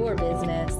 your business.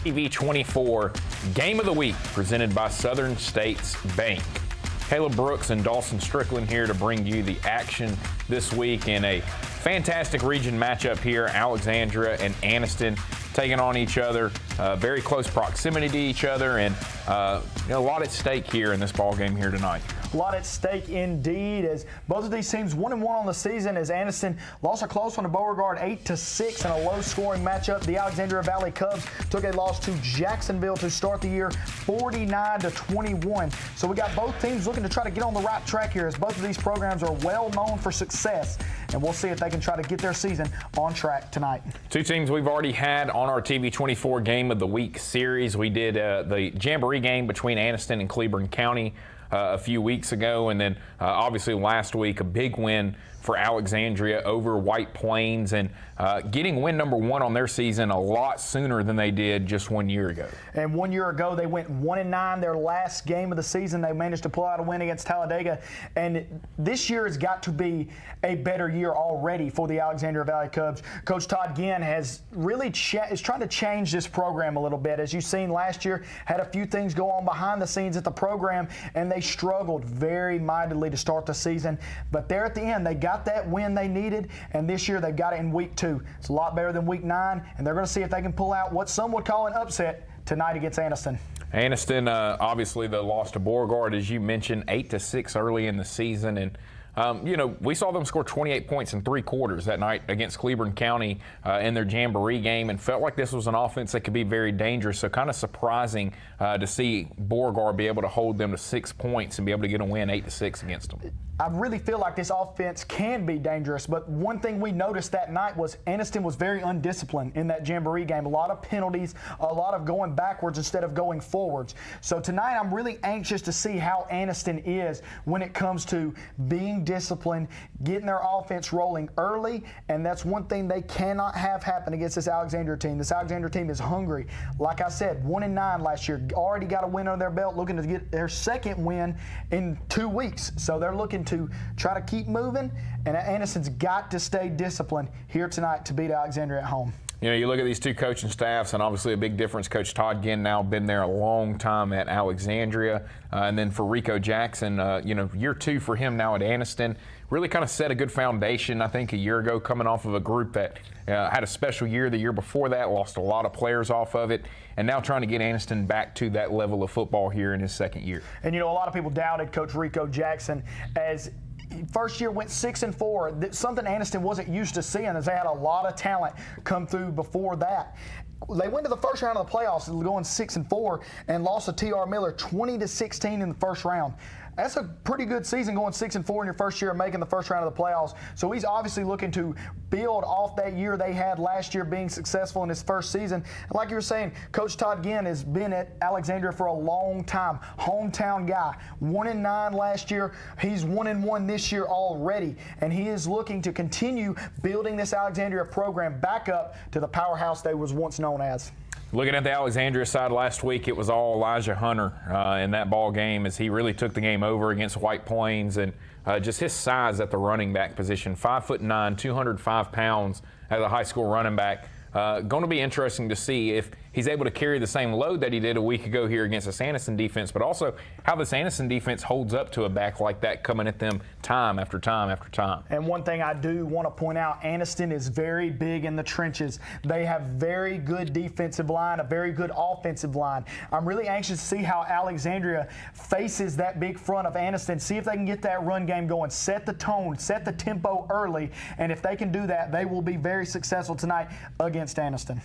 TV 24 Game of the Week presented by Southern States Bank. Caleb Brooks and Dawson Strickland here to bring you the action this week in a fantastic region matchup here. Alexandria and Anniston taking on each other, very close proximity to each other, and a lot at stake here in this ball game here tonight. A lot at stake indeed, as both of these teams 1-1 on the season, as Anniston lost a close one to Beauregard 8-6 in a low-scoring matchup. The Alexandria Valley Cubs took a loss to Jacksonville to start the year 49-21. So we got both teams looking to try to get on the right track here, as both of these programs are well known for success, and we'll see if they can try to get their season on track tonight. Two teams we've already had on our TV 24 Game of the Week series. We did the Jamboree game between Anniston and Cleburne County a few weeks ago, and then obviously last week a big win for Alexandria over White Plains, and getting win number 1 on their season a lot sooner than they did just 1 year ago. And 1 year ago, they went 1-9. Their last game of the season, they managed to pull out a win against Talladega. And this year has got to be a better year already for the Alexandria Valley Cubs. Coach Todd Ginn has really is trying to change this program a little bit. As you've seen last year, had a few things go on behind the scenes at the program, and they struggled very mightily to start the season. But there at the end, they got that win they needed, and this year they've got it in week 2. It's a lot better than week 9, and they're going to see if they can pull out what some would call an upset tonight against Anniston. Anniston, obviously the loss to Beauregard, as you mentioned, 8-6 early in the season, and we saw them score 28 points in 3 quarters that night against Cleburne County in their Jamboree game, and felt like this was an offense that could be very dangerous. So kind of surprising to see Beauregard be able to hold them to 6 points and be able to get a win 8-6 against them. I really feel like this offense can be dangerous, but one thing we noticed that night was Anniston was very undisciplined in that Jamboree game. A lot of penalties, a lot of going backwards instead of going forwards. So tonight I'm really anxious to see how Anniston is when it comes to being disciplined, getting their offense rolling early, and that's one thing they cannot have happen against this Alexandria team. This Alexandria team is hungry. Like I said, 1-9 last year, already got a win under their belt, looking to get their second win in 2 weeks. So they're looking to try to keep moving, and Anniston's got to stay disciplined here tonight to beat Alexandria at home. You look at these two coaching staffs, and obviously a big difference. Coach Todd Ginn now been there a long time at Alexandria, and then for Rico Jackson, year 2 for him now at Anniston. Really kind of set a good foundation, I think, a year ago, coming off of a group that had a special year the year before that, lost a lot of players off of it, and now trying to get Anniston back to that level of football here in his second year. And, a lot of people doubted Coach Rico Jackson as first year went 6-4, something Anniston wasn't used to seeing, as they had a lot of talent come through before that. They went to the first round of the playoffs going 6-4 and lost to T.R. Miller 20-16 in the first round. That's a pretty good season, going 6-4 in your first year and making the first round of the playoffs. So he's obviously looking to build off that year they had last year, being successful in his first season. And like you were saying, Coach Todd Ginn has been at Alexandria for a long time. Hometown guy. 1-9 last year. He's 1-1 this year already. And he is looking to continue building this Alexandria program back up to the powerhouse they was once known as. Looking at the Alexandria side last week, it was all Elijah Hunter in that ball game, as he really took the game over against White Plains, and just his size at the running back position, 5'9", 205 pounds as a high school running back. Going to be interesting to see if he's able to carry the same load that he did a week ago here against this Anniston defense, but also how this Anniston defense holds up to a back like that, coming at them time after time after time. And one thing I do want to point out, Anniston is very big in the trenches. They have very good defensive line, a very good offensive line. I'm really anxious to see how Alexandria faces that big front of Anniston, see if they can get that run game going, set the tone, set the tempo early, and if they can do that, they will be very successful tonight against Anniston.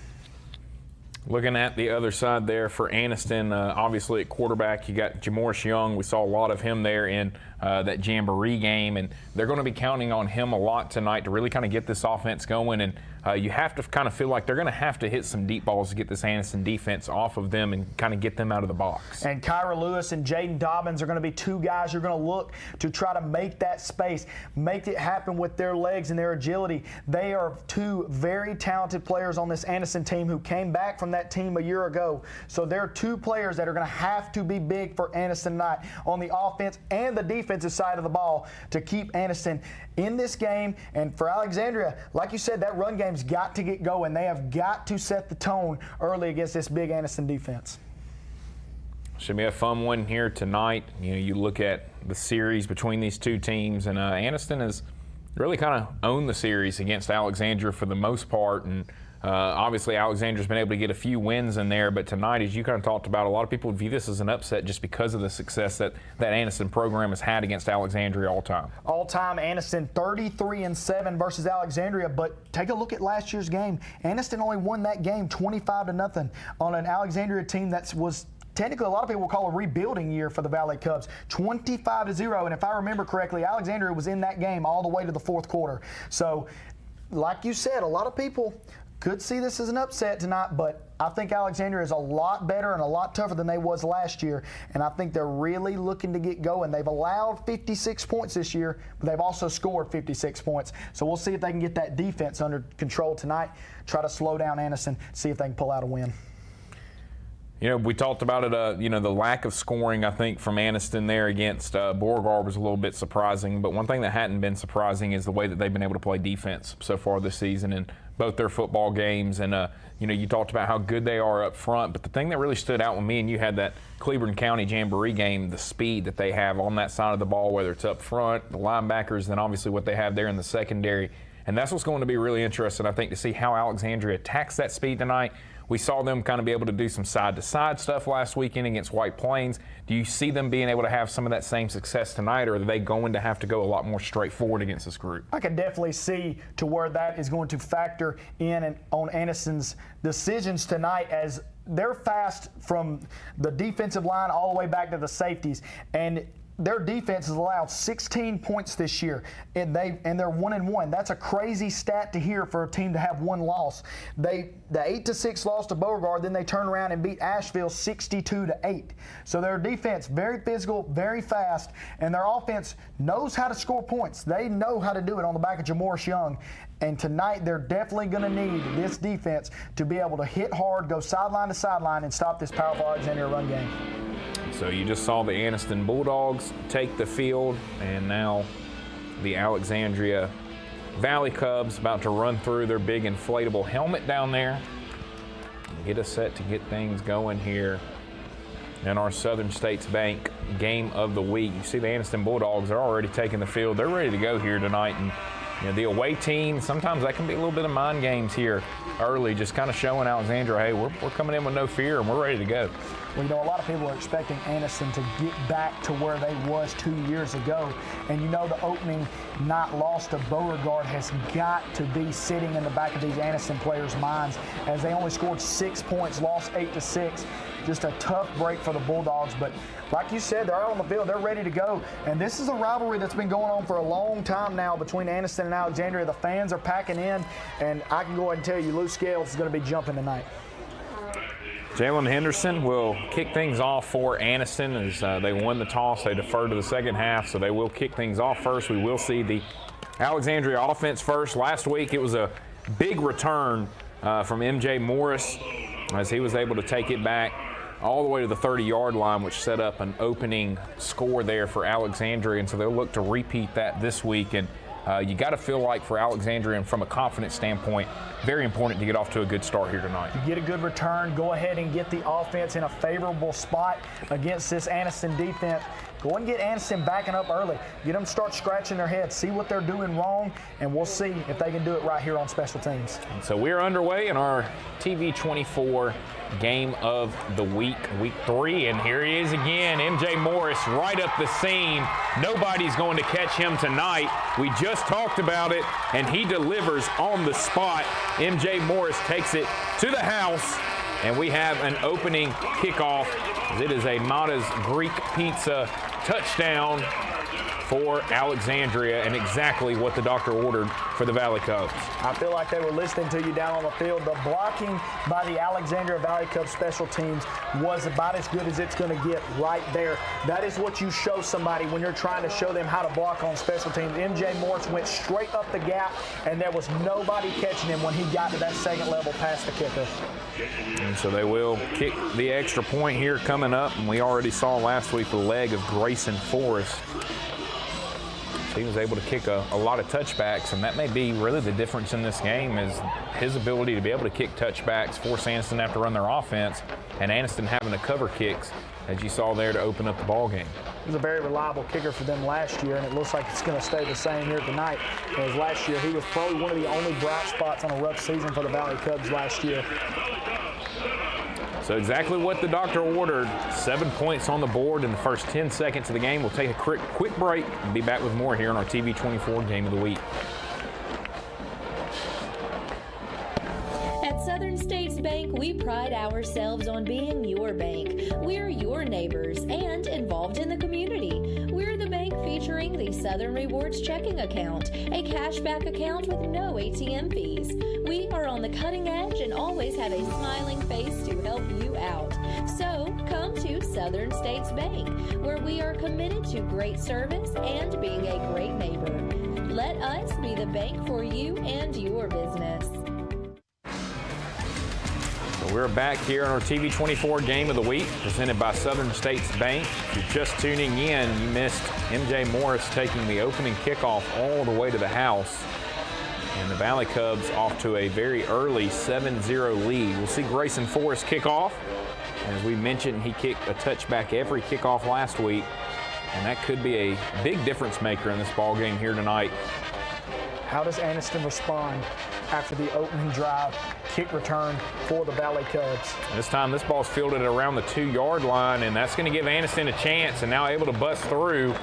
Looking at the other side there for Anniston, obviously at quarterback, you got Jamoris Young. We saw a lot of him there in that Jamboree game, and they're going to be counting on him a lot tonight to really kind of get this offense going. And you have to kind of feel like they're going to have to hit some deep balls to get this Anniston defense off of them and kind of get them out of the box. And Kyra Lewis and Jaden Dobbins are going to be two guys you're going to look to try to make that space, make it happen with their legs and their agility. They are two very talented players on this Anniston team who came back from that team a year ago. So there are two players that are going to have to be big for Anniston tonight on the offense and the defensive side of the ball to keep Anniston in this game. And for Alexandria, like you said, that run game's got to get going. They have got to set the tone early against this big Anniston defense. Should be a fun one here tonight. You know, you look at the series between these two teams, and Anniston has really kind of owned the series against Alexandria for the most part. And obviously, Alexandria's been able to get a few wins in there, but tonight, as you kind of talked about, a lot of people view this as an upset just because of the success that Anniston program has had against Alexandria all time. All time, Anniston 33-7 versus Alexandria, but take a look at last year's game. Anniston only won that game 25-0 on an Alexandria team that was technically, a lot of people will call a rebuilding year for the Valley Cubs, 25-0. And if I remember correctly, Alexandria was in that game all the way to the fourth quarter. So, like you said, a lot of people could see this as an upset tonight, but I think Alexandria is a lot better and a lot tougher than they was last year, and I think they're really looking to get going. They've allowed 56 points this year, but they've also scored 56 points. So we'll see if they can get that defense under control tonight, try to slow down Anniston, see if they can pull out a win. You know, we talked about it, you know, the lack of scoring, I think, from Anniston there against Beauregard was a little bit surprising. But one thing that hadn't been surprising is the way that they've been able to play defense so far this season in both their football games. And, you know, you talked about how good they are up front. But the thing that really stood out with me, and you had that Cleburne County Jamboree game, the speed that they have on that side of the ball, whether it's up front, the linebackers, then obviously what they have there in the secondary. And that's what's going to be really interesting, I think, to see how Alexandria attacks that speed tonight. We saw them kind of be able to do some side-to-side stuff last weekend against White Plains. Do you see them being able to have some of that same success tonight, or are they going to have to go a lot more straightforward against this group? I can definitely see to where that is going to factor in and on Anniston's decisions tonight, as they're fast from the defensive line all the way back to the safeties. And their defense has allowed 16 points this year, and they're 1-1. That's a crazy stat to hear for a team to have one loss. The 8-6 loss to Beauregard, then they turn around and beat Asheville 62-8. So their defense very physical, very fast, and their offense knows how to score points. They know how to do it on the back of Jamoris Young. And tonight, they're definitely going to need this defense to be able to hit hard, go sideline to sideline, and stop this powerful Alexandria run game. So you just saw the Anniston Bulldogs take the field, and now the Alexandria Valley Cubs about to run through their big inflatable helmet down there and get us set to get things going here in our Southern States Bank game of the week. You see the Anniston Bulldogs are already taking the field. They're ready to go here tonight. And you know, the away team, sometimes that can be a little bit of mind games here early, just kind of showing Alexandria, hey, we're coming in with no fear and we're ready to go. Well, you know, a lot of people are expecting Anniston to get back to where they was 2 years ago. And you know, the opening night loss to Beauregard has got to be sitting in the back of these Anniston players' minds, as they only scored 6 points, lost 8-6. Just a tough break for the Bulldogs. But like you said, they're out on the field. They're ready to go. And this is a rivalry that's been going on for a long time now between Anniston and Alexandria. The fans are packing in, and I can go ahead and tell you, Lou Scales is going to be jumping tonight. Jalen Henderson will kick things off for Anniston as they won the toss. They deferred to the second half, so they will kick things off first. We will see the Alexandria offense first. Last week it was a big return from MJ Morris as he was able to take it back all the way to the 30-yard line, which set up an opening score there for Alexandria. And so they'll look to repeat that this week. And you got to feel like for Alexandria, and from a confidence standpoint, very important to get off to a good start here tonight. You get a good return, go ahead and get the offense in a favorable spot against this Anniston defense. Go and get Anniston backing up early. Get them to start scratching their heads, see what they're doing wrong, and we'll see if they can do it right here on special teams. And so we're underway in our TV 24 game of the week, week 3, and here he is again, MJ Morris right up the seam. Nobody's going to catch him tonight. We just talked about it, and he delivers on the spot. MJ Morris takes it to the house And we have an opening kickoff. It is a Mata's Greek Pizza touchdown for Alexandria, and exactly what the doctor ordered for the Valley Cubs. I feel like they were listening to you down on the field. The blocking by the Alexandria Valley Cubs special teams was about as good as it's going to get right there. That is what you show somebody when you're trying to show them how to block on special teams. MJ Morris went straight up the gap, and there was nobody catching him when he got to that second level past the kicker. And so they will kick the extra point here coming up, and we already saw last week the leg of Grayson Forrest. He was able to kick a lot of touchbacks, and that may be really the difference in this game is his ability to be able to kick touchbacks, force Anniston to have to run their offense, and Anniston having to cover kicks, as you saw there, to open up the ball game. He was a very reliable kicker for them last year, and it looks like it's going to stay the same here tonight. As last year, he was probably one of the only bright spots on a rough season for the Valley Cubs last year. So exactly what the doctor ordered. 7 points on the board in the first 10 seconds of the game. We'll take a quick break and be back with more here on our TV 24 Game of the Week. At Southern States Bank, we pride ourselves on being your bank. We're your neighbors and involved in the community. We're the bank featuring the Southern Rewards checking account, a cashback account with no ATM fees. We are on the cutting edge and always have a smiling face to help you out. So come to Southern States Bank, where we are committed to great service and being a great neighbor. Let us be the bank for you and your business. So we're back here on our TV 24 Game of the Week, presented by Southern States Bank. If you're just tuning in, you missed MJ Morris taking the opening kickoff all the way to the house. And the Valley Cubs off to a very early 7-0 lead. We'll see Grayson Forrest kick off. As we mentioned, he kicked a touchback every kickoff last week, and that could be a big difference maker in this ball game here tonight. How does Anniston respond after the opening drive kick return for the Valley Cubs? This time, this ball's fielded around the 2-yard line, and that's going to give Anniston a chance, and now able to bust through.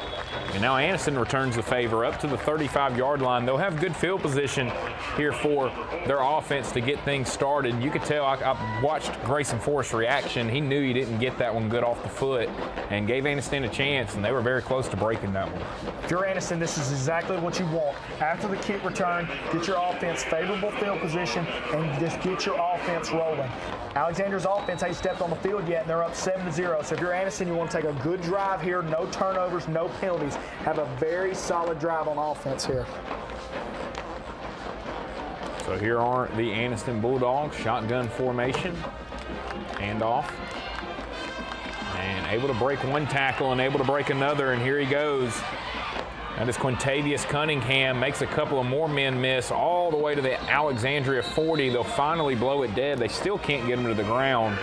And now Anniston returns the favor up to the 35-yard line. They'll have good field position here for their offense to get things started. You could tell, I watched Grayson Forrest's reaction. He knew he didn't get that one good off the foot and gave Anniston a chance, and they were very close to breaking that one. If you're Anniston, this is exactly what you want. After the kick return, get your offense favorable field position and just get your offense rolling. Alexandria's offense ain't stepped on the field yet, and they're up 7-0. So if you're Anniston, you want to take a good drive here, no turnovers, no penalties. Have a very solid drive on offense here. So here are the Anniston Bulldogs, shotgun formation, handoff, and able to break one tackle and able to break another, and here he goes. That is Quintavious Cunningham, makes a couple of more men miss all the way to the Alexandria 40. They'll finally blow it dead. They still can't get him to the ground.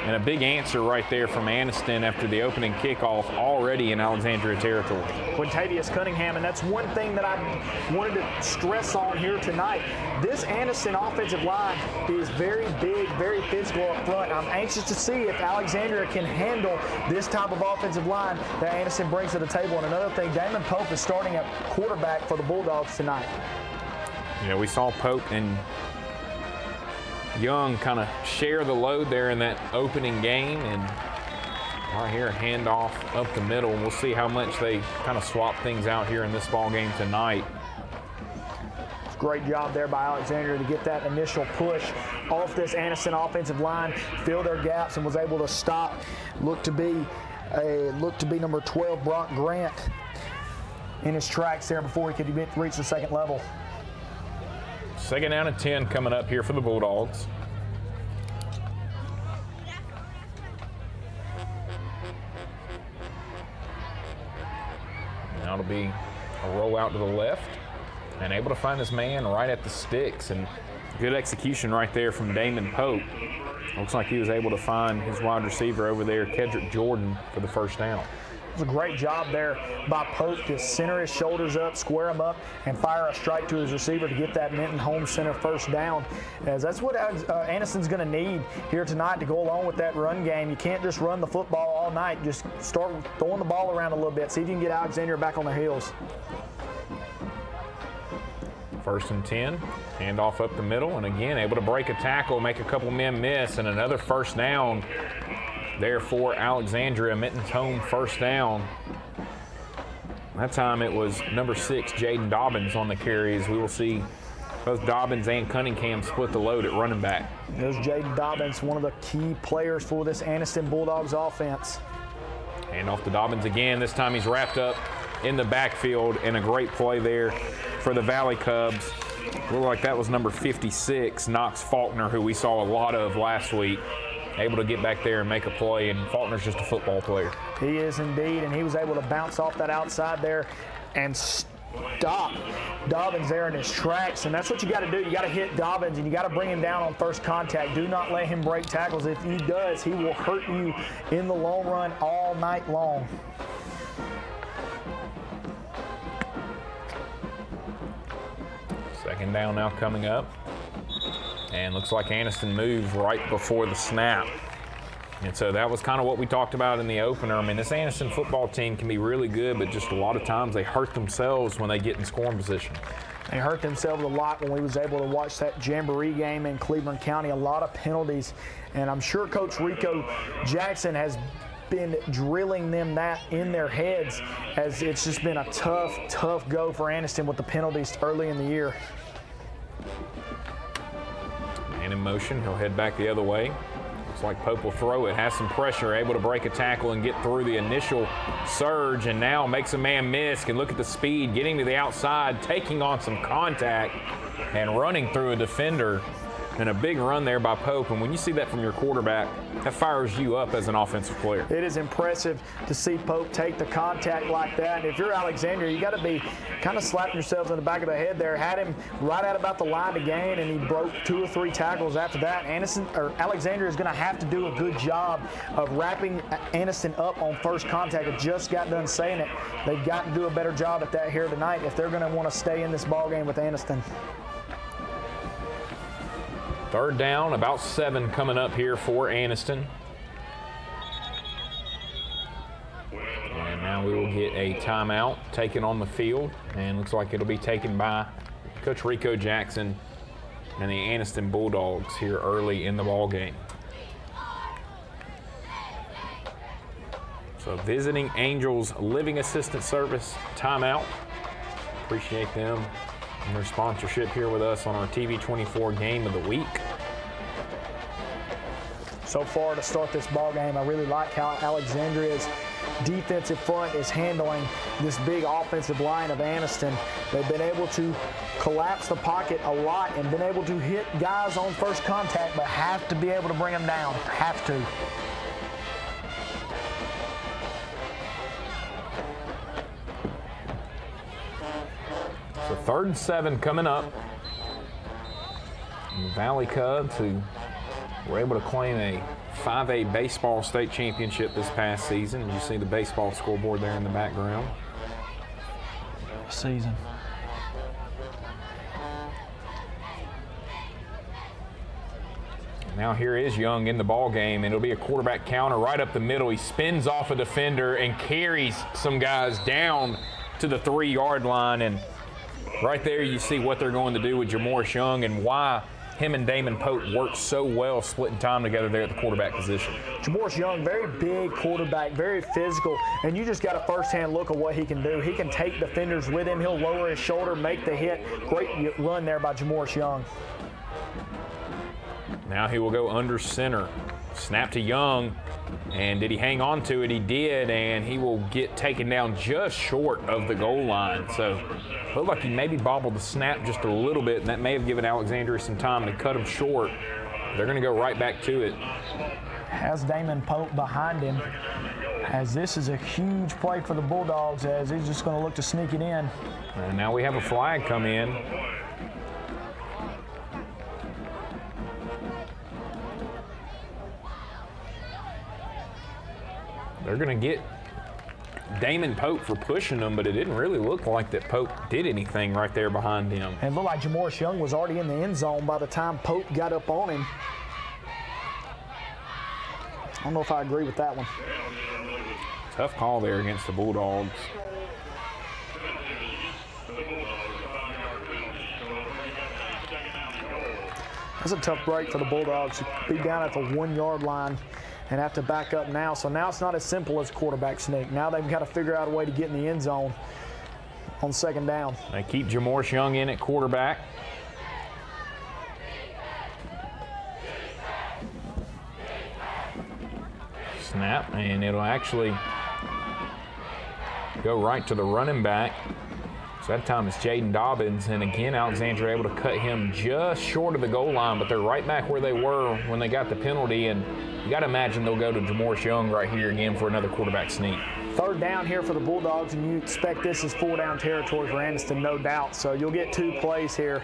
And a big answer right there from Anniston after the opening kickoff, already in Alexandria territory. Quintavious Cunningham, and that's one thing that I wanted to stress on here tonight. This Anniston offensive line is very big, very physical up front. I'm anxious to see if Alexandria can handle this type of offensive line that Anniston brings to the table. And another thing, Damon Pope is starting at quarterback for the Bulldogs tonight. Yeah, we saw Pope and Young kind of share the load there in that opening game, and right here a handoff up the middle. We'll see how much they kind of swap things out here in this ball game tonight. Great job there by Alexandria to get that initial push off this Anniston offensive line, fill their gaps, and was able to stop. Looked to be number 12 Brock Grant in his tracks there before he could reach the second level. Second down and 10 coming up here for the Bulldogs. Now it'll be a roll out to the left and able to find his man right at the sticks, and good execution right there from Damon Pope. Looks like he was able to find his wide receiver over there, Kedrick Jordan, for the first down. It was a great job there by Pope to center his shoulders up, square him up, and fire a strike to his receiver to get that Minton home center first down. As that's what Anniston's going to need here tonight to go along with that run game. You can't just run the football all night. Just start throwing the ball around a little bit. See if you can get Alexandria back on their heels. First and 10, handoff up the middle, and again, able to break a tackle, make a couple men miss, and another first down there for Alexandria. Minton's home first down. That time it was number 6, Jaden Dobbins, on the carries. We will see both Dobbins and Cunningham split the load at running back. There's Jaden Dobbins, one of the key players for this Anniston Bulldogs offense. Handoff to Dobbins again. This time he's wrapped up in the backfield, and a great play there for the Valley Cubs. Looked like that was number 56, Knox Faulkner, who we saw a lot of last week. Able to get back there and make a play, and Faulkner's just a football player. He is indeed, and he was able to bounce off that outside there and stop Dobbins there in his tracks, and that's what you got to do. You got to hit Dobbins, and you got to bring him down on first contact. Do not let him break tackles. If he does, he will hurt you in the long run all night long. Second down now coming up. And looks like Anniston moves right before the snap. And so that was kind of what we talked about in the opener. I mean, this Anniston football team can be really good, but just a lot of times they hurt themselves when they get in scoring position. They hurt themselves a lot when we was able to watch that Jamboree game in Cleveland County. A lot of penalties, and I'm sure Coach Rico Jackson has been drilling them that in their heads, as it's just been a tough go for Anniston with the penalties early in the year. Man in motion, he'll head back the other way. Looks like Pope will throw it, has some pressure, able to break a tackle and get through the initial surge, and now makes a man miss. Can look at the speed, getting to the outside, taking on some contact, and running through a defender. And a big run there by Pope, and when you see that from your quarterback, that fires you up as an offensive player. It is impressive to see Pope take the contact like that. And if you're Alexandria, you got to be kind of slapping yourselves in the back of the head there. Had him right at about the line to gain, and he broke 2 or 3 tackles after that. Alexandria is going to have to do a good job of wrapping Anniston up on first contact. I just got done saying it. They've got to do a better job at that here tonight if they're going to want to stay in this ball game with Anniston. Third down, about 7 coming up here for Anniston. And now we will get a timeout taken on the field, and looks like it'll be taken by Coach Rico Jackson and the Anniston Bulldogs here early in the ball game. So visiting Angels Living Assistance Service timeout. Appreciate them and their sponsorship here with us on our TV24 Game of the Week. So far to start this ball game, I really like how Alexandria's defensive front is handling this big offensive line of Anniston. They've been able to collapse the pocket a lot and been able to hit guys on first contact, but have to be able to bring them down. Have to. So 3rd and 7 coming up. And the Valley Cubs, who were able to claim a 5A baseball state championship this past season. You see the baseball scoreboard there in the background. Season. Now here is Young in the ball game, and it'll be a quarterback counter right up the middle. He spins off a defender and carries some guys down to the 3-yard line, and right there you see what they're going to do with Jamoris Young and why him and Damon Pope work so well splitting time together there at the quarterback position. Jamoris Young, very big quarterback, very physical, and you just got a first-hand look at what he can do. He can take defenders with him. He'll lower his shoulder, make the hit. Great run there by Jamoris Young. Now he will go under center. Snap to Young, and did he hang on to it? He did, and he will get taken down just short of the goal line. So looked like he maybe bobbled the snap just a little bit, and that may have given Alexandria some time to cut him short. They're going to go right back to it. Has Damon Pope behind him, as this is a huge play for the Bulldogs, as he's just going to look to sneak it in. And now we have a flag come in. They're going to get Damon Pope for pushing them, but it didn't really look like that Pope did anything right there behind him. And it looked like Jamoris Young was already in the end zone by the time Pope got up on him. I don't know if I agree with that one. Tough call there against the Bulldogs. That's a tough break for the Bulldogs to be down at the 1-yard line and have to back up now. So now it's not as simple as quarterback sneak. Now they've got to figure out a way to get in the end zone on second down. They keep Jamorce Young in at quarterback. Snap, and it'll actually go right to the running back. So that time it's Jaden Dobbins, and again, Alexandria able to cut him just short of the goal line, but they're right back where they were when they got the penalty, and you got to imagine they'll go to Jamorce Young right here again for another quarterback sneak. Third down here for the Bulldogs, and you expect this is 4-down territory for Anniston, no doubt. So you'll get 2 plays here,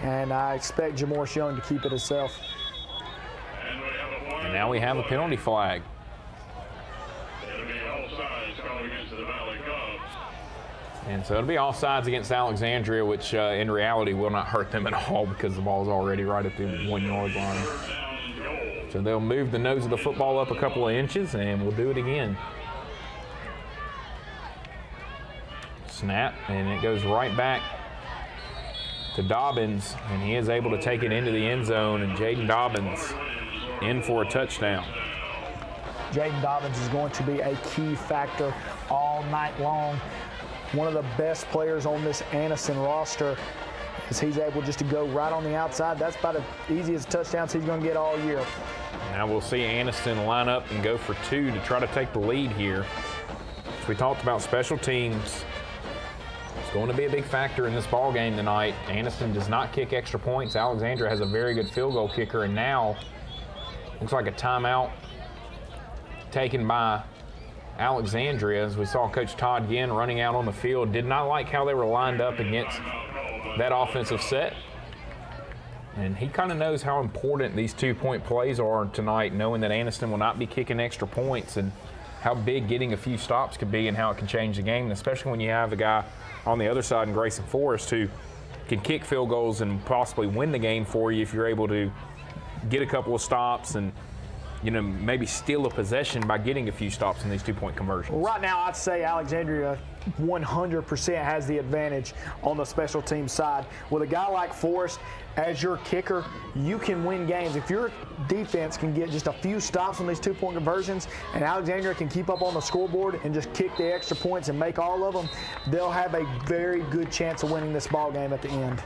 and I expect Jamorce Young to keep it himself. And now we have a penalty flag. And so it'll be offsides against Alexandria, which in reality will not hurt them at all because the ball's already right at the 1-yard line. So they'll move the nose of the football up a couple of inches, and we'll do it again. Snap, and it goes right back to Dobbins, and he is able to take it into the end zone, and Jaden Dobbins in for a touchdown. Jaden Dobbins is going to be a key factor all night long. One of the best players on this Anniston roster, as he's able just to go right on the outside. That's about the easiest touchdowns he's going to get all year. Now we'll see Anniston line up and go for 2 to try to take the lead here. As we talked about, special teams, it's going to be a big factor in this ball game tonight. Anniston does not kick extra points. Alexandria has a very good field goal kicker, and now looks like a timeout taken by Alexandria, as we saw Coach Todd Ginn running out on the field. Did not like how they were lined up against that offensive set. And he kind of knows how important these 2-point plays are tonight, knowing that Anniston will not be kicking extra points, and how big getting a few stops could be and how it can change the game, and especially when you have a guy on the other side in Grayson Forrest who can kick field goals and possibly win the game for you if you're able to get a couple of stops and, you know, maybe steal a possession by getting a few stops in these 2-point conversions. Well, right now, I'd say Alexandria 100% has the advantage on the special team side. With a guy like Forrest as your kicker, you can win games. If your defense can get just a few stops on these 2-point conversions and Alexandria can keep up on the scoreboard and just kick the extra points and make all of them, they'll have a very good chance of winning this ball game at the end.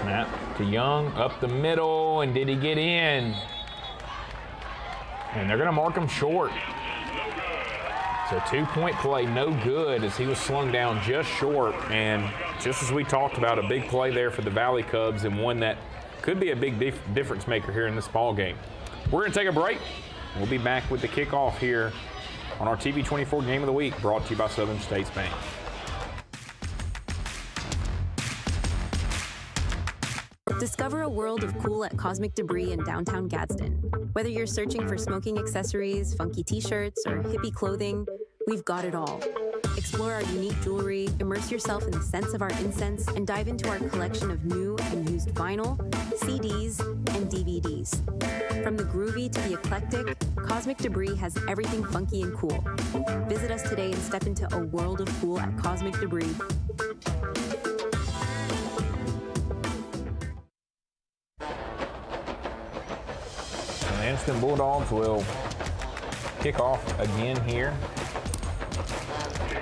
Snap to Young, up the middle, and did he get in? And they're going to mark him short. So 2-point play, no good, as he was slung down just short. And just as we talked about, a big play there for the Valley Cubs, and one that could be a big difference maker here in this ball game. We're going to take a break. We'll be back with the kickoff here on our TV24 Game of the Week, brought to you by Southern States Bank. Discover a world of cool at Cosmic Debris in downtown Gadsden. Whether you're searching for smoking accessories, funky t-shirts, or hippie clothing, we've got it all. Explore our unique jewelry, immerse yourself in the scents of our incense, and dive into our collection of new and used vinyl, CDs, and DVDs. From the groovy to the eclectic, Cosmic Debris has everything funky and cool. Visit us today and step into a world of cool at Cosmic Debris. Anniston Bulldogs will kick off again here.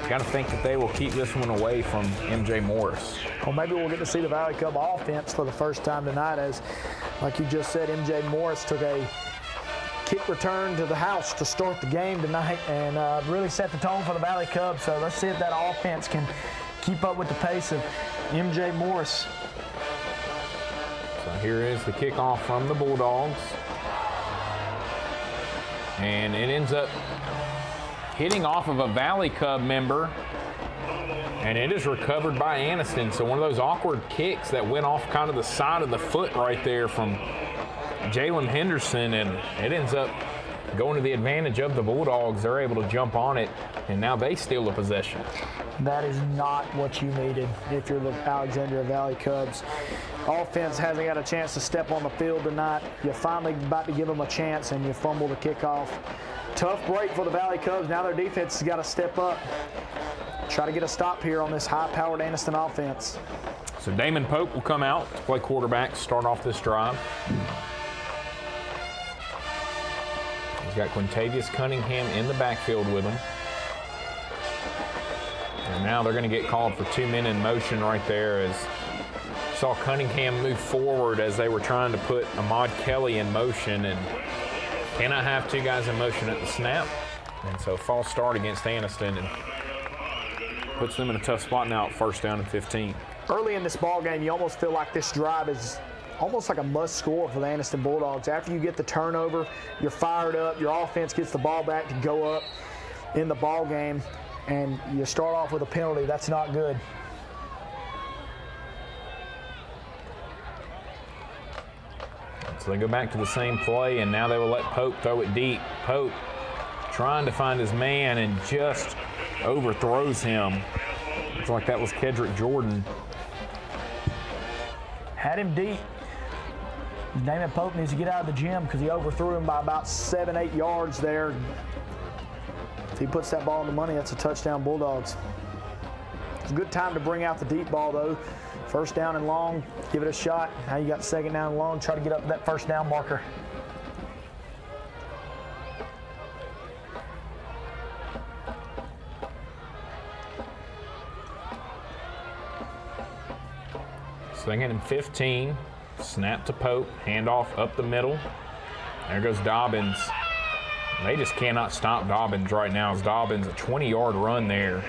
Got to think that they will keep this one away from MJ Morris. Well, maybe we'll get to see the Valley Cub offense for the first time tonight, as, like you just said, MJ Morris took a kick return to the house to start the game tonight and really set the tone for the Valley Cubs. So let's see if that offense can keep up with the pace of MJ Morris. So here is the kickoff from the Bulldogs. And it ends up hitting off of a Valley Cub member, and it is recovered by Anniston. So one of those awkward kicks that went off kind of the side of the foot right there from Jalen Henderson, and it ends up going to the advantage of the Bulldogs, they're able to jump on it, and now they steal the possession. That is not what you needed if you're the Alexandria Valley Cubs. Offense hasn't got a chance to step on the field tonight. You're finally about to give them a chance, and you fumble the kickoff. Tough break for the Valley Cubs. Now their defense has got to step up. Try to get a stop here on this high-powered Anniston offense. So Damon Pope will come out to play quarterback, start off this drive. He's got Quintavious Cunningham in the backfield with him. And now they're going to get called for 2 men in motion right there, as saw Cunningham move forward as they were trying to put Ahmad Kelly in motion, and cannot have 2 guys in motion at the snap. And so false start against Anniston and puts them in a tough spot now at 1st down and 15. Early in this ball game, you almost feel like this drive is almost like a must score for the Anniston Bulldogs. After you get the turnover, you're fired up, your offense gets the ball back to go up in the ball game, and you start off with a penalty. That's not good. So they go back to the same play, and now they will let Pope throw it deep. Pope trying to find his man and just overthrows him. Looks like that was Kedrick Jordan. Had him deep. Damon Pope needs to get out of the gym because he overthrew him by about 7-8 yards there. If he puts that ball in the money, that's a touchdown, Bulldogs. It's a good time to bring out the deep ball, though. 1st down and long, give it a shot. Now you got 2nd down and long, try to get up to that 1st down marker. Second and 15, snap to Pope, handoff up the middle. There goes Dobbins. They just cannot stop Dobbins right now. As Dobbins, a 20-yard run there.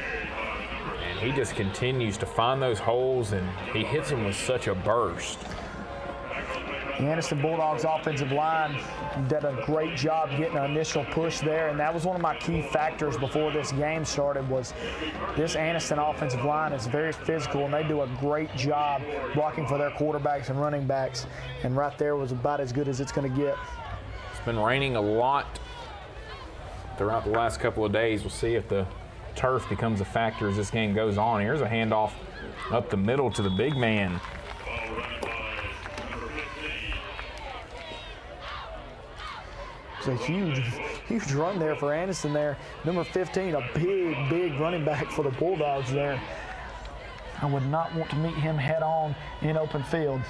And he just continues to find those holes, and he hits them with such a burst. The Anniston Bulldogs offensive line did a great job getting an initial push there, and that was one of my key factors before this game started. Was this Anniston offensive line is very physical, and they do a great job blocking for their quarterbacks and running backs, and right there was about as good as it's going to get. It's been raining a lot throughout the last couple of days. We'll see if the turf becomes a factor as this game goes on. Here's a handoff up the middle to the big man. It's a huge run there for Anniston there. Number 15, a big running back for the Bulldogs there. I would not want to meet him head on in open field.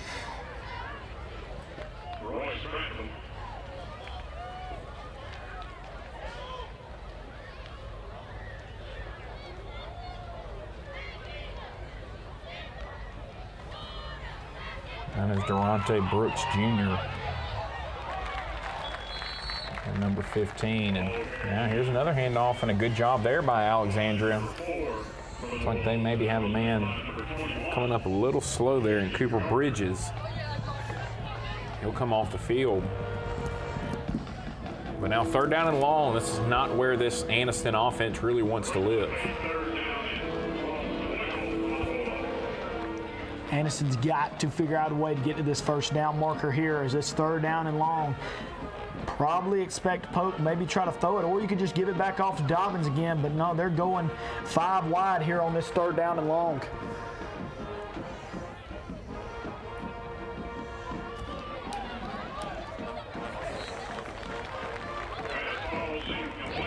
And is Durante Brooks Jr. And number 15. And now here's another handoff, and a good job there by Alexandria. Looks like they maybe have a man coming up a little slow there in Cooper Bridges. He'll come off the field. But now 3rd down and long. This is not where this Anniston offense really wants to live. Anniston's got to figure out a way to get to this 1st down marker here as it's 3rd down and long. Probably expect Pope maybe try to throw it, or you could just give it back off to Dobbins again, but no, they're going 5 wide here on this 3rd down and long.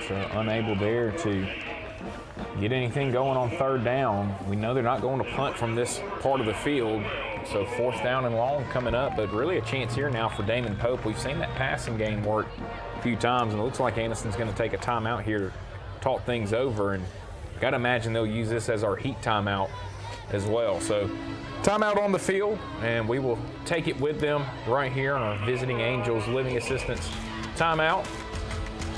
So unable there to get anything going on 3rd down. We know they're not going to punt from this part of the field. So 4th down and long coming up, but really a chance here now for Damon Pope. We've seen that passing game work a few times, and it looks like Anniston's going to take a timeout here to talk things over. And got to imagine they'll use this as our heat timeout as well. So timeout on the field, and we will take it with them right here on our Visiting Angels Living Assistance timeout.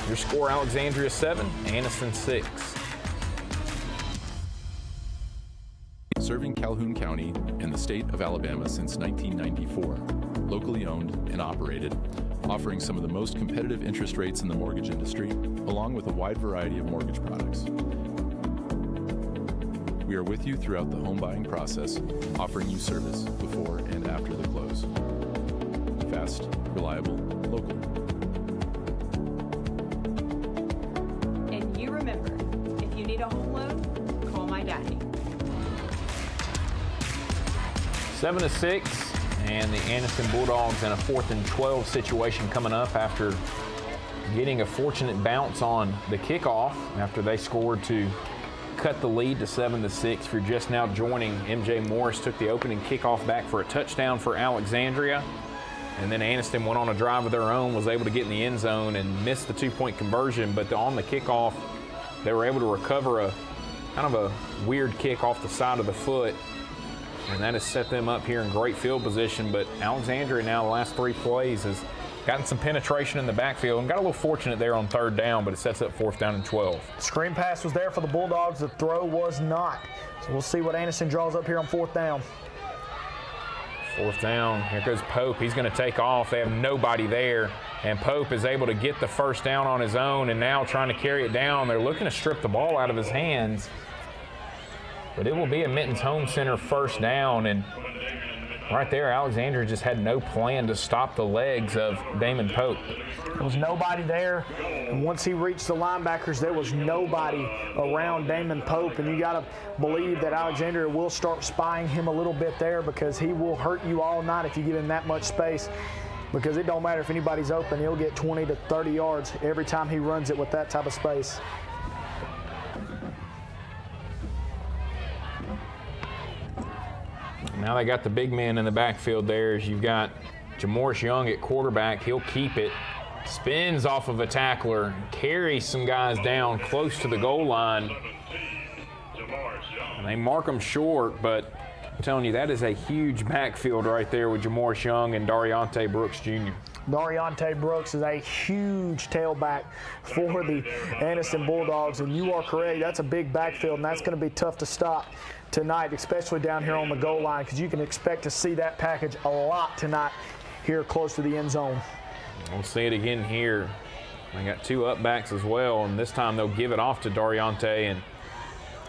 Your score, Alexandria 7, Anniston 6. Serving Calhoun County and the state of Alabama since 1994. Locally owned and operated, offering some of the most competitive interest rates in the mortgage industry, along with a wide variety of mortgage products. We are with you throughout the home buying process, offering you service before and after the close. Fast, reliable, local. 7-6, and the Anniston Bulldogs in a 4th and 12 situation coming up after getting a fortunate bounce on the kickoff after they scored to cut the lead to 7-6. If you're just now joining, MJ Morris took the opening kickoff back for a touchdown for Alexandria. And then Anniston went on a drive of their own, was able to get in the end zone and missed the 2-point conversion. But on the kickoff, they were able to recover a kind of a weird kick off the side of the foot. And that has set them up here in great field position. But Alexandria now, the last 3 plays, has gotten some penetration in the backfield and got a little fortunate there on 3rd down, but it sets up 4th down and 12. Screen pass was there for the Bulldogs. The throw was not. So we'll see what Anniston draws up here on 4th down. 4th down. Here goes Pope. He's going to take off. They have nobody there. And Pope is able to get the 1st down on his own and now trying to carry it down. They're looking to strip the ball out of his hands. But it will be a Mittens Home Center 1st down. And right there, Alexandria just had no plan to stop the legs of Damon Pope. There was nobody there, and once he reached the linebackers, there was nobody around Damon Pope, and you got to believe that Alexandria will start spying him a little bit there because he will hurt you all night if you give him that much space, because it don't matter if anybody's open, he'll get 20 to 30 yards every time he runs it with that type of space. Now they got the big man in the backfield there. As you've got Jamoris Young at quarterback. He'll keep it. Spins off of a tackler. Carries some guys down close to the goal line. And they mark them short, but I'm telling you, that is a huge backfield right there with Jamoris Young and Dariante Brooks Jr. Dariante Brooks is a huge tailback for the Anniston Bulldogs, and you are correct. That's a big backfield, and that's going to be tough to stop tonight, especially down here on the goal line, because you can expect to see that package a lot tonight here close to the end zone. We'll see it again here. They got 2 up backs as well, and this time they'll give it off to Dariante and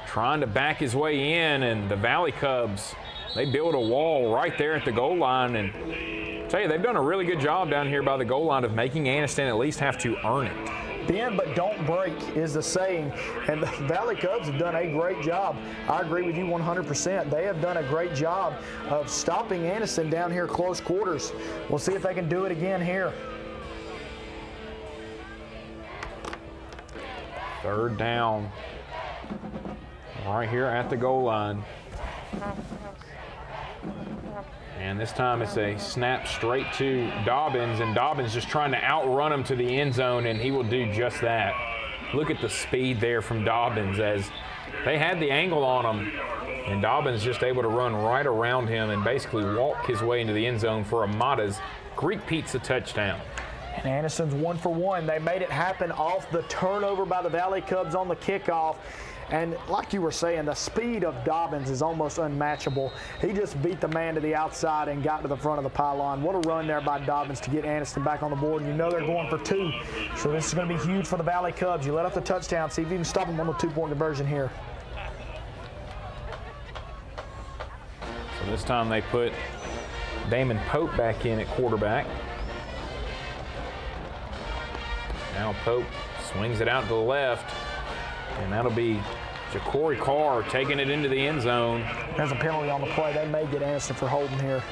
trying to back his way in, and the Valley Cubs, they build a wall right there at the goal line, and I'll tell you, they've done a really good job down here by the goal line of making Anniston at least have to earn it. Bend but don't break is the saying, and the Valley Cubs have done a great job. I agree with you 100%. They have done a great job of stopping Anniston down here close quarters. We'll see if they can do it again here. 3rd down right here at the goal line. And this time it's a snap straight to Dobbins, and Dobbins just trying to outrun him to the end zone, and he will do just that. Look at the speed there from Dobbins as they had the angle on him, and Dobbins just able to run right around him and basically walk his way into the end zone for Amada's Greek Pizza touchdown. And Anniston's 1 for 1. They made it happen off the turnover by the Valley Cubs on the kickoff. And like you were saying, the speed of Dobbins is almost unmatchable. He just beat the man to the outside and got to the front of the pylon. What a run there by Dobbins to get Anniston back on the board. And you know they're going for 2. So this is going to be huge for the Valley Cubs. You let off the touchdown, see if you can stop them on the 2-point conversion here. So this time they put Damon Pope back in at quarterback. Now Pope swings it out to the left, and that'll be Ja'Cory Carr taking it into the end zone. There's a penalty on the play. They may get Anniston for holding here.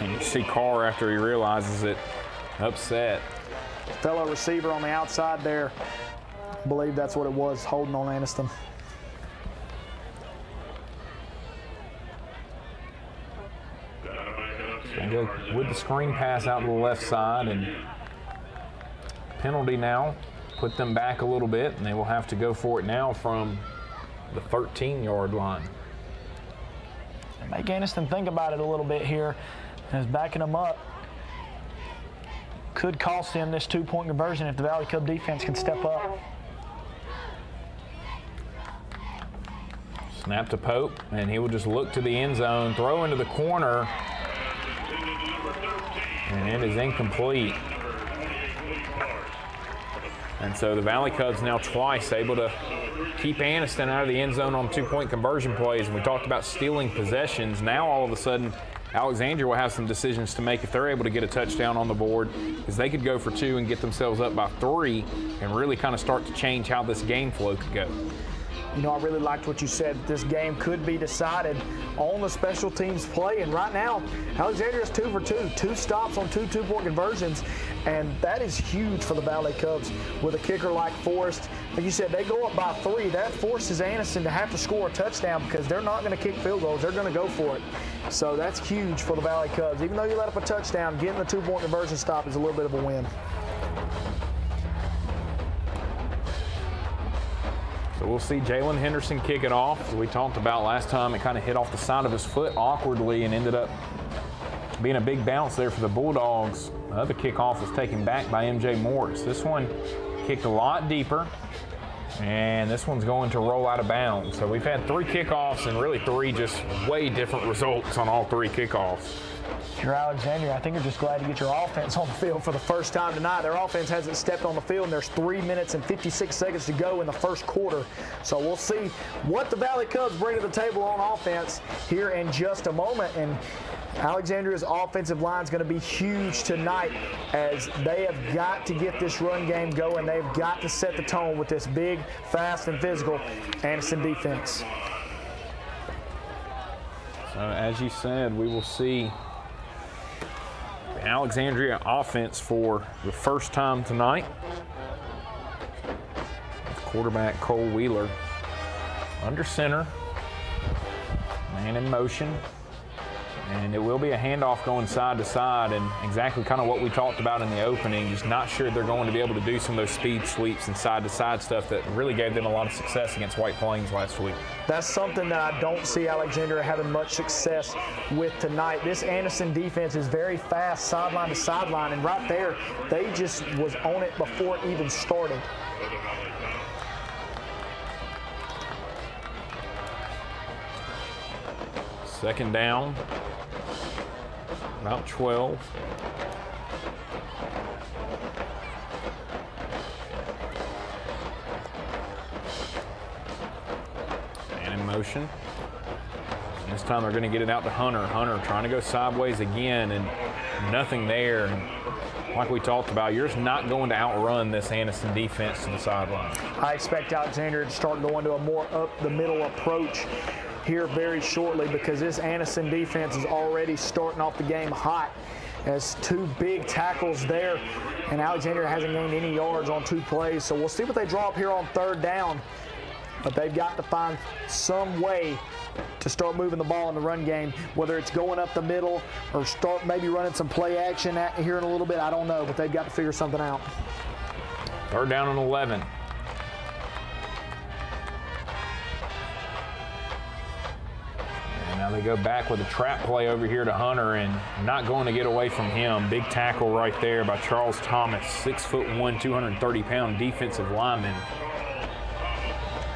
And you see Carr, after he realizes it, upset. Fellow receiver on the outside there. I believe that's what it was, holding on Anniston. They go with the screen pass out to the left side, and penalty now. Put them back a little bit, and they will have to go for it now from the 13-yard line. Make Anniston think about it a little bit here. As backing them up could cost them this 2-point conversion if the Valley Cub defense can step up. Snap to Pope, and he will just look to the end zone, throw into the corner, and it is incomplete. And so the Valley Cubs now twice able to keep Anniston out of the end zone on 2-point conversion plays. And we talked about stealing possessions. Now all of a sudden, Alexandria will have some decisions to make if they're able to get a touchdown on the board, because they could go for 2 and get themselves up by 3 and really kind of start to change how this game flow could go. I really liked what you said. This game could be decided on the special teams play. And right now, Alexandria's 2 for 2. 2 stops on 2 two-point conversions. And that is huge for the Valley Cubs with a kicker like Forrest. Like you said, they go up by 3. That forces Anniston to have to score a touchdown because they're not going to kick field goals. They're going to go for it. So that's huge for the Valley Cubs. Even though you let up a touchdown, getting the 2-point conversion stop is a little bit of a win. So we'll see Jalen Henderson kick it off. As we talked about last time, it kind of hit off the side of his foot awkwardly and ended up being a big bounce there for the Bulldogs. The other kickoff was taken back by MJ Morris. This one kicked a lot deeper, and this one's going to roll out of bounds. So we've had 3 kickoffs and really 3 just way different results on all 3 kickoffs. If you're Alexandria, I think you're just glad to get your offense on the field for the first time tonight. Their offense hasn't stepped on the field, and there's 3 minutes and 56 seconds to go in the first quarter. So we'll see what the Valley Cubs bring to the table on offense here in just a moment. And Alexandria's offensive line is going to be huge tonight as they have got to get this run game going. They've got to set the tone with this big, fast, and physical Anniston defense. So as you said, we will see the Alexandria offense for the first time tonight. Quarterback Cole Wheeler under center, man in motion. And it will be a handoff going side to side, and exactly kind of what we talked about in the opening. Just not sure they're going to be able to do some of those speed sweeps and side to side stuff that really gave them a lot of success against White Plains last week. That's something that I don't see Alexandria having much success with tonight. This Anniston defense is very fast sideline to sideline, and right there, they just was on it before it even started. Second down, about 12. And in motion. And this time they're going to get it out to Hunter. Hunter trying to go sideways again, and nothing there. And like we talked about, you're just not going to outrun this Anniston defense to the sideline. I expect Alexandria to start going to a more up-the-middle approach here very shortly because this Anniston defense is already starting off the game hot. As 2 big tackles there, and Alexandria hasn't gained any yards on 2 plays. So we'll see what they draw up here on 3rd down. But they've got to find some way to start moving the ball in the run game, whether it's going up the middle or start maybe running some play action here in a little bit. I don't know, but they've got to figure something out. 3rd down and 11. Now they go back with a trap play over here to Hunter, and not going to get away from him. Big tackle right there by Charles Thomas, 6'1", 230-pound defensive lineman.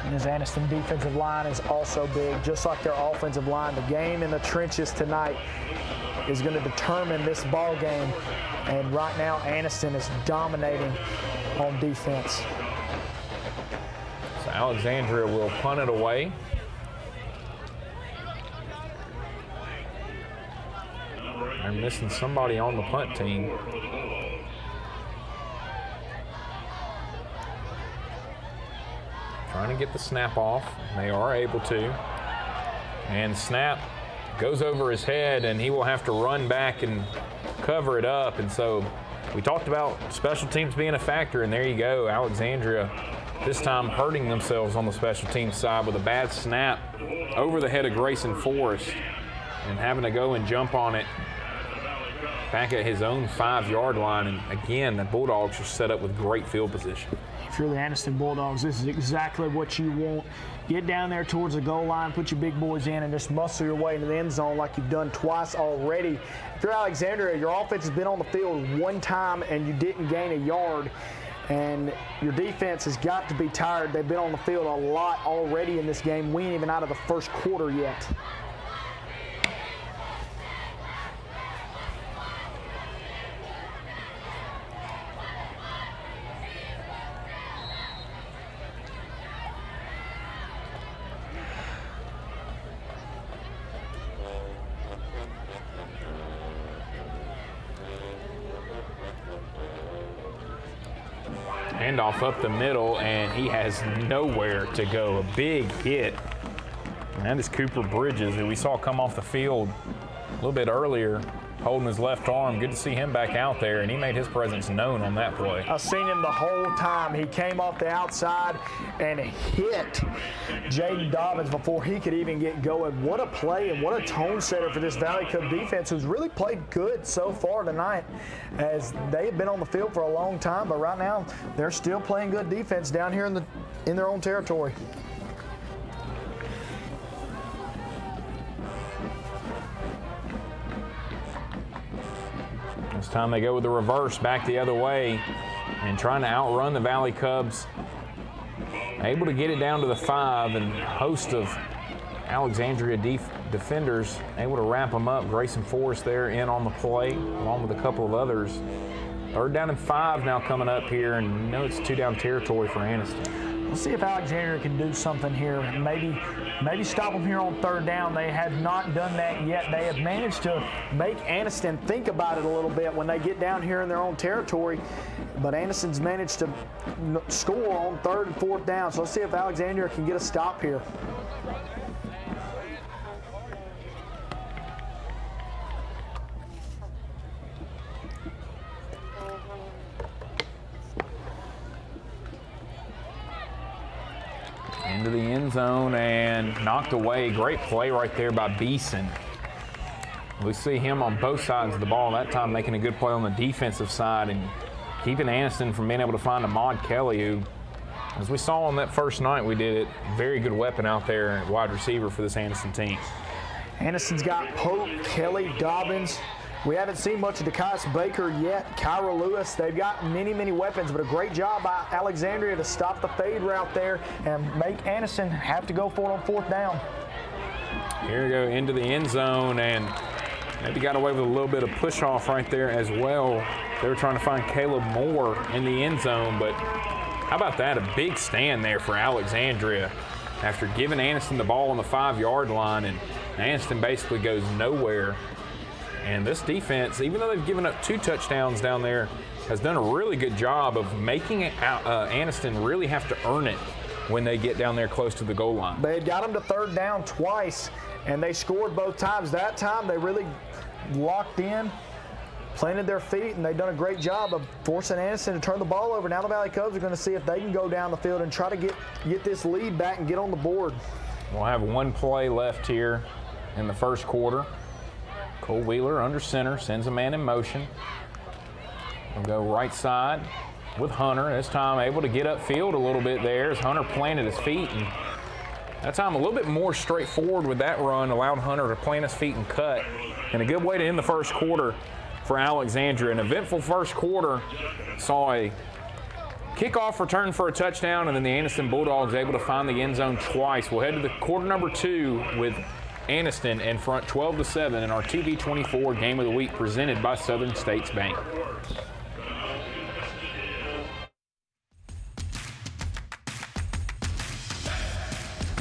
And this Anniston defensive line is also big, just like their offensive line. The game in the trenches tonight is going to determine this ball game. And right now, Anniston is dominating on defense. So Alexandria will punt it away. They're missing somebody on the punt team. Trying to get the snap off. They are able to. And snap goes over his head, and he will have to run back and cover it up. And so we talked about special teams being a factor, and there you go. Alexandria this time hurting themselves on the special teams side with a bad snap over the head of Grayson Forrest and having to go and jump on it back at his own 5-yard line. And again, the Bulldogs are set up with great field position. If you're the Anniston Bulldogs, this is exactly what you want. Get down there towards the goal line, put your big boys in, and just muscle your way into the end zone like you've done twice already. If you're Alexandria, your offense has been on the field 1 time and you didn't gain a yard. And your defense has got to be tired. They've been on the field a lot already in this game. We ain't even out of the first quarter yet. Handoff up the middle, and he has nowhere to go. A big hit. And that is Cooper Bridges, who we saw come off the field a little bit earlier, holding his left arm. Good to see him back out there, and he made his presence known on that play. I've seen him the whole time. He came off the outside and hit Jaden Dobbins before he could even get going. What a play and what a tone setter for this Valley Cub defense, who's really played good so far tonight, as they've been on the field for a long time, but right now they're still playing good defense down here in their own territory. This time they go with the reverse back the other way and trying to outrun the Valley Cubs. Able to get it down to the 5, and a host of Alexandria defenders able to wrap them up. Grayson Forrest there in on the play, along with a couple of others. 3rd down and 5 now coming up here, and you know it's 2-down territory for Anniston. We'll see if Alexandria can do something here. Maybe stop them here on 3rd down. They have not done that yet. They have managed to make Anniston think about it a little bit when they get down here in their own territory. But Anniston's managed to score on 3rd and 4th down. So let's see if Alexandria can get a stop here. Into the end zone and knocked away. Great play right there by Beeson. We see him on both sides of the ball. That time making a good play on the defensive side and keeping Anniston from being able to find Ahmad Kelly, who, as we saw on that first night we did it, very good weapon out there at wide receiver for this Anniston team. Anniston's got Pope, Kelly, Dobbins. We haven't seen much of Dekias Baker yet. Kyra Lewis. They've got many weapons, but a great job by Alexandria to stop the fade route there and make Anniston have to go for it on 4th down. Here we go into the end zone, and maybe got away with a little bit of push off right there as well. They were trying to find Caleb Moore in the end zone, but how about that? A big stand there for Alexandria after giving Anniston the ball on the 5-yard line, and Anniston basically goes nowhere. And this defense, even though they've given up 2 touchdowns down there, has done a really good job of making it Anniston really have to earn it when they get down there close to the goal line. They had got them to 3rd down twice, and they scored both times. That time they really locked in, planted their feet, and they've done a great job of forcing Anniston to turn the ball over. Now the Valley Cubs are going to see if they can go down the field and try to get this lead back and get on the board. We'll have 1 play left here in the first quarter. Cole Wheeler under center, sends a man in motion. We'll go right side with Hunter. This time able to get upfield a little bit there as Hunter planted his feet. And that time a little bit more straightforward with that run, allowed Hunter to plant his feet and cut. And a good way to end the first quarter for Alexandria. An eventful first quarter saw a kickoff return for a touchdown, and then the Anniston Bulldogs able to find the end zone twice. We'll head to the quarter number 2 with Anniston in front 12-7 in our TV24 Game of the Week presented by Southern States Bank.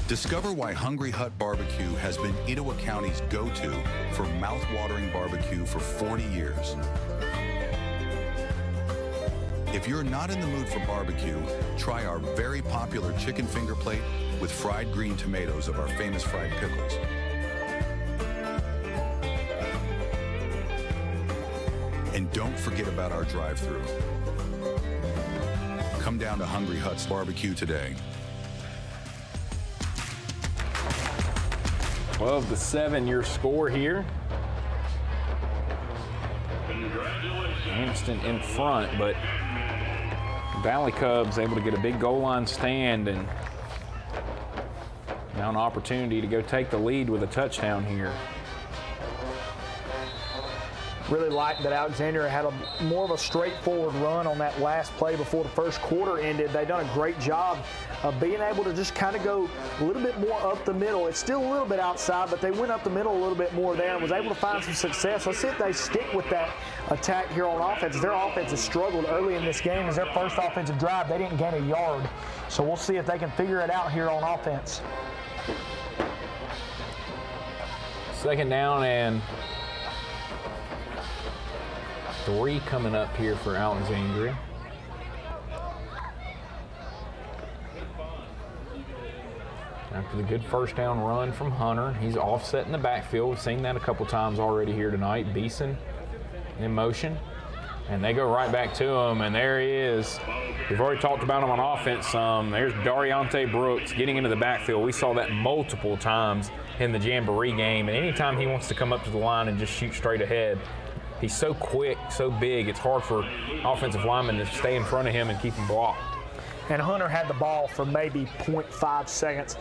Discover why Hungry Hut Barbecue has been Etowah County's go-to for mouth-watering barbecue for 40 years. If you're not in the mood for barbecue, try our very popular chicken finger plate with fried green tomatoes of our famous fried pickles. And don't forget about our drive-thru. Come down to Hungry Hut's Barbecue today. 12-7 your score here. Anniston in front, but Valley Cubs able to get a big goal line stand and now an opportunity to go take the lead with a touchdown here. Really like that Alexandria had more of a straightforward run on that last play before the first quarter ended. They've done a great job of being able to just kind of go a little bit more up the middle. It's still a little bit outside, but they went up the middle a little bit more there and was able to find some success. Let's see if they stick with that attack here on offense. Their offense has struggled early in this game. As their first offensive drive, they didn't gain a yard. So we'll see if they can figure it out here on offense. 2nd down and 3 coming up here for Alexandria. with a good first down run from Hunter. He's offset in the backfield. We've seen that a couple times already here tonight. Beeson in motion. And they go right back to him, and there he is. We've already talked about him on offense some. There's Dariante Brooks getting into the backfield. We saw that multiple times in the Jamboree game, and anytime he wants to come up to the line and just shoot straight ahead, he's so quick, so big, it's hard for offensive linemen to stay in front of him and keep him blocked. And Hunter had the ball for maybe 0.5 seconds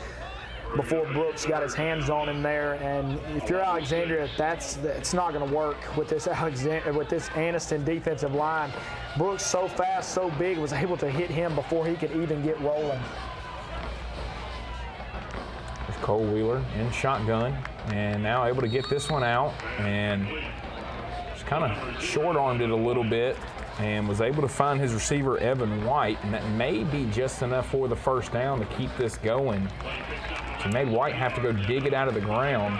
before Brooks got his hands on him there. And if you're Alexandria, it's not going to work with this Anniston defensive line. Brooks so fast, so big, was able to hit him before he could even get rolling. There's Cole Wheeler in shotgun, and now able to get this one out, and just kind of short-armed it a little bit, and was able to find his receiver, Evan White, and that may be just enough for the first down to keep this going. He made White have to go dig it out of the ground.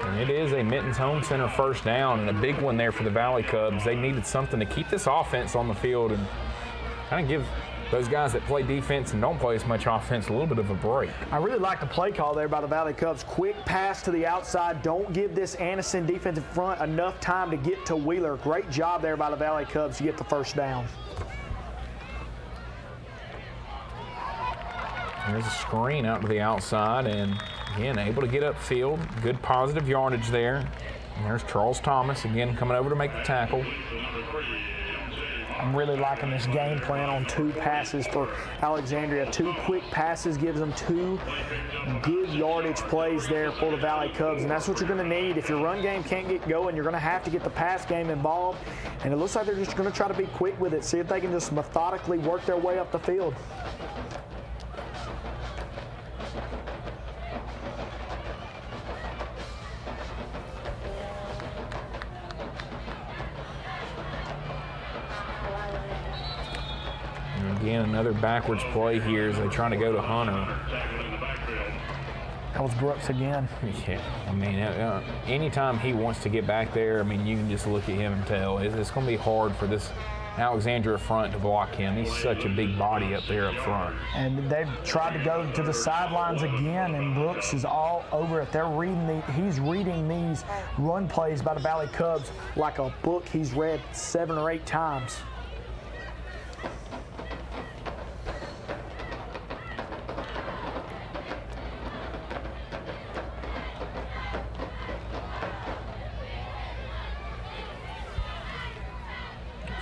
And it is a Mittens Home Center first down, and a big one there for the Valley Cubs. They needed something to keep this offense on the field and kind of give those guys that play defense and don't play as much offense a little bit of a break. I really like the play call there by the Valley Cubs. Quick pass to the outside. Don't give this Anniston defensive front enough time to get to Wheeler. Great job there by the Valley Cubs to get the first down. There's a screen out to the outside, and again, able to get upfield. Good positive yardage there. And there's Charles Thomas, again, coming over to make the tackle. I'm really liking this game plan on 2 passes for Alexandria. 2 quick passes gives them 2 good yardage plays there for the Valley Cubs, and that's what you're going to need. If your run game can't get going, you're going to have to get the pass game involved, and it looks like they're just going to try to be quick with it, see if they can just methodically work their way up the field. Again, another backwards play here as they try to go to Hunter. That was Brooks again. Yeah, I mean, anytime he wants to get back there, I mean, you can just look at him and tell it's going to be hard for this Alexandria front to block him. He's such a big body up there up front. And they've tried to go to the sidelines again, and Brooks is all over it. He's reading these run plays by the Valley Cubs like a book he's read 7 or 8 times.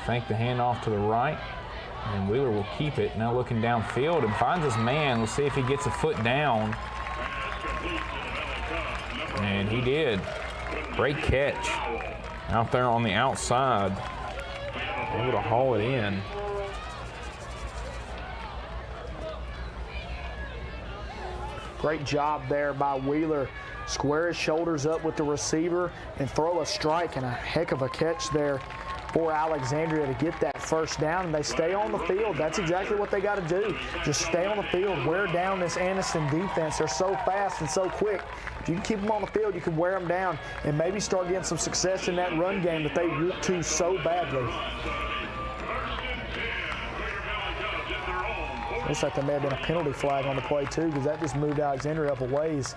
Fake the handoff to the right, and Wheeler will keep it. Now looking downfield and finds his man. Let's see if he gets a foot down. And he did. Great catch out there on the outside. Able to haul it in. Great job there by Wheeler. Square his shoulders up with the receiver and throw a strike, and a heck of a catch there for Alexandria to get that first down, and they stay on the field. That's exactly what they got to do. Just stay on the field, wear down this Anniston defense. They're so fast and so quick. If you can keep them on the field, you can wear them down and maybe start getting some success in that run game that they want to so badly. Looks like there may have been a penalty flag on the play too, because that just moved Alexandria up a ways.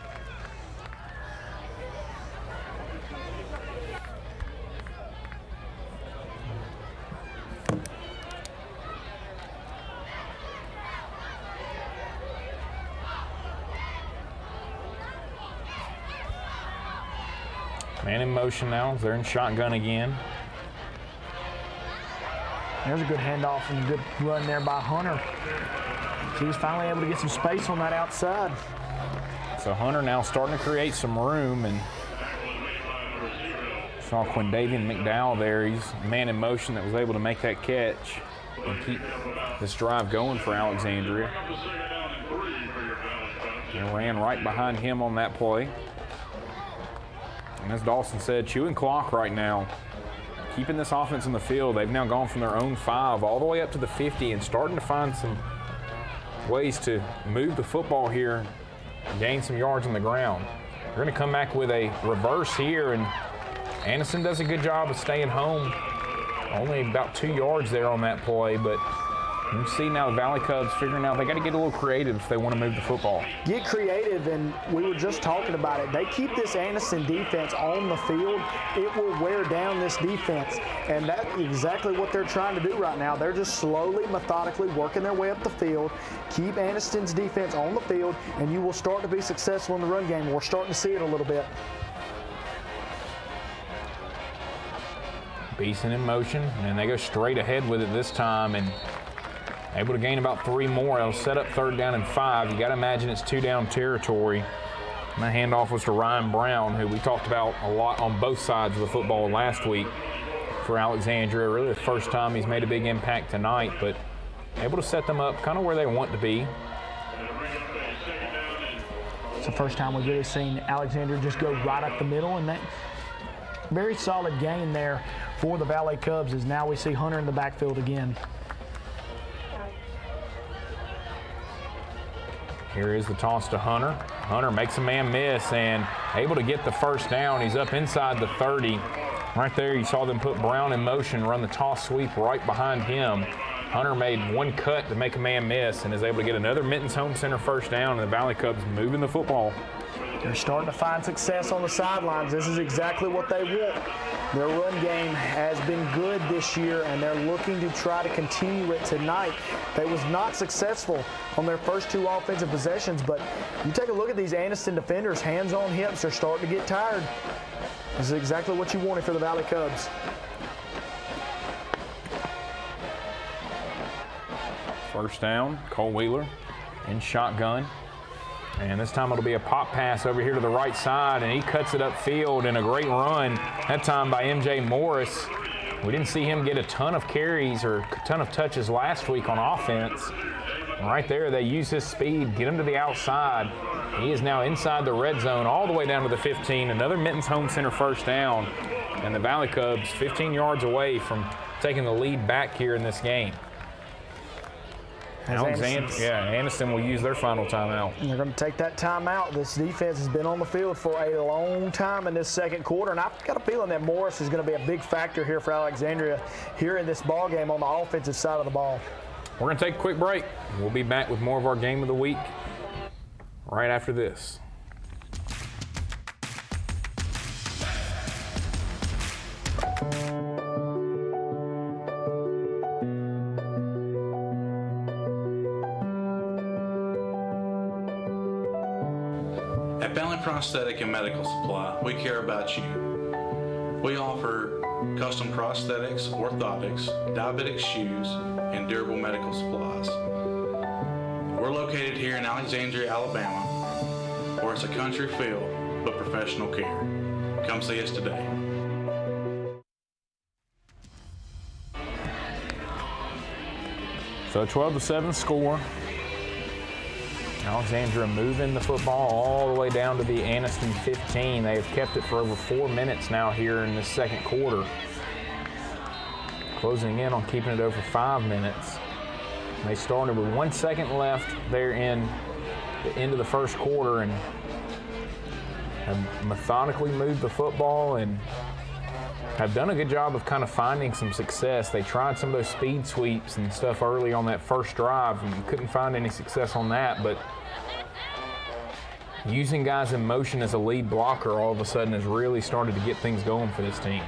Man in motion now. They're in shotgun again. There's a good handoff and a good run there by Hunter. He was finally able to get some space on that outside. So Hunter now starting to create some room, and saw Quindavian McDowell there. He's a man in motion that was able to make that catch and keep this drive going for Alexandria. They ran right behind him on that play. And as Dawson said, chewing clock right now. Keeping this offense in the field. They've now gone from their own 5 all the way up to the 50 and starting to find some ways to move the football here and gain some yards on the ground. They're going to come back with a reverse here, and Anniston does a good job of staying home. Only about 2 yards there on that play, but You see now the Valley Cubs figuring out they got to get a little creative if they want to move the football. Get creative, and we were just talking about it. They keep this Anniston defense on the field, it will wear down this defense. And that's exactly what they're trying to do right now. They're just slowly, methodically working their way up the field. Keep Anniston's defense on the field, and you will start to be successful in the run game. We're starting to see it a little bit. Beeson in motion, and they go straight ahead with it this time, and able to gain about 3 more. It'll set up 3rd down and 5. You got to imagine it's 2-down territory. And the handoff was to Ryan Brown, who we talked about a lot on both sides of the football last week for Alexandria. Really the first time he's made a big impact tonight, but able to set them up kind of where they want to be. It's the first time we've really seen Alexandria just go right up the middle, and that very solid gain there for the Valley Cubs as now we see Hunter in the backfield again. Here is the toss to Hunter. Hunter makes a man miss and able to get the 1st down. He's up inside the 30. Right there, you saw them put Brown in motion, run the toss sweep right behind him. Hunter made one cut to make a man miss and is able to get another Mittens Home Center 1st down, and the Valley Cubs moving the football. They're starting to find success on the sidelines. This is exactly what they want. Their run game has been good this year, and they're looking to try to continue it tonight. They was not successful on their first 2 offensive possessions, but you take a look at these Anniston defenders, hands on hips, they're starting to get tired. This is exactly what you wanted for the Valley Cubs. First down, Cole Wheeler in shotgun. And this time it'll be a pop pass over here to the right side, and he cuts it upfield in a great run, that time by M.J. Morris. We didn't see him get a ton of carries or a ton of touches last week on offense. And right there, they use his speed, get him to the outside. He is now inside the red zone all the way down to the 15. Another Mittens Home Center 1st down. And the Valley Cubs 15 yards away from taking the lead back here in this game. Anniston will use their final timeout. And they're going to take that timeout. This defense has been on the field for a long time in this 2nd quarter, and I've got a feeling that Morris is going to be a big factor here for Alexandria here in this ball game on the offensive side of the ball. We're going to take a quick break. We'll be back with more of our game of the week right after this. At Bentley Prosthetic and Medical Supply, we care about you. We offer custom prosthetics, orthotics, diabetic shoes, and durable medical supplies. We're located here in Alexandria, Alabama, where it's a country feel but professional care. Come see us today. So 12-7 score. Alexandria moving the football all the way down to the Anniston 15. They have kept it for over 4 minutes now here in this 2nd quarter. Closing in on keeping it over 5 minutes. They started with 1 second left there in the end of the 1st quarter and have methodically moved the football and have done a good job of kind of finding some success. They tried some of those speed sweeps and stuff early on that first drive and couldn't find any success on that, but using guys in motion as a lead blocker all of a sudden has really started to get things going for this team.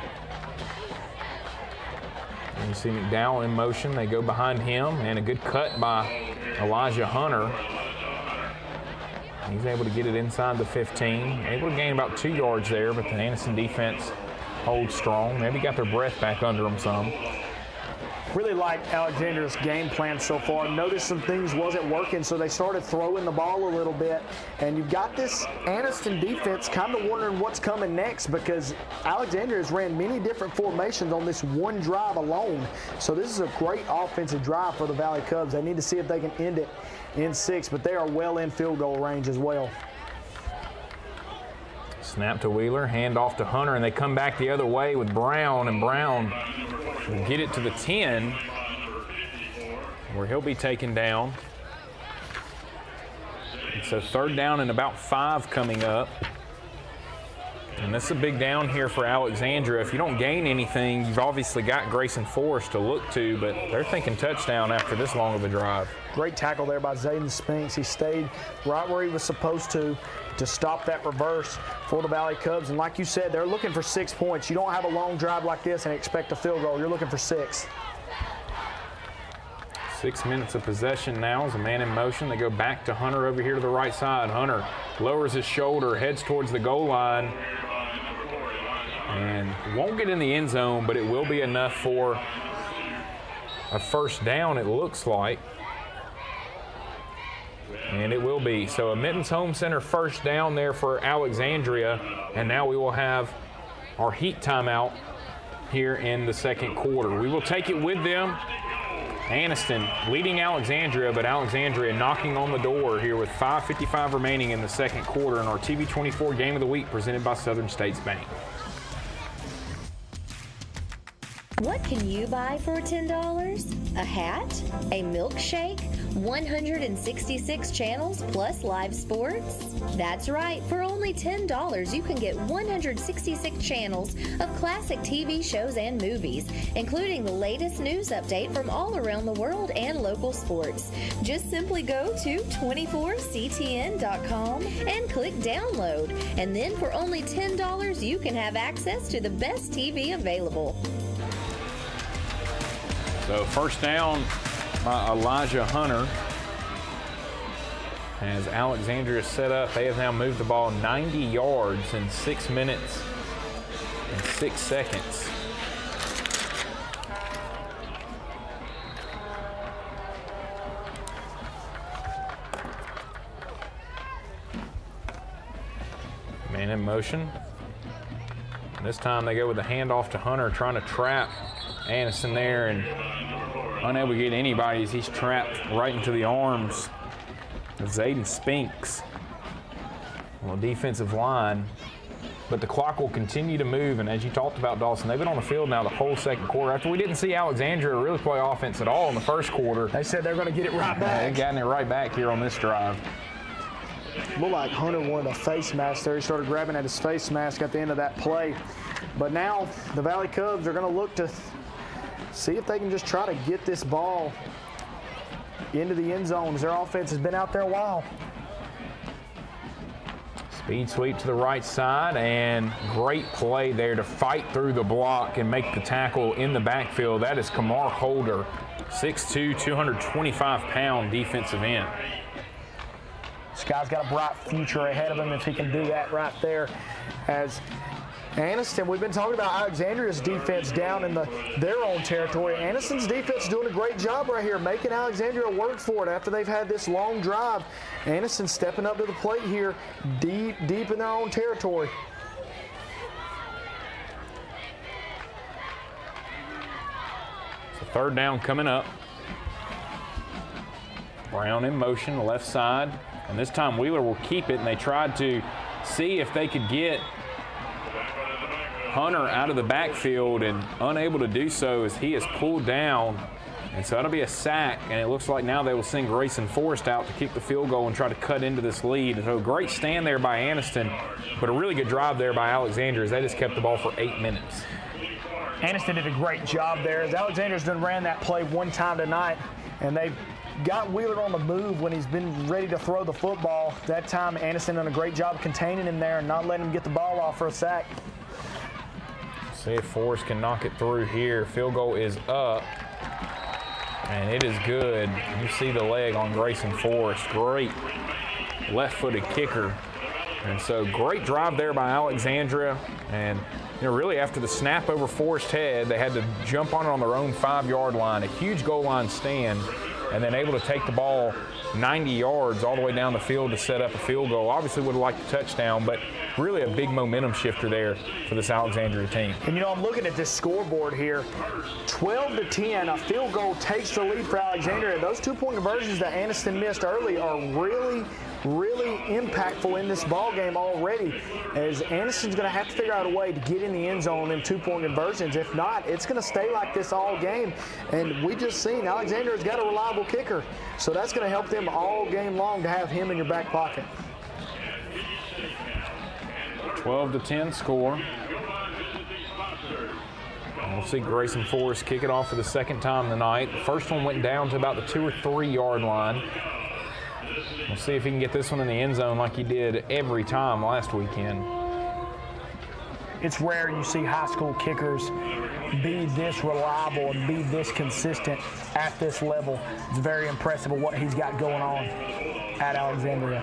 And you see McDowell in motion. They go behind him, and a good cut by Elijah Hunter. He's able to get it inside the 15. Able to gain about 2 yards there, but the Anniston defense holds strong. Maybe got their breath back under them some. Really like Alexandria's game plan so far. Noticed some things wasn't working, so they started throwing the ball a little bit. And you've got this Anniston defense kind of wondering what's coming next because Alexandria has ran many different formations on this one drive alone. So this is a great offensive drive for the Valley Cubs. They need to see if they can end it in 6, but they are well in field goal range as well. Snap to Wheeler, hand off to Hunter, and they come back the other way with Brown, and Brown will get it to the 10, where he'll be taken down. And so 3rd down and about 5 coming up. And this is a big down here for Alexandria. If you don't gain anything, you've obviously got Grayson Forrest to look to, but they're thinking touchdown after this long of a drive. Great tackle there by Zayden Spinks. He stayed right where he was supposed to stop that reverse for the Valley Cubs. And like you said, they're looking for 6 points. You don't have a long drive like this and expect a field goal. You're looking for 6. 6 minutes of possession now as a man in motion. They go back to Hunter over here to the right side. Hunter lowers his shoulder, heads towards the goal line, and won't get in the end zone, but it will be enough for a first down, it looks like. And it will be. So a Mittens Home Center first down there for Alexandria, and now we will have our heat timeout here in the second quarter. We will take it with them. Anniston leading Alexandria, but Alexandria knocking on the door here with 5:55 remaining in the second quarter in our TV24 Game of the Week presented by Southern States Bank. What can you buy for $10? A hat? A milkshake? 166 channels plus live sports? That's right, for only $10 you can get 166 channels of classic TV shows and movies, including the latest news update from all around the world and local sports. Just simply go to 24ctn.com and click download, and then for only $10 you can have access to the best TV available. So first down by Elijah Hunter. As Alexandria set up, they have now moved the ball 90 yards in 6 minutes and 6 seconds. Man in motion. This time they go with the handoff to Hunter, trying to trap Anniston there and unable to get anybody as he's trapped right into the arms of Zayden Spinks on the defensive line. But the clock will continue to move, and as you talked about, Dawson, they've been on the field now the whole second quarter. After we didn't see Alexandria really play offense at all in the first quarter. They said they're going to get it right back. They've gotten it right back here on this drive. Looked like Hunter wanted a face mask there. He started grabbing at his face mask at the end of that play. But now the Valley Cubs are going to look to see if they can just try to get this ball into the end zone. Their offense has been out there a while. Speed sweep to the right side, and great play there to fight through the block and make the tackle in the backfield. That is Kamar Holder, 6'2", 225-pound defensive end. This guy's got a bright future ahead of him if he can do that right there. As Anniston, we've been talking about Alexandria's defense down in their own territory. Anniston's defense is doing a great job right here, making Alexandria work for it after they've had this long drive. Anniston stepping up to the plate here, deep in their own territory. So third down coming up. Brown in motion, left side. And this time Wheeler will keep it, and they tried to see if they could get Hunter out of the backfield, and unable to do so as he is pulled down. And so that'll be a sack, and it looks like now they will send Grayson Forrest out to kick the field goal and try to cut into this lead. So great stand there by Anniston, but a really good drive there by Alexandria as they just kept the ball for 8 minutes. Anniston did a great job there. As Alexandria's done ran that play one time tonight, and they've got Wheeler on the move when he's been ready to throw the football. That time, Anniston done a great job containing him there and not letting him get the ball off for a sack. See if Forrest can knock it through here. Field goal is up, and it is good. You see the leg on Grayson Forrest. Great left-footed kicker. And so great drive there by Alexandria. And really after the snap over Forrest's head, they had to jump on it on their own 5-yard line. A huge goal line stand, and then able to take the ball 90 yards all the way down the field to set up a field goal. Obviously would have liked a touchdown, but really a big momentum shifter there for this Alexandria team. And I'm looking at this scoreboard here. 12-10, a field goal takes the lead for Alexandria. Those 2-point conversions that Anniston missed early are really impactful in this ball game already, as Anniston's going to have to figure out a way to get in the end zone in 2-point conversions. If not, it's going to stay like this all game. And we just seen Alexandria's got a reliable kicker, so that's going to help them all game long to have him in your back pocket. 12-10 score. And we'll see Grayson Forrest kick it off for the second time tonight. The first one went down to about the 2 or 3 yard line. We'll see if he can get this one in the end zone like he did every time last weekend. It's rare you see high school kickers be this reliable and be this consistent at this level. It's very impressive with what he's got going on at Alexandria.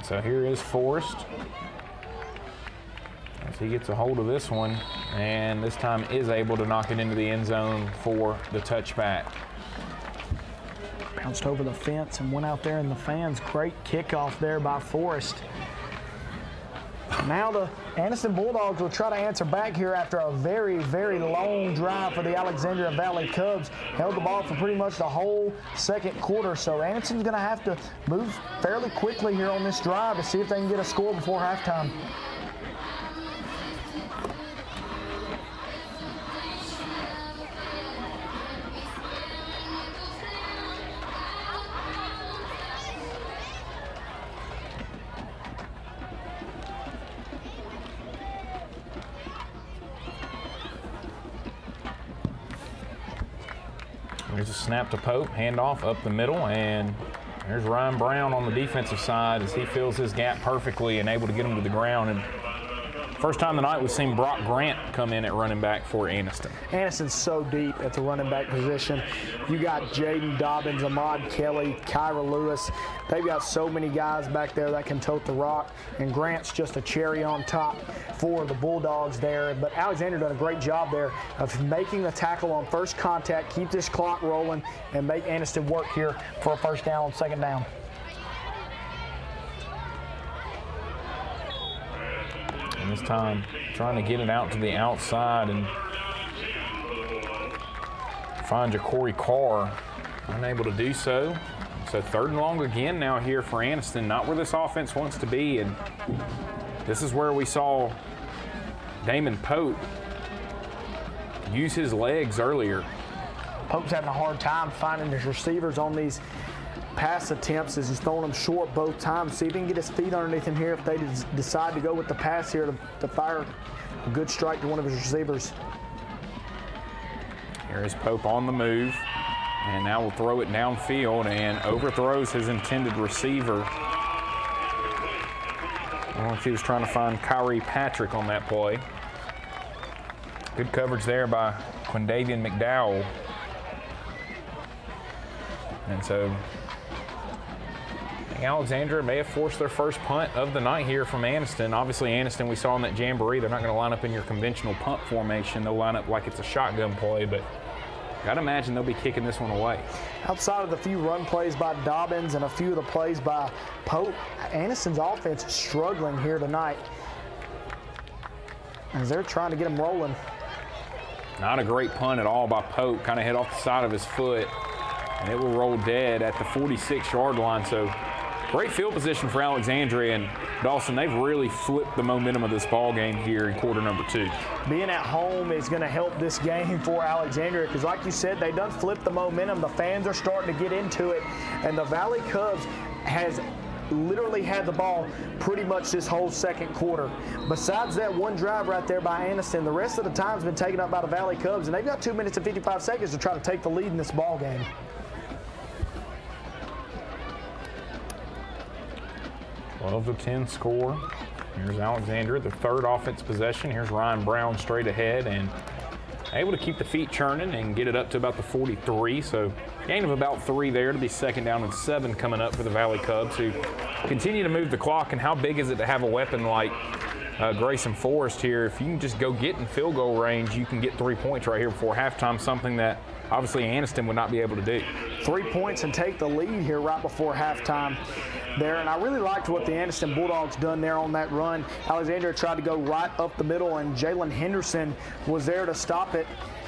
So here is Forrest. As he gets a hold of this one, and this time is able to knock it into the end zone for the touchback. Bounced over the fence and went out there in the fans. Great kickoff there by Forrest. Now the Anniston Bulldogs will try to answer back here after a very, very long drive for the Alexandria Valley Cubs. Held the ball for pretty much the whole second quarter, so Anniston's going to have to move fairly quickly here on this drive to see if they can get a score before halftime. There's a snap to Pope, handoff up the middle, and there's Ryan Brown on the defensive side as he fills his gap perfectly and able to get him to the ground. And first time tonight we've seen Brock Grant come in at running back for Anniston. Anniston's so deep at the running back position. You got Jaden Dobbins, Ahmad Kelly, Kyra Lewis. They've got so many guys back there that can tote the rock, and Grant's just a cherry on top for the Bulldogs there. But Alexander done a great job there of making the tackle on first contact, keep this clock rolling, and make Anniston work here for a first down on second down. And this time trying to get it out to the outside and find Ja'Cory Carr. Unable to do so. So third and long again now here for Anniston. Not where this offense wants to be. And this is where we saw Damon Pope use his legs earlier. Pope's having a hard time finding his receivers on these pass attempts as he's throwing them short both times. See if he can get his feet underneath him here if they decide to go with the pass here to fire a good strike to one of his receivers. Here is Pope on the move, and now will throw it downfield and overthrows his intended receiver. I don't know if he was trying to find Kyrie Patrick on that play. Good coverage there by Quindavian McDowell. And so Alexandria may have forced their first punt of the night here from Anniston. Obviously, Anniston, we saw in that jamboree, they're not going to line up in your conventional punt formation. They'll line up like it's a shotgun play, but got to imagine they'll be kicking this one away. Outside of the few run plays by Dobbins and a few of the plays by Pope, Anniston's offense is struggling here tonight as they're trying to get them rolling. Not a great punt at all by Pope. Kind of hit off the side of his foot, and it will roll dead at the 46-yard line. So great field position for Alexandria, and Dawson, they've really flipped the momentum of this ball game here in quarter number 2. Being at home is going to help this game for Alexandria because, like you said, they done flipped the momentum. The fans are starting to get into it, and the Valley Cubs has literally had the ball pretty much this whole second quarter. Besides that one drive right there by Anniston, the rest of the time's been taken up by the Valley Cubs, and they've got 2 minutes and 55 seconds to try to take the lead in this ball game. Of the 10 score. Here's Alexandria, the third offense possession. Here's Ryan Brown straight ahead and able to keep the feet churning and get it up to about the 43. So gain of about 3 there to be second down and 7 coming up for the Valley Cubs, who continue to move the clock. And how big is it to have a weapon like Grayson Forrest here? If you can just go get in field goal range, you can get 3 points right here before halftime, something that obviously Anniston would not be able to do. 3 points and take the lead here right before halftime there. And I really liked what the Anniston Bulldogs done there on that run. Alexandria tried to go right up the middle, and Jalen Henderson was there to stop it.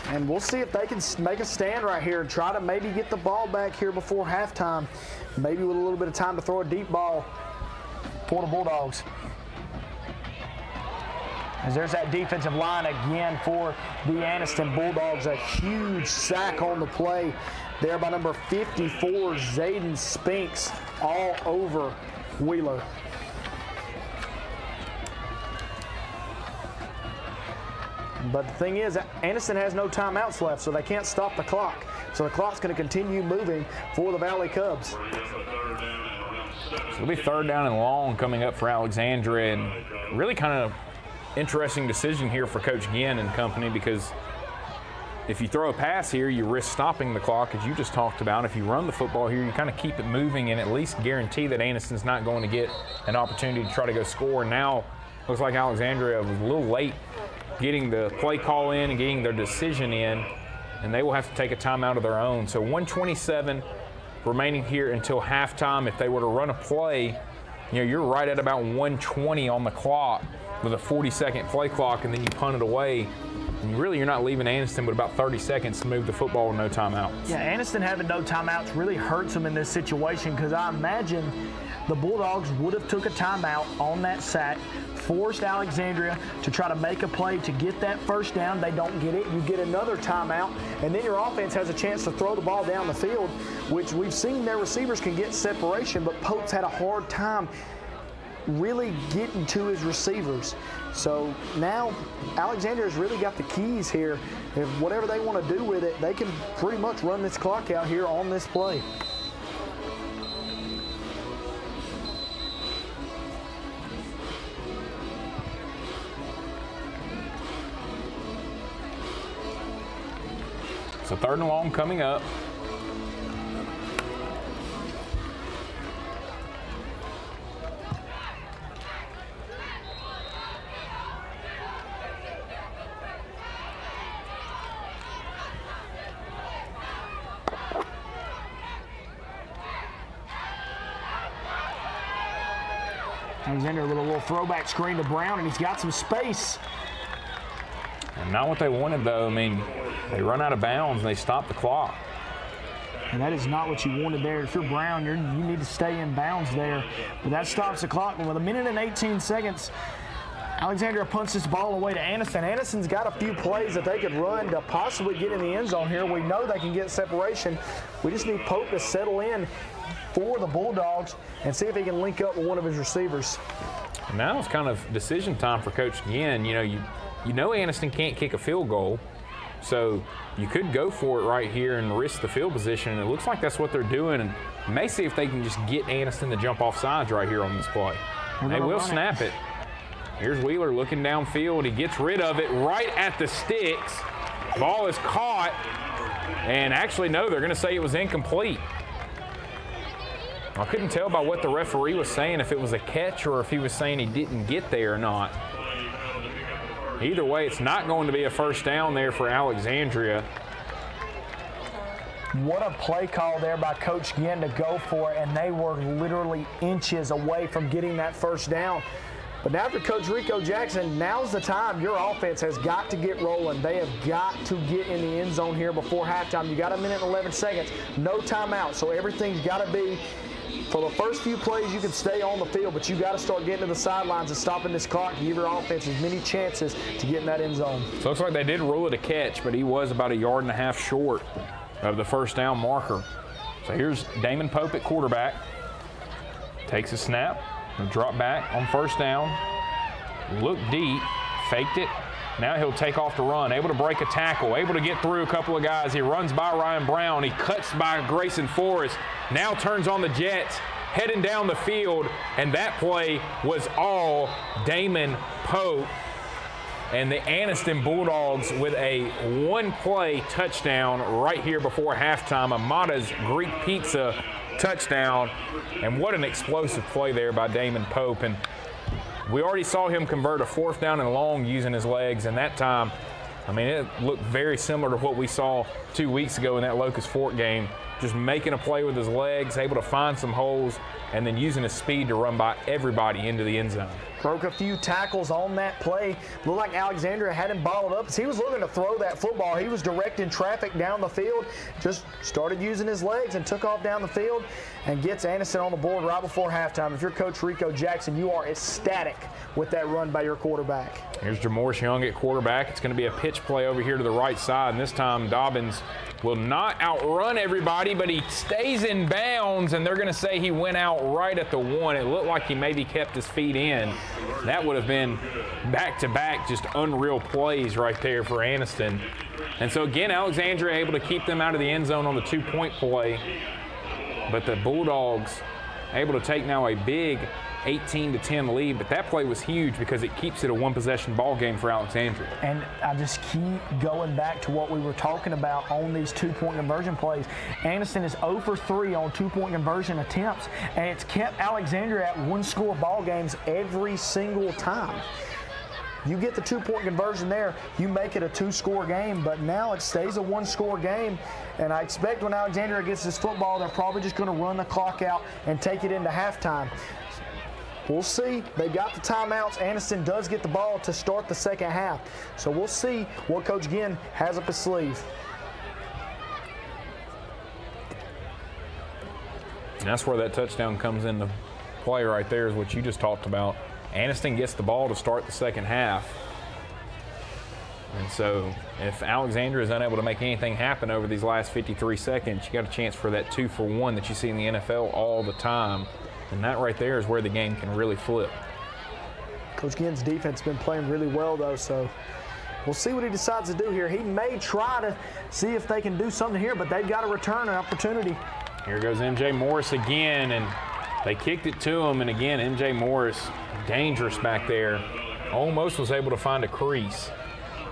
And we'll see if they can make a stand right here and try to maybe get the ball back here before halftime. Maybe with a little bit of time to throw a deep ball. for the Bulldogs. As there's that defensive line again for the Anniston Bulldogs. A huge sack on the play there by number 54, Zayden Spinks, all over Wheeler. But the thing is, Anniston has no timeouts left, so they can't stop the clock. So the clock's going to continue moving for the Valley Cubs. It'll be 3rd down and long coming up for Alexandria, and really kind of interesting decision here for Coach Ginn and company, because if you throw a pass here, you risk stopping the clock, as you just talked about. If you run the football here, you kind of keep it moving and at least guarantee that Anniston's not going to get an opportunity to try to go score. And now looks like Alexandria was a little late getting the play call in and getting their decision in, and they will have to take a timeout of their own. So 1:27 remaining here until halftime. If they were to run a play, you're right at about 1:20 on the clock with a 40-second play clock, and then you punt it away. And you're not leaving Anniston but about 30 seconds to move the football with no timeouts. Yeah, Anniston having no timeouts really hurts them in this situation, because I imagine the Bulldogs would have took a timeout on that sack, forced Alexandria to try to make a play to get that first down. They don't get it. You get another timeout, and then your offense has a chance to throw the ball down the field, which we've seen their receivers can get separation, but Pope's had a hard time really getting to his receivers. So now Alexandria's really got the keys here. If whatever they want to do with it, they can pretty much run this clock out here on this play. So 3rd and long coming up. Alexander with a little throwback screen to Brown, and he's got some space. And not what they wanted, though. I mean, they run out of bounds and they stop the clock. And that is not what you wanted there. If you're Brown, you need to stay in bounds there. But that stops the clock. And with 1:18 seconds, Alexandria punts this ball away to Anniston. Anniston's got a few plays that they could run to possibly get in the end zone here. We know they can get separation. We just need Pope to settle in for the Bulldogs and see if he can link up with one of his receivers. Now it's kind of decision time for Coach Ginn. You know Anniston can't kick a field goal, so you could go for it right here and risk the field position, and it looks like that's what they're doing, and may see if they can just get Anniston to jump off sides right here on this play. They will snap it. Here's Wheeler looking downfield. He gets rid of it right at the sticks. Ball is caught, and actually, no, they're going to say it was incomplete. I couldn't tell by what the referee was saying if it was a catch or if he was saying he didn't get there or not. Either way, it's not going to be a first down there for Alexandria. What a play call there by Coach Ginn to go for it, and they were literally inches away from getting that first down. But now for Coach Rico Jackson, now's the time. Your offense has got to get rolling. They have got to get in the end zone here before halftime. You got 1 minute and 11 seconds, no timeout, so everything's got to be. For the first few plays, you can stay on the field, but you got to start getting to the sidelines and stopping this clock to give your offense as many chances to get in that end zone. So it looks like they did rule it a catch, but he was about 1.5 yards short of the first down marker. So here's Damon Pope at quarterback. Takes a snap, drop back on first down, look deep, faked it. Now he'll take off the run, able to break a tackle, able to get through a couple of guys. He runs by Ryan Brown. He cuts by Grayson Forrest. Now turns on the Jets, heading down the field, and that play was all Damon Pope. And the Anniston Bulldogs with a one-play touchdown right here before halftime. Amada's Greek Pizza touchdown. And what an explosive play there by Damon Pope. And we already saw him convert a 4th down and long using his legs, and that time, I mean, it looked very similar to what we saw 2 weeks ago in that Locust Fork game. just making a play with his legs, able to find some holes, and then using his speed to run by everybody into the end zone. Broke a few tackles on that play. Looked like Alexandria had him balled up. As he was looking to throw that football, he was directing traffic down the field, just started using his legs and took off down the field and gets Anniston on the board right before halftime. If you're Coach Rico Jackson, you are ecstatic with that run by your quarterback. Here's Jamorris Young at quarterback. It's going to be a pitch play over here to the right side, and this time Dobbins will not outrun everybody, but he stays in bounds, and they're going to say he went out right at the 1. It looked like he maybe kept his feet in. That would have been back-to-back just unreal plays right there for Anniston. And so again, Alexandria able to keep them out of the end zone on the 2-point play, but the Bulldogs able to take now a big 18-10 lead, but that play was huge because it keeps it a one-possession ball game for Alexandria. And I just keep going back to what we were talking about on these 2-point conversion plays. Anniston is 0 for 3 on 2-point conversion attempts, and it's kept Alexandria at one-score ball games every single time. You get the 2-point conversion there, you make it a 2-score game, but now it stays a 1-score game. And I expect when Alexandria gets this football, they're probably just going to run the clock out and take it into halftime. We'll see. They got the timeouts. Anniston does get the ball to start the second half. So we'll see what Coach Ginn has up his sleeve. And that's where that touchdown comes into play right there, is what you just talked about. Anniston gets the ball to start the second half. And so if Alexandria is unable to make anything happen over these last 53 seconds, you got a chance for that 2-for-1 that you see in the NFL all the time. And that right there is where the game can really flip. Coach Ginn's defense has been playing really well, though, so we'll see what he decides to do here. He may try to see if they can do something here, but they've got to return an opportunity. Here goes M.J. Morris again, and they kicked it to him. And again, M.J. Morris, dangerous back there, almost was able to find a crease.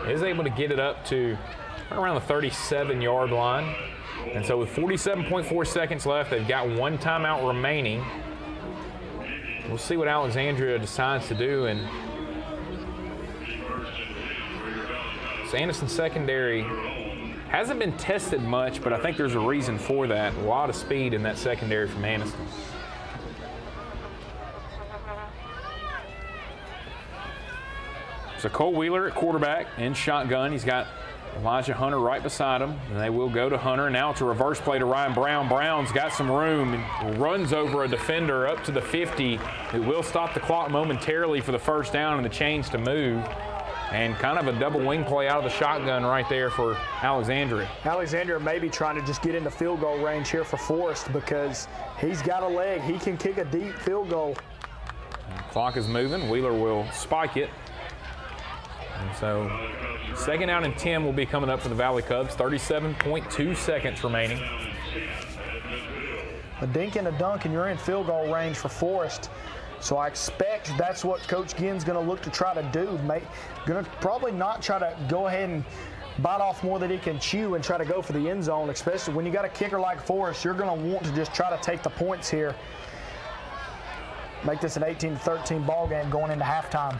Is able to get it up to around the 37-yard line. And so with 47.4 seconds left, they've got one timeout remaining. We'll see what Alexandria decides to do. And Anniston secondary hasn't been tested much, but I think there's a reason for that. A lot of speed in that secondary from Anniston. So Cole Wheeler at quarterback in shotgun. He's got Elijah Hunter right beside him, and they will go to Hunter. Now it's a reverse play to Ryan Brown. Brown's got some room and runs over a defender up to the 50. It will stop the clock momentarily for the first down and the chains to move. And kind of a double wing play out of the shotgun right there for Alexandria. Alexandria may be trying to just get into field goal range here for Forrest because he's got a leg. He can kick a deep field goal. And the clock is moving. Wheeler will spike it. And so 2nd down and 10 will be coming up for the Valley Cubs. 37.2 seconds remaining. A dink and a dunk, and you're in field goal range for Forrest. So I expect that's what Coach Ginn's going to look to try to do. Going to probably not try to go ahead and bite off more than he can chew and try to go for the end zone, especially when you got a kicker like Forrest. You're going to want to just try to take the points here. Make this an 18-13 ball game going into halftime.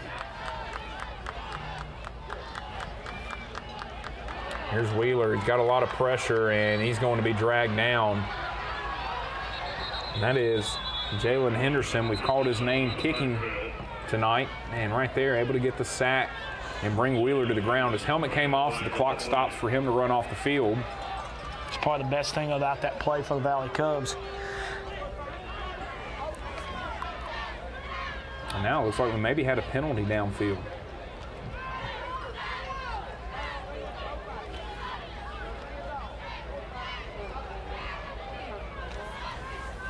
Here's Wheeler. He's got a lot of pressure, and he's going to be dragged down. And that is Jalen Henderson. We've called his name kicking tonight, and right there able to get the sack and bring Wheeler to the ground. His helmet came off, so the clock stops for him to run off the field. It's probably the best thing about that play for the Valley Cubs. And now it looks like we maybe had a penalty downfield.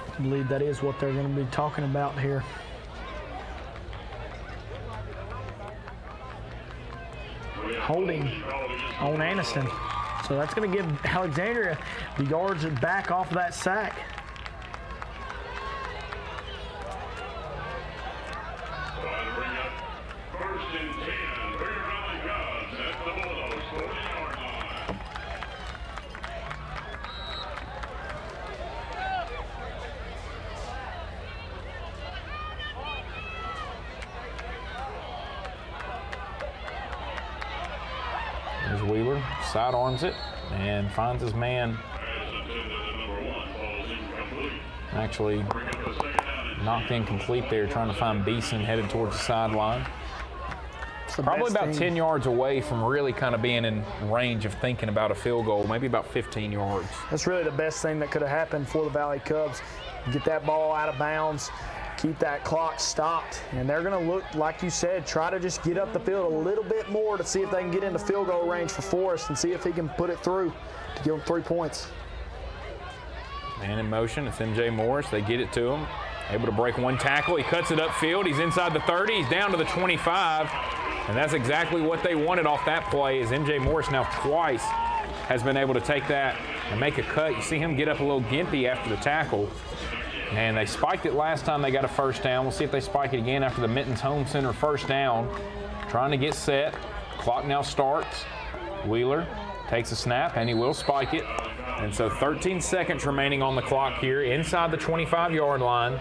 I believe that is what they're going to be talking about here. Holding on Anniston. So that's going to give Alexandria the yards back off of that sack. Wheeler sidearms it and finds his man Actually knocked incomplete there, trying to find Beeson headed towards the sideline. Probably about 10 yards away from really kind of being in range of thinking about a field goal, maybe about 15 yards. That's really the best thing that could have happened for the Valley Cubs. Get that ball out of bounds, keep that clock stopped, and they're going to look, like you said, try to just get up the field a little bit more to see if they can get into field goal range for Forrest and see if he can put it through to give them 3 points. Man in motion, it's MJ Morris. They get it to him. Able to break one tackle. He cuts it upfield. He's inside the 30. He's down to the 25. And that's exactly what they wanted off that play, is MJ Morris now twice has been able to take that and make a cut. You see him get up a little gimpy after the tackle. And they spiked it last time they got a first down. We'll see if they spike it again after the Mittens Home Center first down. Trying to get set. Clock now starts. Wheeler takes a snap, and he will spike it. And so 13 seconds remaining on the clock here inside the 25-yard line.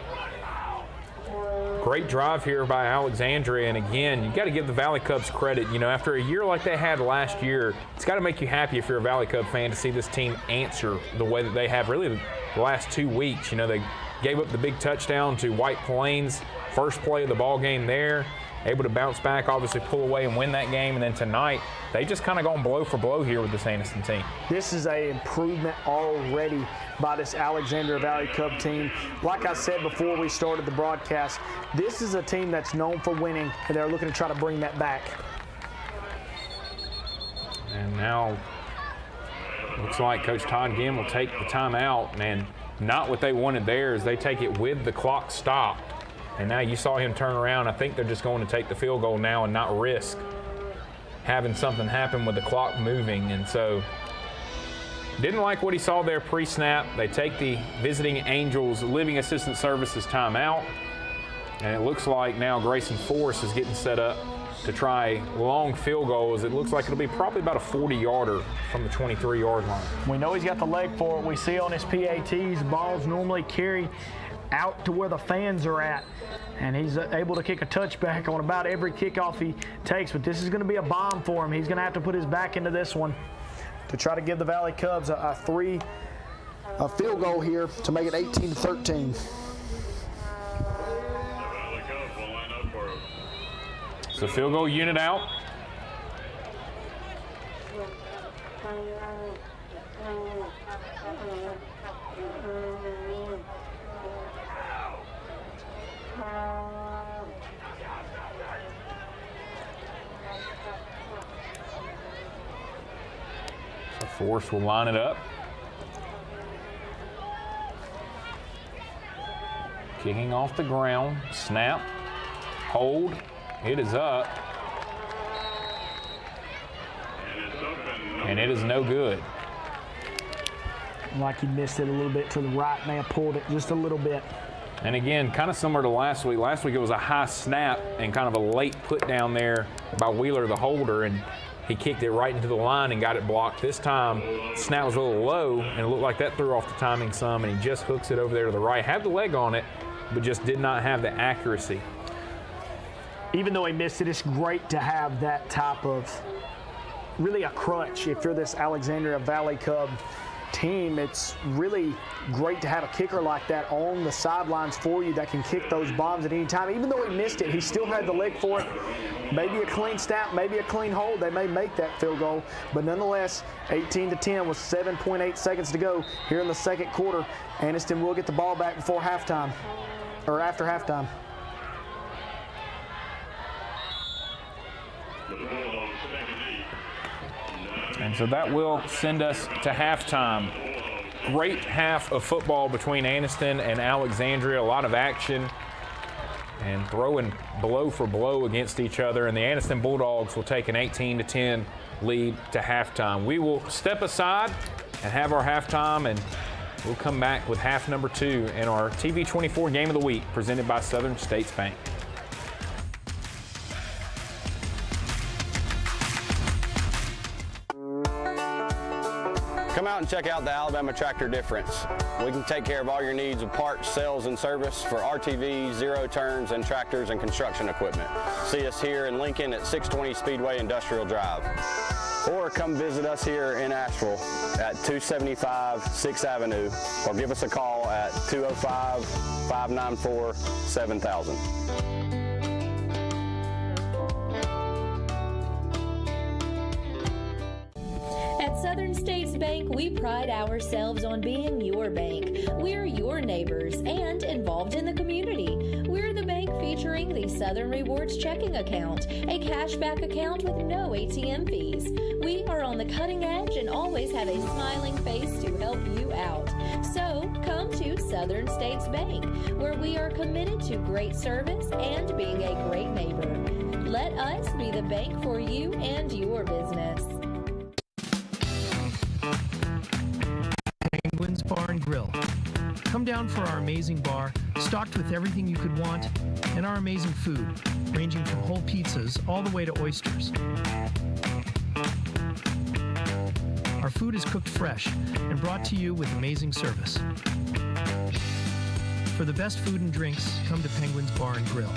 Great drive here by Alexandria, and again, you got to give the Valley Cubs credit. You know, after a year like they had last year, it's got to make you happy if you're a Valley Cub fan to see this team answer the way that they have really the last 2 weeks. You know, they gave up the big touchdown to White Plains, first play of the ball game there, able to bounce back, obviously pull away and win that game, and then tonight, they just kind of gone blow for blow here with this Anniston team. This is an improvement already by this Alexandria Valley Cub team. Like I said before we started the broadcast, this is a team that's known for winning, and they're looking to try to bring that back. And now, looks like Coach Todd Ginn will take the timeout, and not what they wanted there is they take it with the clock stopped. And now you saw him turn around. I think they're just going to take the field goal now and not risk having something happen with the clock moving. And so didn't like what he saw there pre-snap. They take the visiting Angels Living Assistant Services timeout. And it looks like now Grayson Forrest is getting set up to try long field goals. It looks like it'll be probably about a 40-yarder from the 23-yard line. We know he's got the leg for it. We see on his PATs, balls normally carry out to where the fans are at, and he's able to kick a touchback on about every kickoff he takes, but this is going to be a bomb for him. He's going to have to put his back into this one to try to give the Valley Cubs a field goal here to make it 18-13. So field goal unit out. So Forrest will line it up. Kicking off the ground, snap, hold, it is up. And it is no good. Like he missed it a little bit to the right, and they pulled it just a little bit. And again, kind of similar to last week. Last week it was a high snap and kind of a late put down there by Wheeler, the holder, and he kicked it right into the line and got it blocked. This time, the snap was a little low, and it looked like that threw off the timing some, and he just hooks it over there to the right. Had the leg on it, but just did not have the accuracy. Even though he missed it, it's great to have that type of, really a crutch. If you're this Alexandria Valley Cub team, it's really great to have a kicker like that on the sidelines for you that can kick those bombs at any time. Even though he missed it, he still had the leg for it. Maybe a clean snap, maybe a clean hold. They may make that field goal, but nonetheless, 18-10 with 7.8 seconds to go here in the second quarter. Anniston will get the ball back before halftime, or after halftime. And so that will send us to halftime. Great half of football between Anniston and Alexandria. A lot of action and throwing blow for blow against each other. And the Anniston Bulldogs will take an 18-10 lead to halftime. We will step aside and have our halftime, and we'll come back with half number 2 in our TV24 Game of the Week presented by Southern States Bank. Come out and check out the Alabama Tractor difference. We can take care of all your needs of parts, sales, and service for RTVs, zero turns, and tractors and construction equipment. See us here in Lincoln at 620 Speedway Industrial Drive. or come visit us here in Asheville at 275 6th Avenue, or give us a call at 205-594-7000. At Southern States Bank, we pride ourselves on being your bank. We're your neighbors and involved in the community. We're the bank featuring the Southern Rewards checking account, a cashback account with no ATM fees. We are on the cutting edge and always have a smiling face to help you out. So come to Southern States Bank, where we are committed to great service and being a great neighbor. Let us be the bank for you and your business. Penguins Bar and Grill. Come down for our amazing bar, stocked with everything you could want, and our amazing food, ranging from whole pizzas all the way to oysters. Our food is cooked fresh and brought to you with amazing service. For the best food and drinks, come to Penguins Bar and Grill.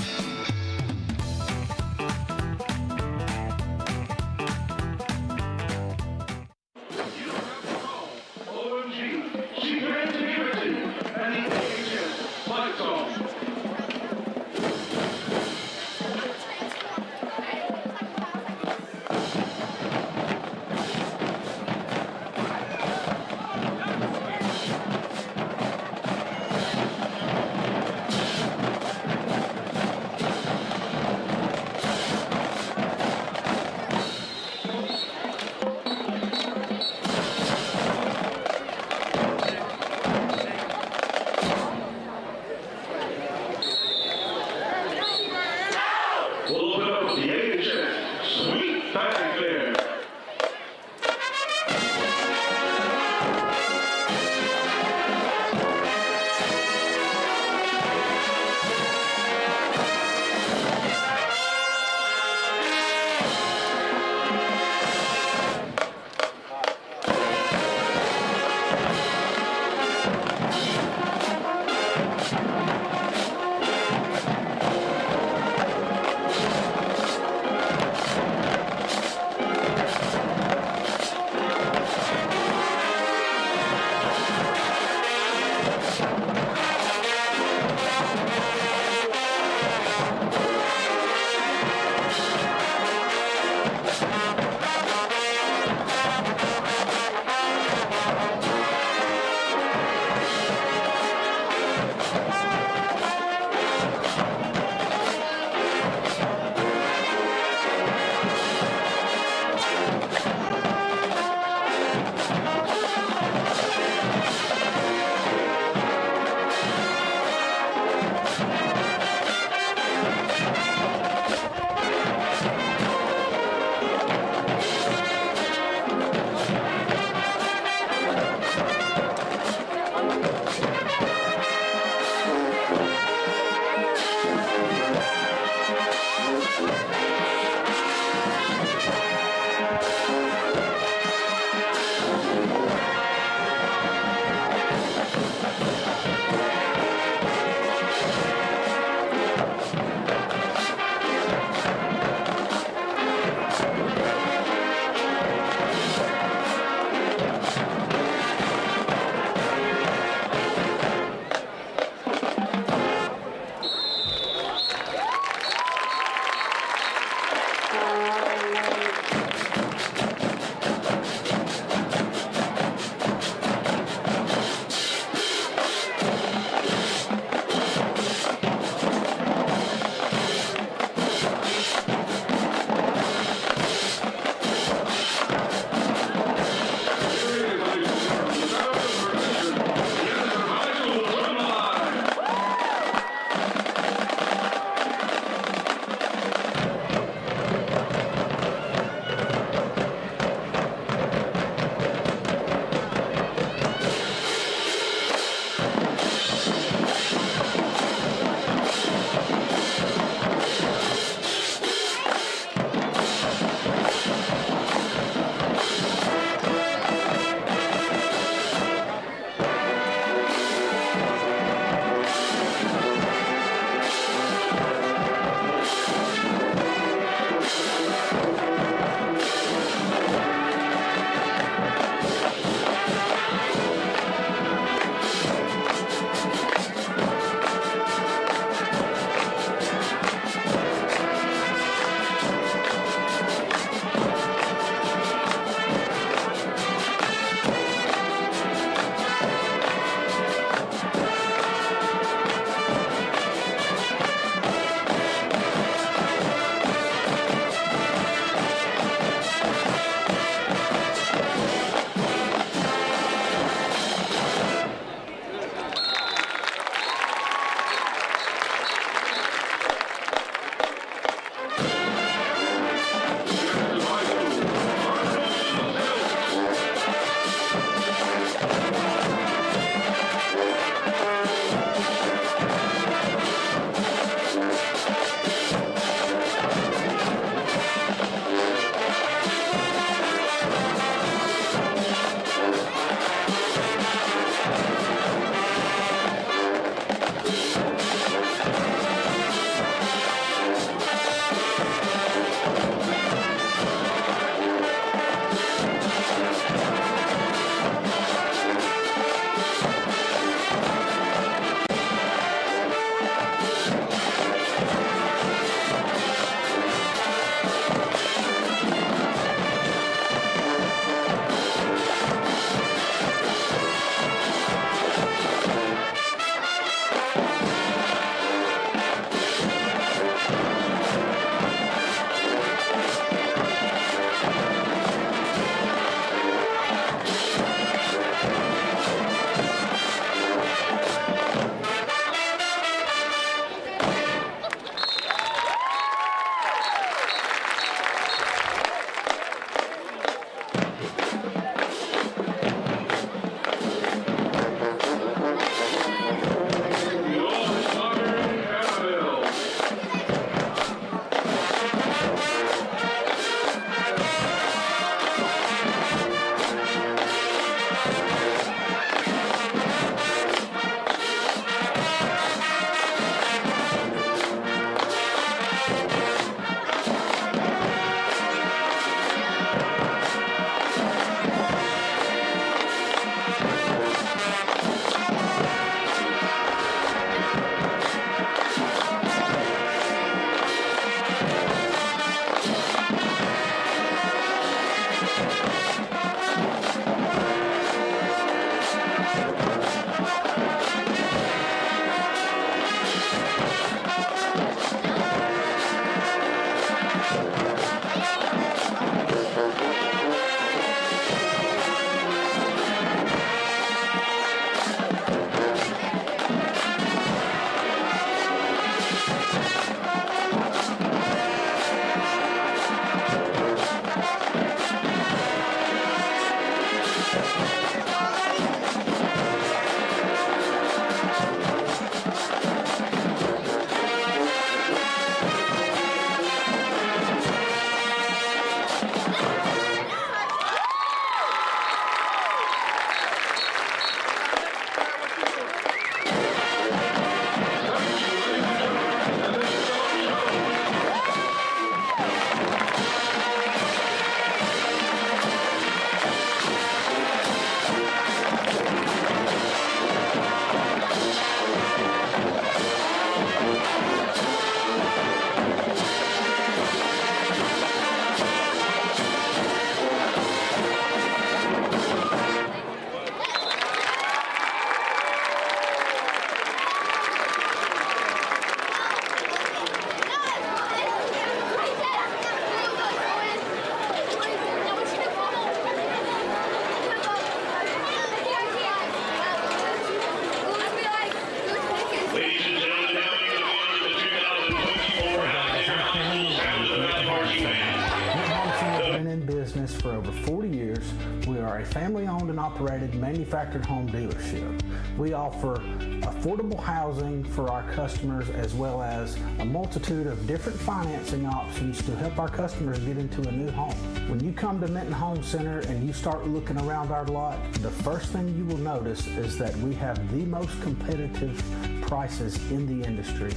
business for over 40 years. We are a family-owned and operated manufactured home dealership. We offer affordable housing for our customers as well as a multitude of different financing options to help our customers get into a new home. When you come to Minton Home Center and you start looking around our lot, the first thing you will notice is that we have the most competitive prices in the industry.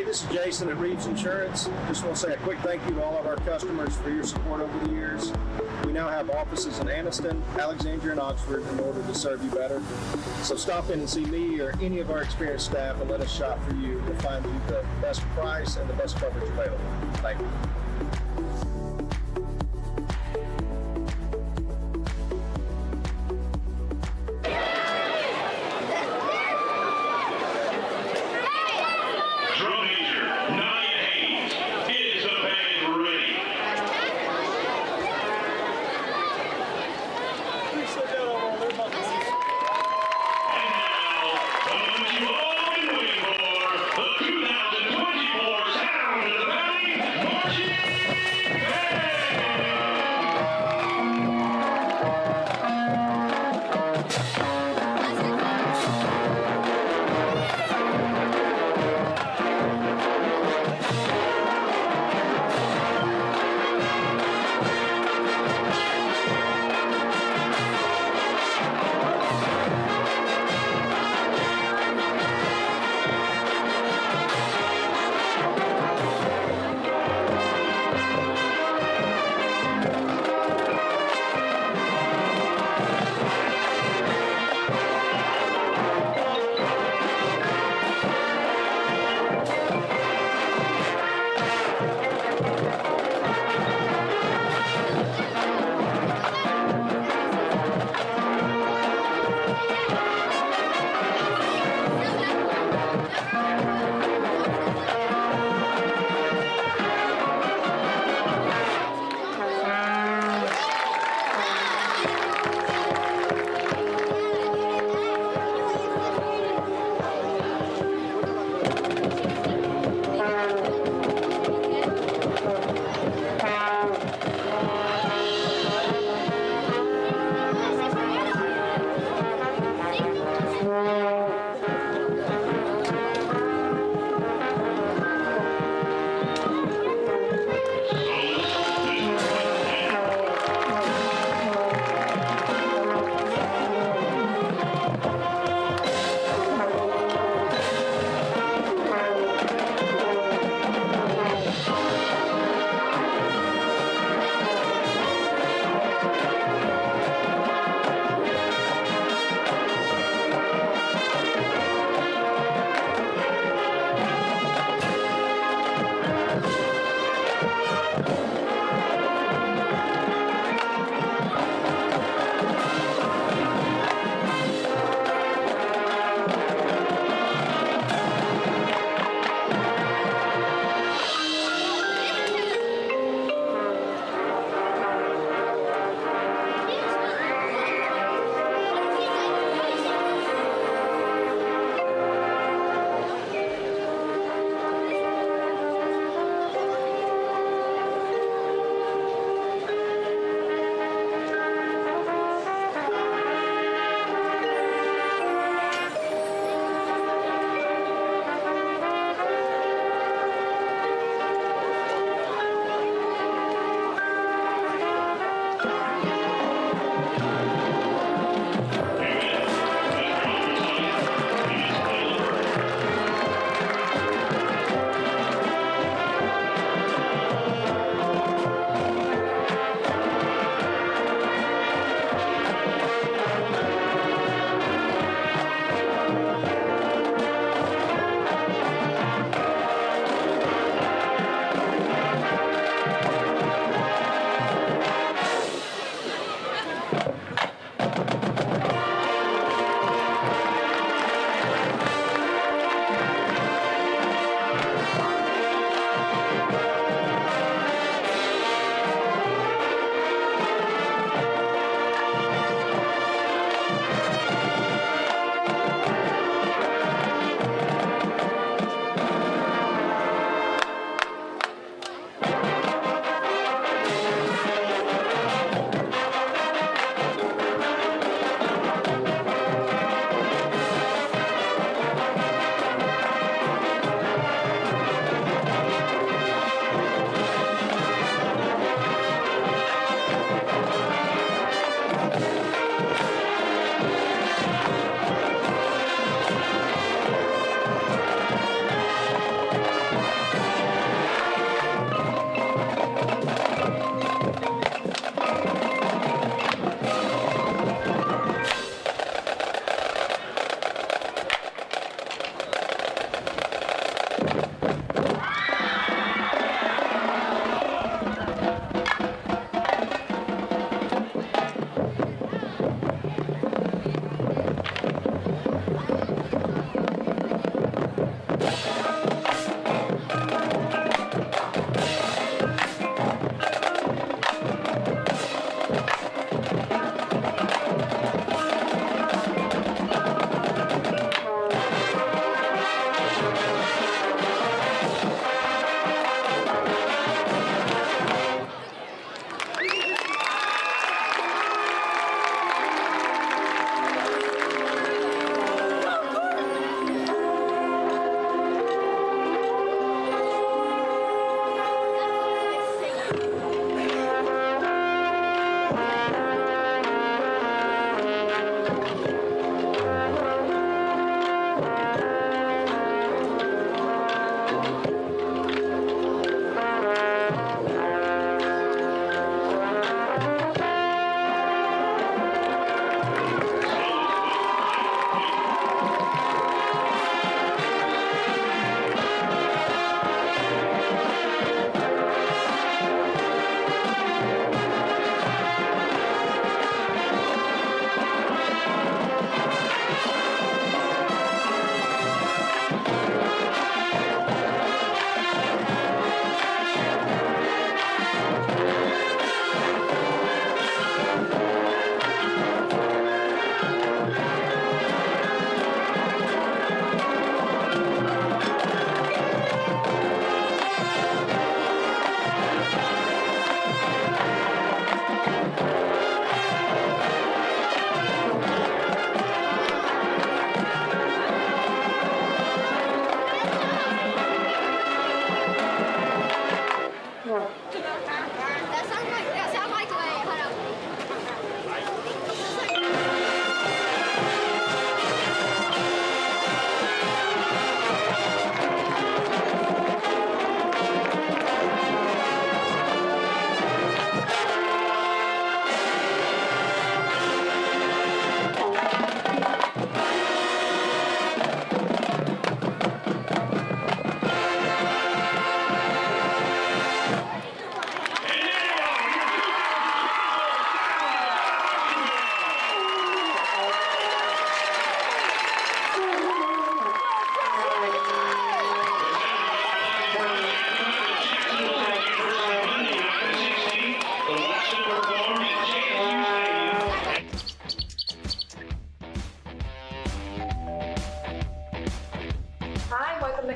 Hey, this is Jason at Reeves Insurance. Just want to say a quick thank you to all of our customers for your support over the years. We now have offices in Anniston, Alexandria, and Oxford in order to serve you better. So stop in and see me or any of our experienced staff and let us shop for you to find you the best price and the best coverage available. Thank you.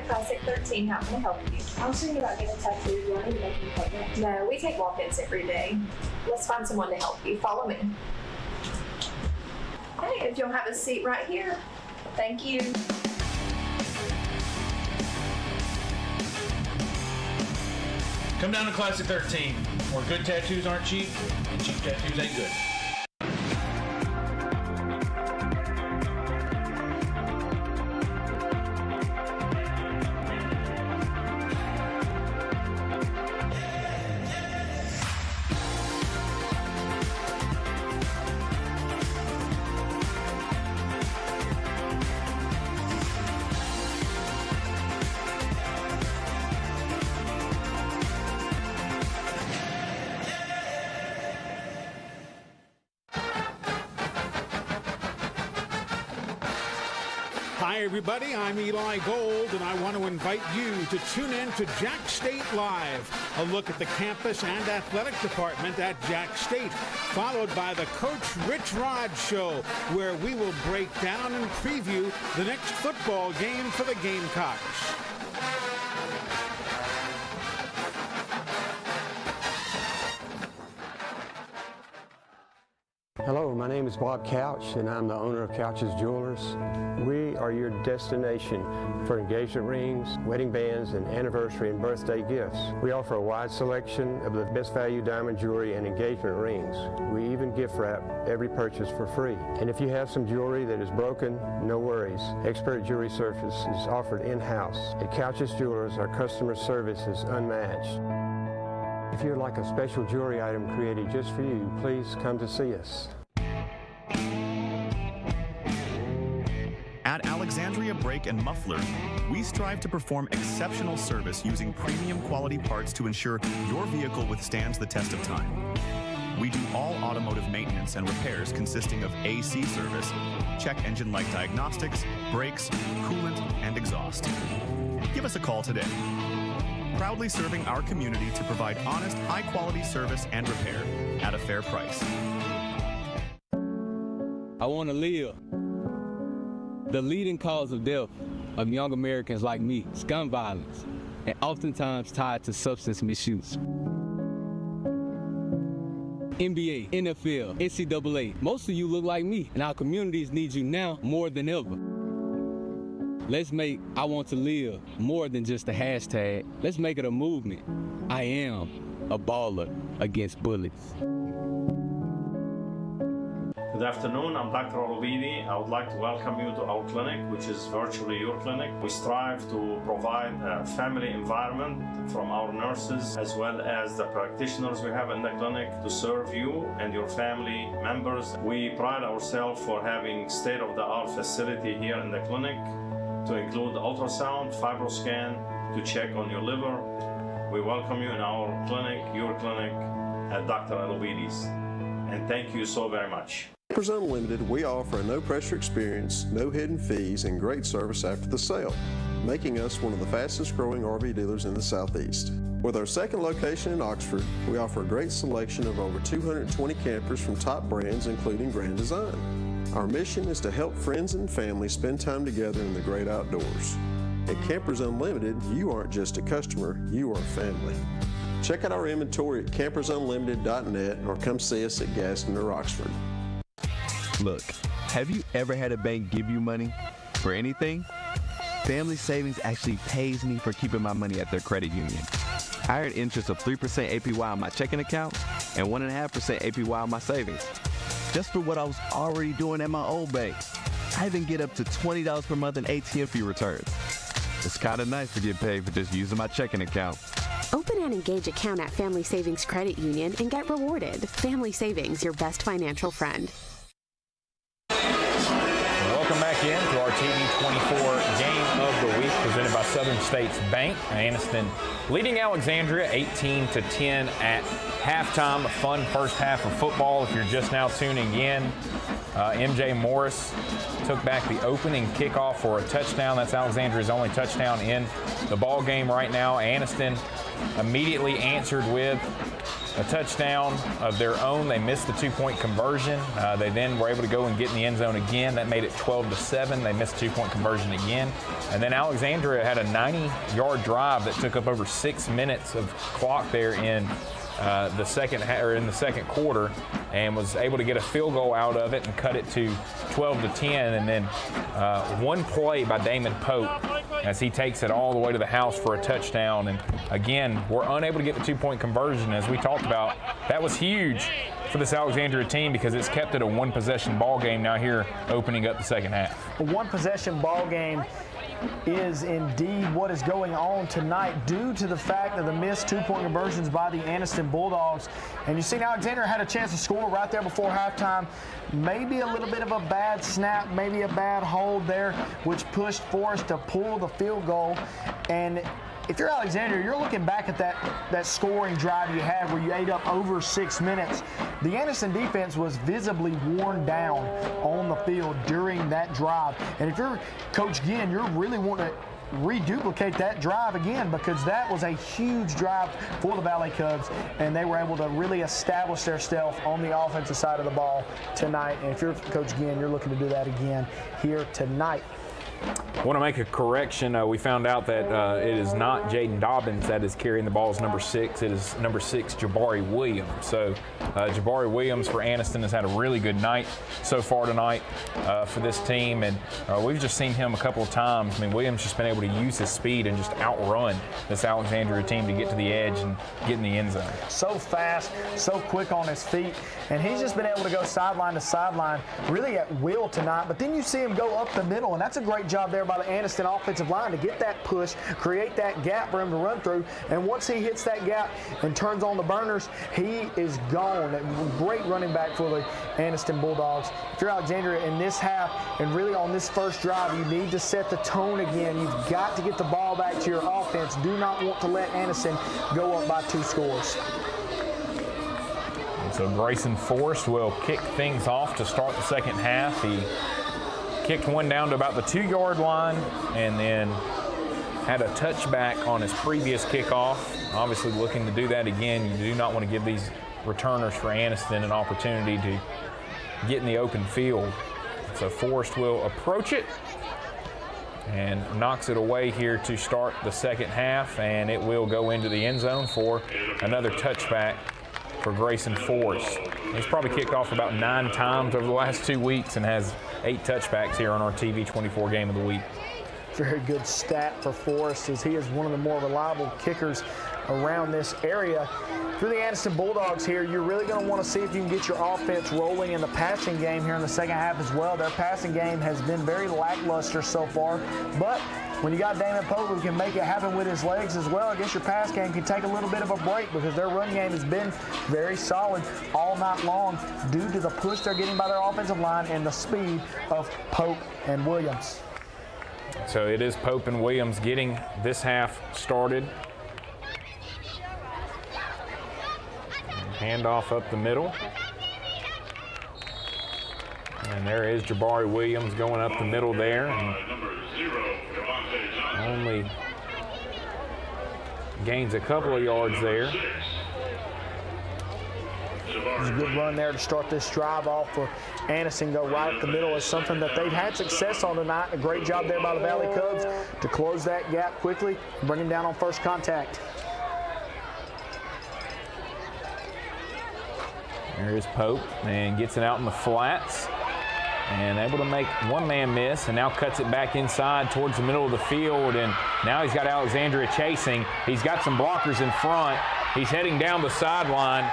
Classic 13, how can I help you? I was thinking about getting a tattoo. Do I need to make an appointment? No, we take walk-ins every day. Let's find someone to help you. Follow me. Okay, if you'll have a seat right here. Thank you. Come down to Classic 13, where good tattoos aren't cheap, and cheap tattoos ain't good. Hi, everybody. I'm Eli Gold, and I want to invite you to tune in to Jack State Live, a look at the campus and athletic department at Jack State, followed by the Coach Rich Rod Show, where we will break down and preview the next football game for the Gamecocks. Hello, my name is Bob Couch, and I'm the owner of Couch's Jewelers. We are your destination for engagement rings, wedding bands, and anniversary and birthday gifts. We offer a wide selection of the best value diamond jewelry and engagement rings. We even gift wrap every purchase for free. And if you have some jewelry that is broken, no worries. Expert jewelry service is offered in-house. At Couch's Jewelers, our customer service is unmatched. If you'd like a special jewelry item created just for you, please come to see us. At Alexandria Brake and Muffler, we strive to perform exceptional service using premium quality parts to ensure your vehicle withstands the test of time. We do all automotive maintenance and repairs consisting of AC service, check engine light diagnostics, brakes, coolant, and exhaust. Give us a call today. Proudly serving our community to provide honest, high-quality service and repair at a fair price. I want to live. The leading cause of death of young Americans like me is gun violence, and oftentimes tied to substance misuse. NBA, NFL, NCAA, most of you look like me, and our communities need you now more than ever. Let's make I want to live more than just a hashtag. Let's make it a movement. I am a baller against bullets. Good afternoon, I'm Dr. Alubidi. I would like to welcome you to our clinic, which is virtually your clinic. We strive to provide a family environment from our nurses as well as the practitioners we have in the clinic to serve you and your family members. We pride ourselves for having state-of-the-art facility here in the clinic to include ultrasound, fibroscan, to check on your liver. We welcome you in our clinic, your clinic, at Dr. Alubidi's. And thank you so very much. Campers Unlimited, we offer a no-pressure experience, no hidden fees, and great service after the sale, making us one of the fastest-growing RV dealers in the Southeast. With our second location in Oxford, we offer a great selection of over 220 campers from top brands, including Grand Design. Our mission is to help friends and family spend time together in the great outdoors. At Campers Unlimited, you aren't just a customer, you are family. Check out our inventory at campersunlimited.net or come see us at Gaston or Oxford. Look, have you ever had a bank give you money for anything? Family Savings actually pays me for keeping my money at their credit union. I earned interest of 3% APY on my checking account and 1.5% APY on my savings, just for what I was already doing at my old bank. I even get up to $20 per month in ATM fee returns. It's kind of nice to get paid for just using my checking account. Open an Engage account at Family Savings Credit Union and get rewarded. Family Savings, your best financial friend. Welcome back in to our TV24 Game of the Week presented by Southern States Bank. Anniston leading Alexandria 18-10 at halftime. A fun first half of football. If you're just now tuning in, MJ Morris took back the opening kickoff for a touchdown. That's Alexandria's only touchdown in the ball game right now. Anniston immediately answered with a touchdown of their own. They missed the two-point conversion. They then were able to go and get in the end zone again. That made it 12-7. They missed a two-point conversion again. And then Alexandria had a 90-yard drive that took up over 6 minutes of clock there in the second quarter, and was able to get a field goal out of it and cut it to 12-10. And then one play by Damon Pope as he takes it all the way to the house for a touchdown. And again, we're unable to get the two-point conversion. As we talked about, that was huge for this Alexandria team because it's kept it a one-possession ball game now here opening up the second half. A one-possession ball game is indeed what is going on tonight due to the fact of the missed two-point conversions by the Anniston Bulldogs. And you see Alexandria had a chance to score right there before halftime. Maybe a little bit of a bad snap, maybe a bad hold there, which pushed Forrest to pull the field goal. And if you're Alexandria, you're looking back at that scoring drive you had where you ate up over 6 minutes. The Anniston defense was visibly worn down on the field during that drive. And if you're Coach Ginn, you're really wanting to reduplicate that drive again because that was a huge drive for the Valley Cubs, and they were able to really establish their stealth on the offensive side of the ball tonight. And if you're Coach Ginn, you're looking to do that again here tonight. I want to make a correction. We found out that it is not Jaden Dobbins that is carrying the ball as number 6. It is number 6, Jabari Williams. So Jabari Williams for Anniston has had a really good night so far tonight for this team. And we've just seen him a couple of times. I mean, Williams just been able to use his speed and just outrun this Alexandria team to get to the edge and get in the end zone. So fast, so quick on his feet. And he's just been able to go sideline to sideline really at will tonight. But then you see him go up the middle, and that's a great job job there by the Anniston offensive line to get that push, create that gap for him to run through. And once he hits that gap and turns on the burners, he is gone. Great running back for the Anniston Bulldogs. If you're Alexandria in this half and really on this first drive, you need to set the tone again. You've got to get the ball back to your offense. Do not want to let Anniston go up by 2 scores. So Grayson Forrest will kick things off to start the second half. He kicked one down to about the 2-yard line and then had a touchback on his previous kickoff. Obviously looking to do that again. You do not want to give these returners for Anniston an opportunity to get in the open field. So Forrest will approach it and knocks it away here to start the second half, and it will go into the end zone for another touchback for Grayson Forrest. He's probably kicked off about 9 times over the last 2 weeks and has 8 touchbacks here on our TV 24 game of the week. Very good stat for Forrest, as he is one of the more reliable kickers around this area. For the Anniston Bulldogs here, you're really going to want to see if you can get your offense rolling in the passing game here in the second half as well. Their passing game has been very lackluster so far, but when you got Damon Pope who can make it happen with his legs as well, I guess your pass game can take a little bit of a break because their run game has been very solid all night long due to the push they're getting by their offensive line and the speed of Pope and Williams. So it is Pope and Williams getting this half started. Handoff up the middle. And there is Jabari Williams going up the middle there. And only gains a couple of yards there. It's a good run there to start this drive off for Anniston. Go right up the middle is something that they've had success on tonight. A great job there by the Valley Cubs to close that gap quickly and bring him down on first contact. There's Pope and gets it out in the flats and able to make one man miss and now cuts it back inside towards the middle of the field, and now he's got Alexandria chasing. He's got some blockers in front. He's heading down the sideline.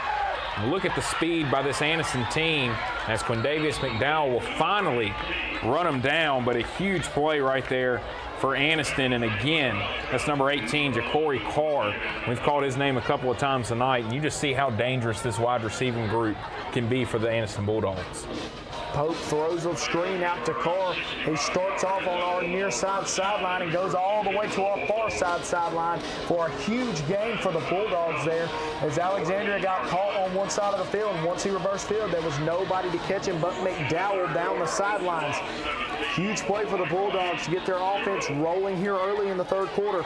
Look at the speed by this Anniston team as Quindavius McDowell will finally run him down, but a huge play right there for Anniston. And again, that's number 18, Ja'Cory Carr. We've called his name a couple of times tonight, and you just see how dangerous this wide receiving group can be for the Anniston Bulldogs. Pope throws a screen out to Carr. He starts off on our near side sideline and goes all the way to our far side sideline for a huge gain for the Bulldogs there, as Alexandria got caught on one side of the field. Once he reversed field, there was nobody to catch him but McDowell down the sidelines. Huge play for the Bulldogs to get their offense rolling here early in the third quarter.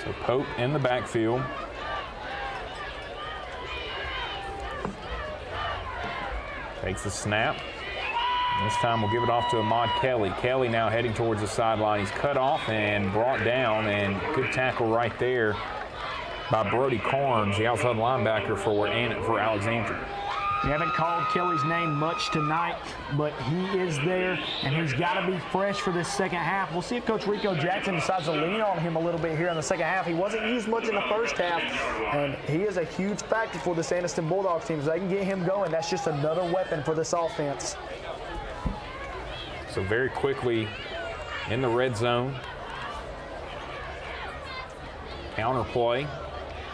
So Pope in the backfield. Takes the snap. This time we'll give it off to Ahmad Kelly. Kelly now heading towards the sideline. He's cut off and brought down, and good tackle right there by Brody Carnes, the outside linebacker for Alexandria. We haven't called Kelly's name much tonight, but he is there, and he's got to be fresh for this second half. We'll see if Coach Rico Jackson decides to lean on him a little bit here in the second half. He wasn't used much in the first half, and he is a huge factor for this Anniston Bulldogs team. If they can get him going, that's just another weapon for this offense. So very quickly in the red zone. Counter play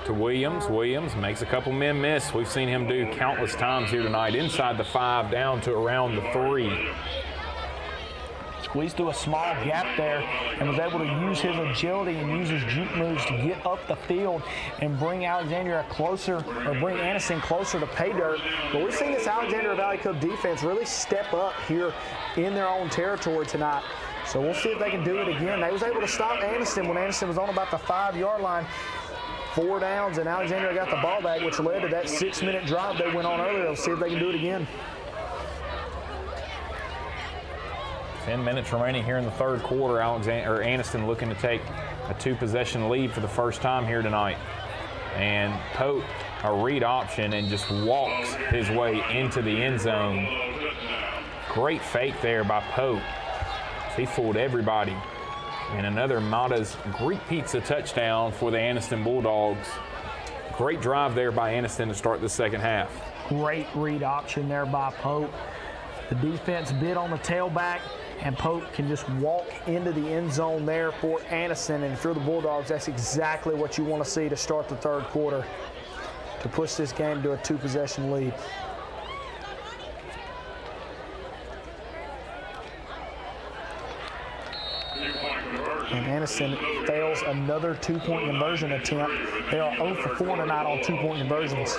to Williams. Williams makes a couple men miss. We've seen him do countless times here tonight. Inside the 5, down to around the 3. Squeezed through a small gap there and was able to use his agility and use his juke moves to get up the field and bring Alexandria closer, or bring Anniston closer to pay dirt. But we've seen this Alexandria Valley Cub defense really step up here in their own territory tonight. So we'll see if they can do it again. They was able to stop Anniston when Anniston was on about the 5-yard line. 4 downs, and Alexandria got the ball back, which led to that 6-minute drive they went on earlier. We'll see if they can do it again. 10 minutes remaining here in the third quarter. Anniston looking to take a 2-possession lead for the first time here tonight. And Pope, a read option, and just walks his way into the end zone. Great fake there by Pope. He fooled everybody. And another Mata's Greek Pizza touchdown for the Anniston Bulldogs. great drive there by Anniston to start the second half. Great read option there by Pope. The defense bid on the tailback, and Pope can just walk into the end zone there for Anniston. And if you're the Bulldogs, that's exactly what you want to see to start the third quarter, to push this game to a 2-possession lead. And Anniston fails another 2-point conversion attempt. They are 0 for 4 tonight on 2-point conversions.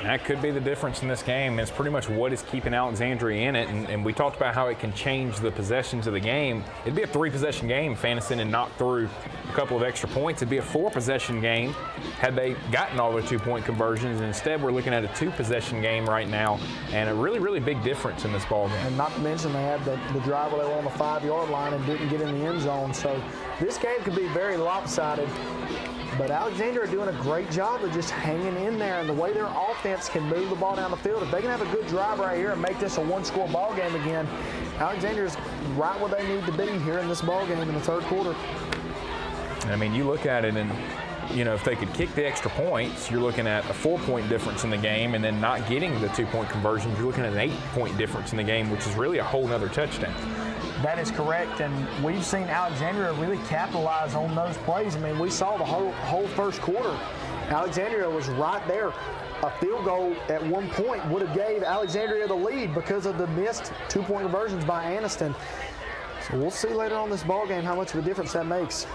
That could be the difference in this game. It's pretty much what is keeping Alexandria in it. And we talked about how it can change the possessions of the game. It'd be a 3-possession game if Anniston had knocked through a couple of extra points. It'd be a 4-possession game had they gotten all their 2-point conversions. And instead, we're looking at a 2-possession game right now, and a really, really big difference in this ball game. And not to mention they had the drive where they were on the 5-yard line and didn't get in the end zone. So this game could be very lopsided. But Alexandria are doing a great job of just hanging in there, and the way their offense can move the ball down the field. If they can have a good drive right here and make this a 1-score ball game again, Alexandria's right where they need to be here in this ball game in the third quarter. I mean, you look at it, and you know, if they could kick the extra points, you're looking at a 4-point difference in the game, and then not getting the 2-point conversions, you're looking at an 8-point difference in the game, which is really a whole nother touchdown. That is correct, and we've seen Alexandria really capitalize on those plays. I mean, we saw the whole first quarter. Alexandria was right there. A field goal at one point would have gave Alexandria the lead because of the missed 2-point conversions by Anniston. So we'll see later on this ball game how much of a difference that makes.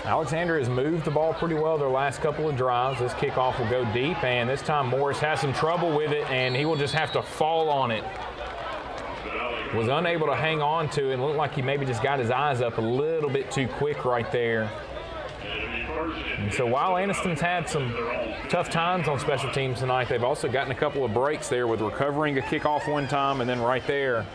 Alexandria has moved the ball pretty well their last couple of drives. This kickoff will go deep, and this time Morris has some trouble with it, and he will just have to fall on it. Was unable to hang on to it, and looked like he maybe just got his eyes up a little bit too quick right there. And so while Anniston's had some tough times on special teams tonight, they've also gotten a couple of breaks there with recovering a kickoff one time, and then right there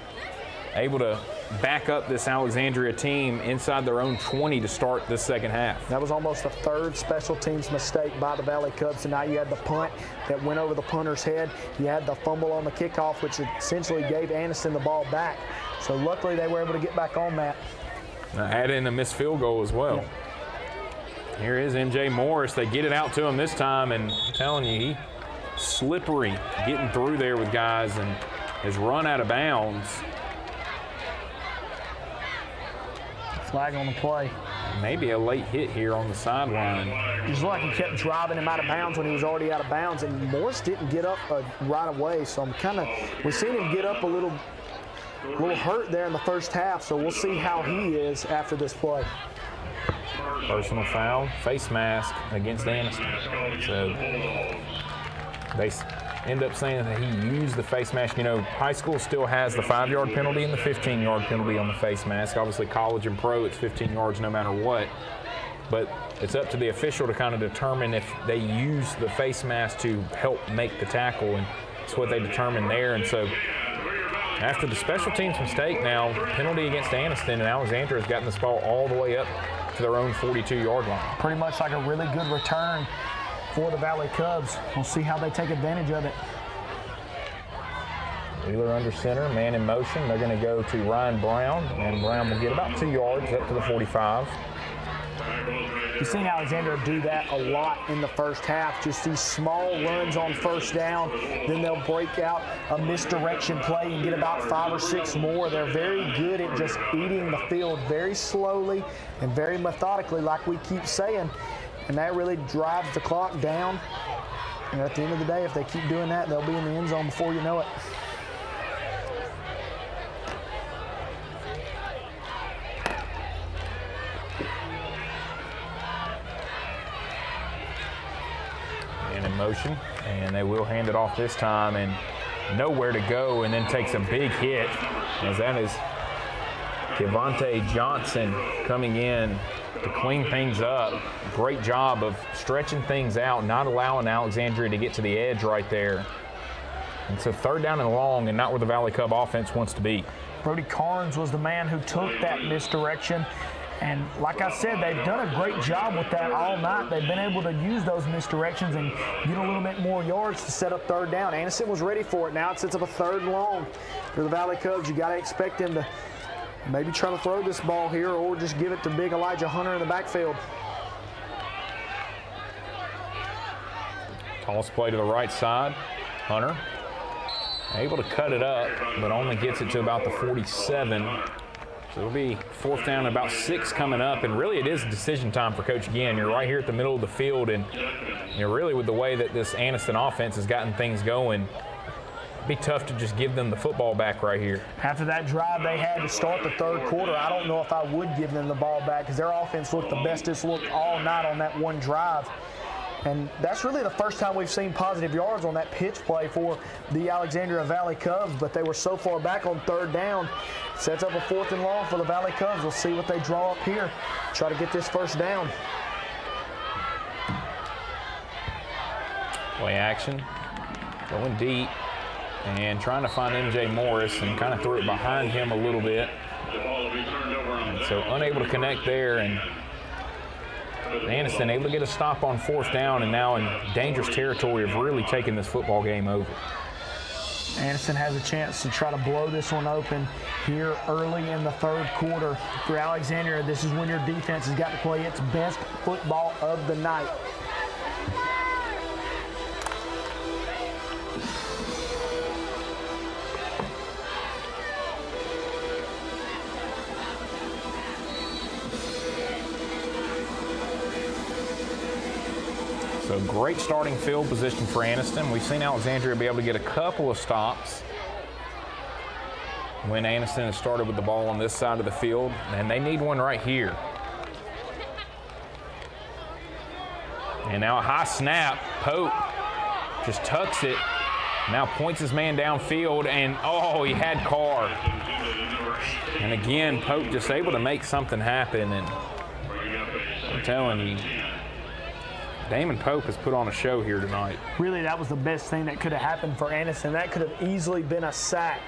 able to back up this Alexandria team inside their own 20 to start this second half. That was almost the third special teams mistake by the Valley Cubs tonight. You had the punt that went over the punter's head. You had the fumble on the kickoff, which essentially gave Anniston the ball back. So luckily they were able to get back on that. Add in a missed field goal as well. Yeah. Here is MJ Morris. They get it out to him this time, and I'm telling you, he slippery getting through there with guys and has run out of bounds. Flag on the play. Maybe a late hit here on the sideline. It like he kept driving him out of bounds when he was already out of bounds, and Morris didn't get up right away. So we've seen him get up a little hurt there in the first half. So we'll see how he is after this play. Personal foul, face mask against Anniston. So they end up saying that he used the face mask. You know, high school still has the 5-yard penalty and the 15-yard penalty on the face mask. Obviously, college and pro, it's 15 yards no matter what. But it's up to the official to kind of determine if they use the face mask to help make the tackle, and it's what they determine there. And so after the special teams mistake now, penalty against Anniston, and Alexandria has gotten this ball all the way up to their own 42-yard line. Pretty much like a really good return for the Valley Cubs. We'll see how they take advantage of it. Wheeler under center, man in motion. They're going to go to Ryan Brown, and Brown will get about 2 yards up to the 45. You've seen Alexandria do that a lot in the first half, just these small runs on first down. Then they'll break out a misdirection play and get about 5 or 6 more. They're very good at just eating the field very slowly and very methodically, like we keep saying. And that really drives the clock down. And at the end of the day, if they keep doing that, they'll be in the end zone before you know it. And in motion, and they will hand it off this time, and nowhere to go, and then takes a big hit, as that is Kevontae Johnson coming in to clean things up. Great job of stretching things out, not allowing Alexandria to get to the edge right there. And so third down and long, and not where the Valley Cub offense wants to be. Brody Carnes was the man who took that misdirection. And like I said, they've done a great job with that all night. They've been able to use those misdirections and get a little bit more yards to set up third down. Anniston was ready for it. Now it sets up a 3rd and long. For the Valley Cubs, you got to expect them to maybe try to throw this ball here or just give it to big Elijah Hunter in the backfield. Toss play to the right side. Hunter able to cut it up, but only gets it to about the 47. So it'll be 4th down and about 6 coming up, and really it is decision time for Coach Ginn. You're right here at the middle of the field, and really with the way that this Anniston offense has gotten things going, it'd be tough to just give them the football back right here. After that drive they had to start the 3rd quarter, I don't know if I would give them the ball back because their offense looked the best it's looked all night on that one drive. And that's really the first time we've seen positive yards on that pitch play for the Alexandria Valley Cubs, but they were so far back on 3rd down. Sets up a 4th and long for the Valley Cubs. We'll see what they draw up here. Try to get this 1st down. Play action, going deep, and trying to find MJ Morris, and kind of threw it behind him a little bit. And so unable to connect there, and Anniston able to get a stop on 4th down, and now in dangerous territory of really taking this football game over. Anniston has a chance to try to blow this one open here early in the 3rd quarter. For Alexandria, this is when your defense has got to play its best football of the night. So great starting field position for Anniston. We've seen Alexandria be able to get a couple of stops when Anniston has started with the ball on this side of the field, and they need one right here. And now a high snap. Pope just tucks it. Now points his man downfield, and oh, he had Carr. And again, Pope just able to make something happen, and I'm telling you, Damon Pope has put on a show here tonight. Really, that was the best thing that could have happened for Anniston. That could have easily been a sack.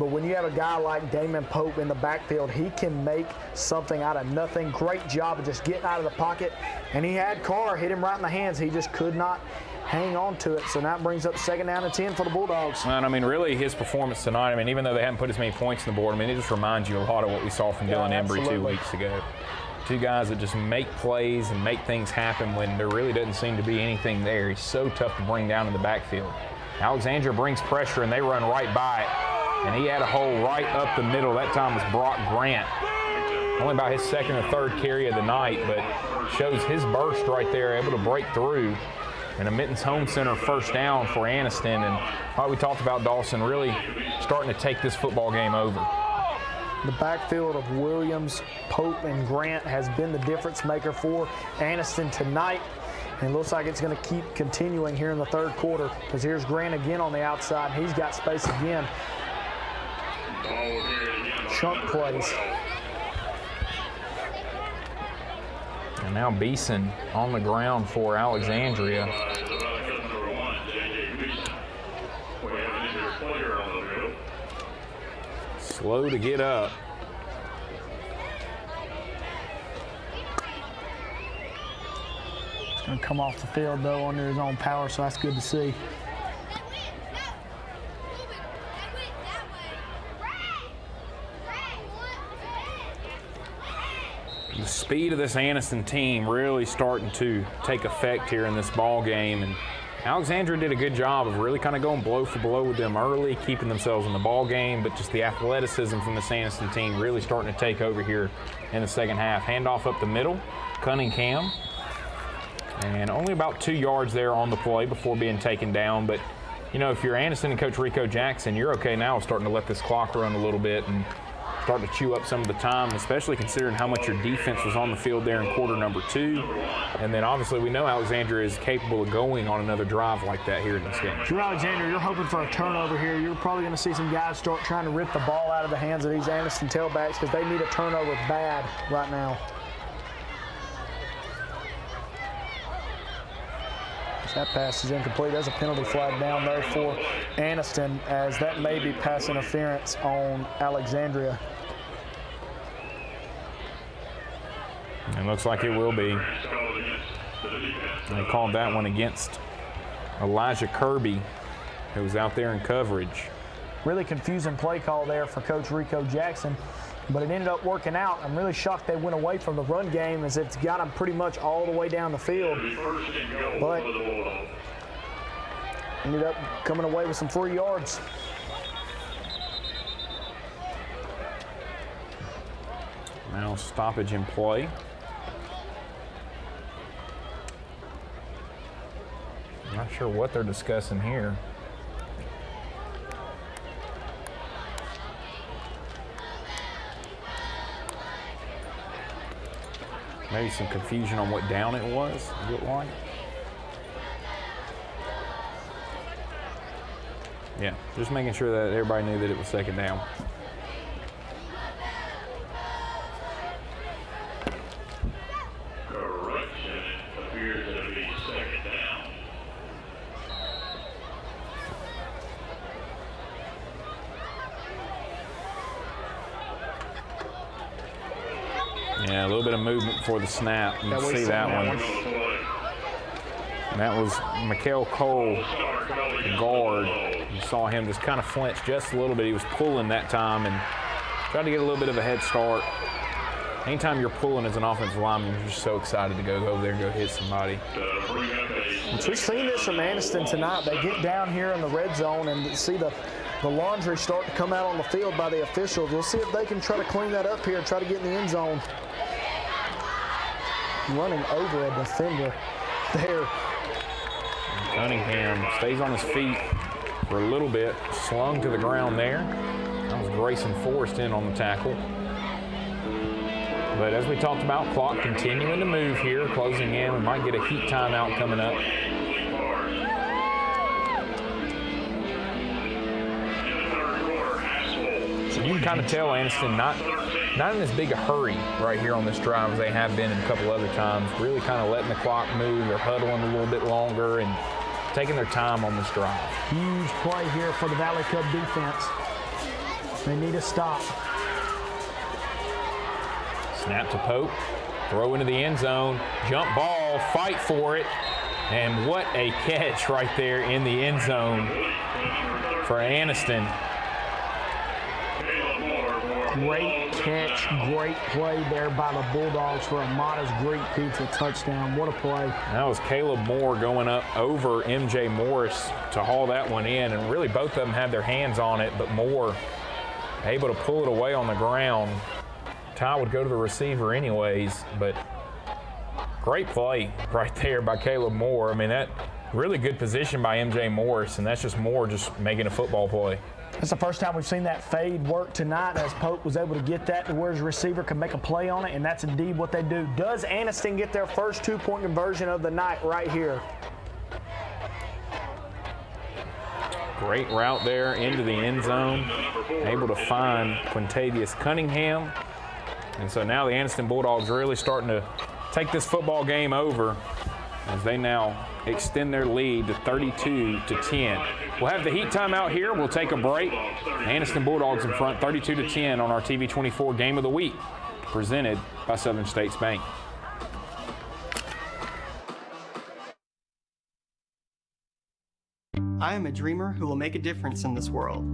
But when you have a guy like Damon Pope in the backfield, he can make something out of nothing. Great job of just getting out of the pocket. And he had Carr hit him right in the hands. He just could not hang on to it. So now it brings up 2nd down and 10 for the Bulldogs. And I mean, really, his performance tonight, I mean, even though they haven't put as many points on the board, I mean, it just reminds you a lot of what we saw from Dylan Embry 2 weeks ago. 2 guys that just make plays and make things happen when there really doesn't seem to be anything there. He's so tough to bring down in the backfield. Alexandria brings pressure, and they run right by it. And he had a hole right up the middle. That time was Brock Grant. Only about his 2nd or 3rd carry of the night, but shows his burst right there, able to break through. And a Mittens Home Center 1st down for Anniston. And like we talked about, Dawson really starting to take this football game over. The backfield of Williams, Pope, and Grant has been the difference maker for Anniston tonight. And it looks like it's going to keep continuing here in the 3rd quarter, because here's Grant again on the outside. He's got space again. Chunk plays. And now Beeson on the ground for Alexandria. Slow to get up. He's going to come off the field, though, under his own power, so that's good to see. The speed of this Anniston team really starting to take effect here in this ball game, and Alexandria did a good job of really kind of going blow for blow with them early, keeping themselves in the ball game, but just the athleticism from this Anniston team really starting to take over here in the 2nd half. Handoff up the middle, Cunningham, and only about 2 yards there on the play before being taken down. But, you know, if you're Anniston and Coach Rico Jackson, you're okay now starting to let this clock run a little bit and start to chew up some of the time, especially considering how much your defense was on the field there in quarter number 2. And then obviously we know Alexandria is capable of going on another drive like that here in this game. If you're Alexandria, you're hoping for a turnover here. You're probably going to see some guys start trying to rip the ball out of the hands of these Anniston tailbacks, because they need a turnover bad right now. That pass is incomplete. There's a penalty flag down there for Anniston, as that may be pass interference on Alexandria. It looks like it will be. They called that one against Elijah Kirby, who was out there in coverage. Really confusing play call there for Coach Rico Jackson, but it ended up working out. I'm really shocked they went away from the run game, as it's got them pretty much all the way down the field. But ended up coming away with some 4 yards. Now stoppage in play. I'm not sure what they're discussing here. Maybe some confusion on what down it was, it looked like. Yeah, just making sure that everybody knew that it was second down. Correction, it appears to be second down. Yeah, a little bit of movement before the snap. You can see that one. And that was Mikael Cole, the guard. You saw him just kind of flinch just a little bit. He was pulling that time and tried to get a little bit of a head start. Anytime you're pulling as an offensive lineman, you're just so excited to go over there and go hit somebody. We've seen this from Anniston tonight. They get down here in the red zone and see the laundry start to come out on the field by the officials. We'll see if they can try to clean that up here and try to get in the end zone. Running over a defender there. Cunningham stays on his feet for a little bit, slung to the ground there. That was Grayson Forrest in on the tackle. But as we talked about, clock continuing to move here, closing in. We might get a heat timeout coming up. So you can kind of tell Anniston not in as big a hurry right here on this drive as they have been in a couple other times. Really kind of letting the clock move. They're huddling a little bit longer and taking their time on this drive. Huge play here for the Valley Cub defense. They need a stop. Snap to Pope, throw into the end zone, jump ball, fight for it, and what a catch right there in the end zone for Anniston. Great catch, great play there by the Bulldogs for a modest Greek Pizza touchdown. What a play. That was Caleb Moore going up over MJ Morris to haul that one in, and really both of them had their hands on it, but Moore able to pull it away on the ground. Ty would go to the receiver anyways, but great play right there by Caleb Moore. I mean, that really good position by MJ Morris, and that's just Moore just making a football play. That's the first time we've seen that fade work tonight, as Pope was able to get that to where his receiver could make a play on it, and that's indeed what they do. Does Anniston get their first 2-point conversion of the night right here? Great route there into the end zone, able to find Quintavious Cunningham. And so now the Anniston Bulldogs are really starting to take this football game over as they now extend their lead to 32-10. We'll have the heat timeout here. We'll take a break. Anniston Bulldogs in front 32-10 on our TV24 Game of the Week, presented by Southern States Bank. I am a dreamer who will make a difference in this world.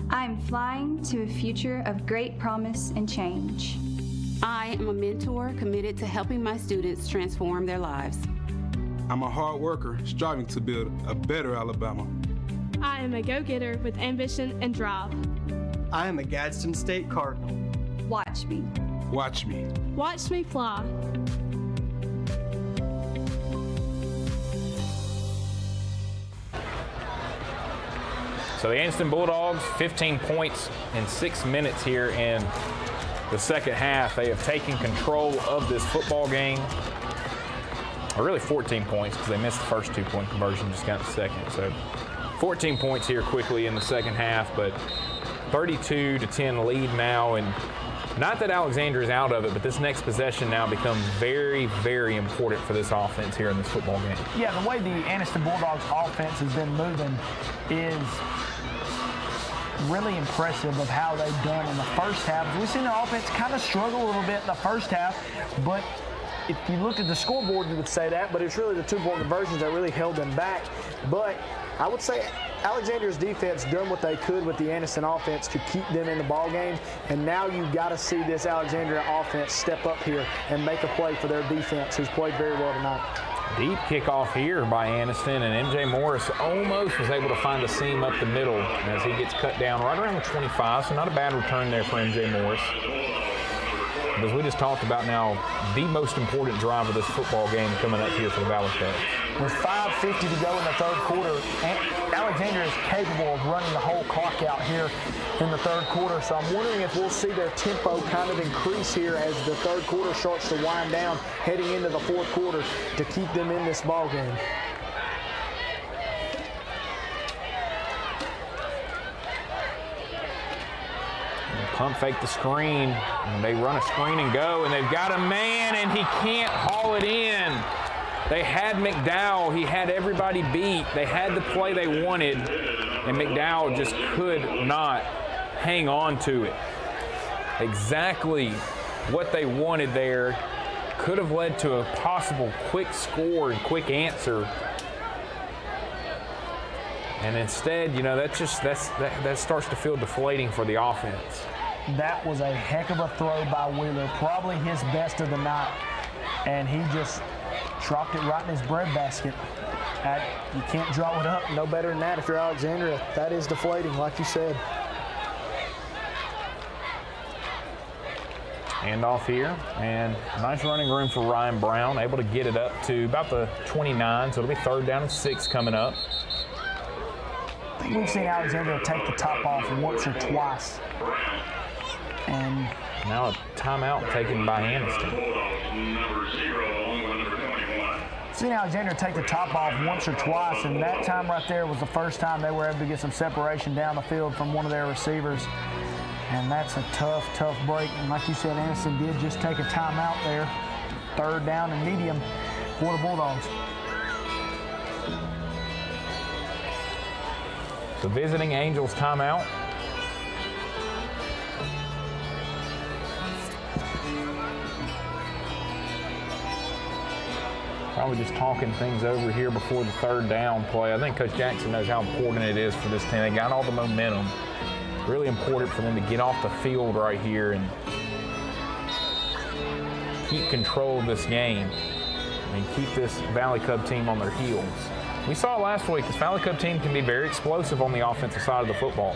I'm flying to a future of great promise and change. I am a mentor committed to helping my students transform their lives. I'm a hard worker striving to build a better Alabama. I am a go-getter with ambition and drive. I am a Gadsden State Cardinal. Watch me. Watch me. Watch me fly. So the Anniston Bulldogs, 15 points in 6 minutes here in the second half. They have taken control of this football game. Or really 14 points because they missed the first 2-point conversion, just got the second. So 14 points here quickly in the second half, but 32-10 lead now. And not that Alexandria is out of it, but this next possession now becomes very, very important for this offense here in this football game. Yeah, the way the Anniston Bulldogs offense has been moving is really impressive of how they've done in the first half. We've seen the offense kind of struggle a little bit in the first half, but if you looked at the scoreboard, you would say that, but it's really the 2-point conversions that really held them back. But I would say Alexandria's defense done what they could with the Anniston offense to keep them in the ball game, and now you've got to see this Alexandria offense step up here and make a play for their defense, who's played very well tonight. Deep kickoff here by Anniston, and MJ Morris almost was able to find a seam up the middle as he gets cut down right around the 25, so not a bad return there for MJ Morris. As we just talked about now, the most important drive of this football game coming up here for the Valley Cubs. With 5:50 to go in the third quarter, Alexandria is capable of running the whole clock out here in the third quarter. So I'm wondering if we'll see their tempo kind of increase here as the third quarter starts to wind down, heading into the fourth quarter to keep them in this ball game. Pump fake the screen, and they run a screen and go, and they've got a man, and he can't haul it in. They had McDowell. He had everybody beat. They had the play they wanted, and McDowell just could not hang on to it. Exactly what they wanted there. Could have led to a possible quick score and quick answer. And instead, you know, that starts to feel deflating for the offense. That was a heck of a throw by Wheeler, probably his best of the night, and he just dropped it right in his breadbasket. You can't draw it up no better than that if you're Alexandria. That is deflating, like you said. Handoff here, and nice running room for Ryan Brown, able to get it up to about the 29, so it'll be 3rd down and 6 coming up. I think we've seen Alexandria take the top off once or twice. And now a timeout taken by Anniston. Seen Alexandria take the top off once or twice, and that time right there was the first time they were able to get some separation down the field from one of their receivers. And that's a tough, tough break. And like you said, Anniston did just take a timeout there. 3rd down and medium for the Bulldogs. The visiting Angels timeout. Probably just talking things over here before the 3rd down play. I think Coach Jackson knows how important it is for this team. They got all the momentum. Really important for them to get off the field right here and keep control of this game and keep this Valley Cub team on their heels. We saw last week this Valley Cub team can be very explosive on the offensive side of the football.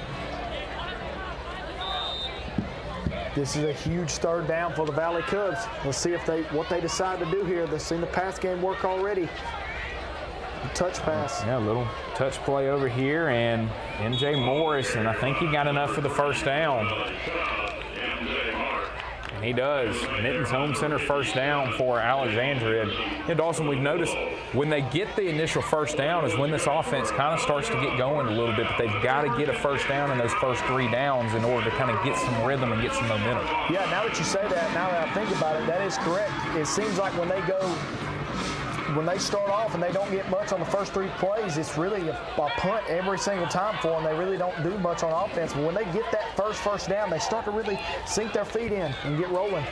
This is a huge 3rd down for the Valley Cubs. Let's see if what they decide to do here. They've seen the pass game work already. Touch pass. Yeah, a little touch play over here, and MJ Morris, and I think he got enough for the 1st down. And he does. Mittens home center 1st down for Alexandria. And Dawson, we've noticed when they get the initial 1st down is when this offense kind of starts to get going a little bit, but they've got to get a 1st down in those first 3 downs in order to kind of get some rhythm and get some momentum. Yeah, now that you say that, now that I think about it, that is correct. It seems like when they start off and they don't get much on the first 3 plays, it's really a punt every single time for them. They really don't do much on offense. But when they get that first down, they start to really sink their feet in and get rolling.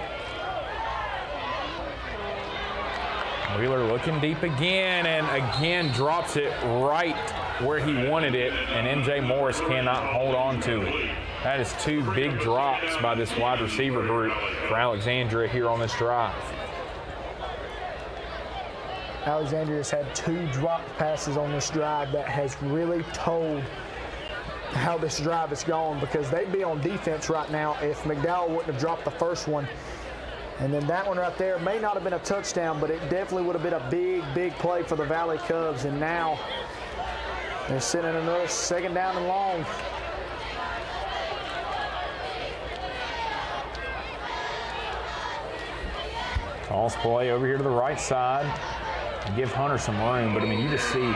Wheeler looking deep again, and again drops it right where he wanted it, and MJ Morris cannot hold on to it. That is 2 big drops by this wide receiver group for Alexandria here on this drive. Alexandria has had 2 drop passes on this drive that has really told how this drive is going, because they'd be on defense right now if McDowell wouldn't have dropped the first one. And then that one right there may not have been a touchdown, but it definitely would have been a big, big play for the Valley Cubs. And now they're sitting in another 2nd down and long. Toss play over here to the right side. Give Hunter some room, but I mean, you just see,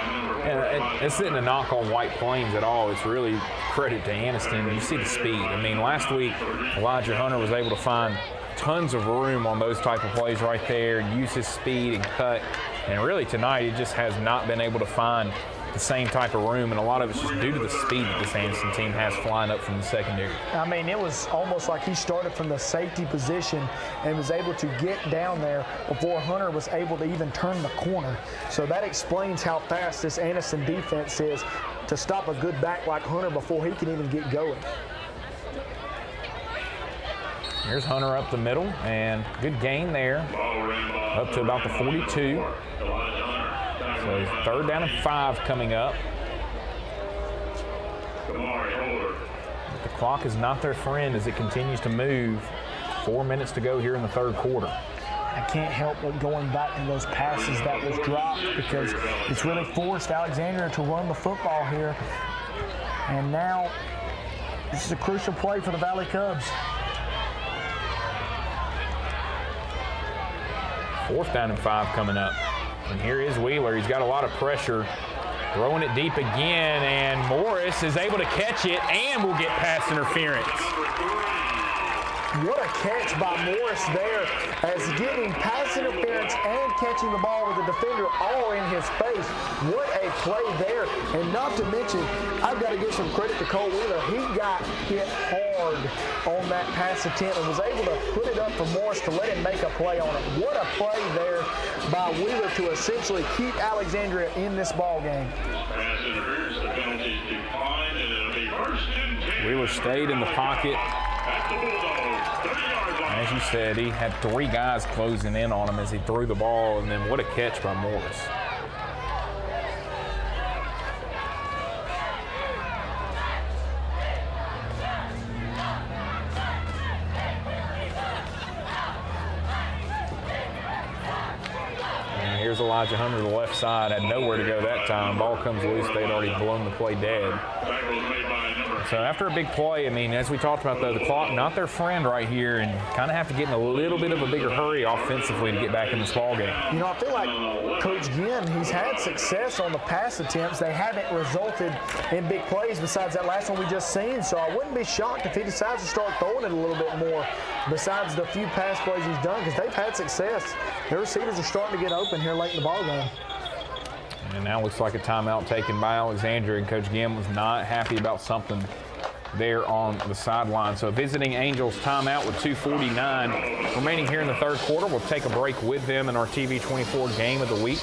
it's not a knock on White Plains at all. It's really credit to Anniston. You see the speed. I mean, last week, Elijah Hunter was able to find tons of room on those type of plays right there, use his speed and cut. And really tonight, he just has not been able to find the same type of room, and a lot of it's just due to the speed that this Anniston team has flying up from the secondary. I mean, it was almost like he started from the safety position and was able to get down there before Hunter was able to even turn the corner. So that explains how fast this Anniston defense is to stop a good back like Hunter before he can even get going. Here's Hunter up the middle, and good gain there, up to about the 42. So 3rd down and 5 coming up. The clock is not their friend as it continues to move. 4 minutes to go here in the 3rd quarter. I can't help but going back to those passes that was dropped because it's really forced Alexandria to run the football here. And now this is a crucial play for the Valley Cubs. 4th down and 5 coming up. And here is Wheeler. He's got a lot of pressure. Throwing it deep again, and Morris is able to catch it and will get pass interference. What a catch by Morris there, as getting pass interference and catching the ball with the defender all in his face. What a play there. And not to mention, I've got to give some credit to Cole Wheeler. He got hit hard on that pass attempt and was able to put it up for Morris to let him make a play on it. What a play there by Wheeler to essentially keep Alexandria in this ball game. Wheeler stayed in the pocket. As you said, he had 3 guys closing in on him as he threw the ball, and then what a catch by Morris. And here's Elijah Hunter to the left side, had nowhere to go that time. Ball comes loose, they'd already blown the play dead. So after a big play, I mean, as we talked about, though, the clock not their friend right here, and kind of have to get in a little bit of a bigger hurry offensively to get back in this ball game. You know, I feel like Coach Ginn, he's had success on the pass attempts. They haven't resulted in big plays besides that last one we just seen, so I wouldn't be shocked if he decides to start throwing it a little bit more besides the few pass plays he's done, because they've had success. Their receivers are starting to get open here late in the ball game. And now looks like a timeout taken by Alexandria, and Coach Ginn was not happy about something there on the sideline. So visiting Angels timeout with 2:49 remaining here in the 3rd quarter. We'll take a break with them in our TV 24 game of the week.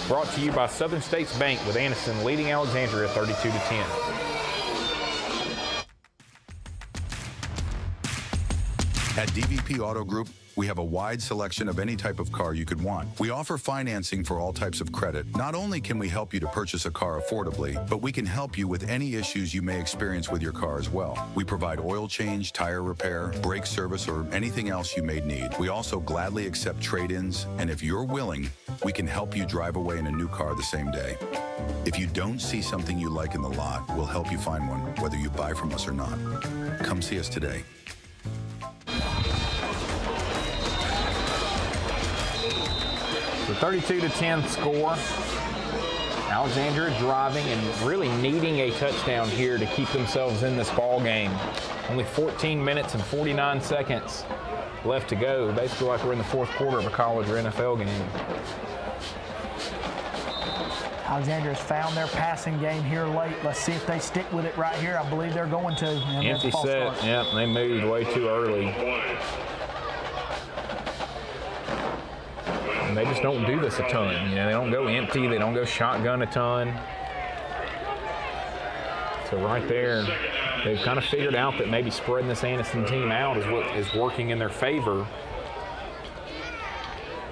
Brought to you by Southern States Bank, with Anniston leading Alexandria 32-10. At DVP Auto Group, we have a wide selection of any type of car you could want. We offer financing for all types of credit. Not only can we help you to purchase a car affordably, but we can help you with any issues you may experience with your car as well. We provide oil change, tire repair, brake service, or anything else you may need. We also gladly accept trade-ins, and if you're willing, we can help you drive away in a new car the same day. If you don't see something you like in the lot, we'll help you find one, whether you buy from us or not. Come see us today. The 32-10 score. Alexandria driving and really needing a touchdown here to keep themselves in this ball game. Only 14 minutes and 49 seconds left to go. Basically like we're in the 4th quarter of a college or NFL game. Alexandria has found their passing game here late. Let's see if they stick with it right here. I believe they're going to. Empty set. Yep, they moved way too early. And they just don't do this a ton. You know, they don't go empty. They don't go shotgun a ton. So right there, they've kind of figured out that maybe spreading this Anniston team out is what is working in their favor.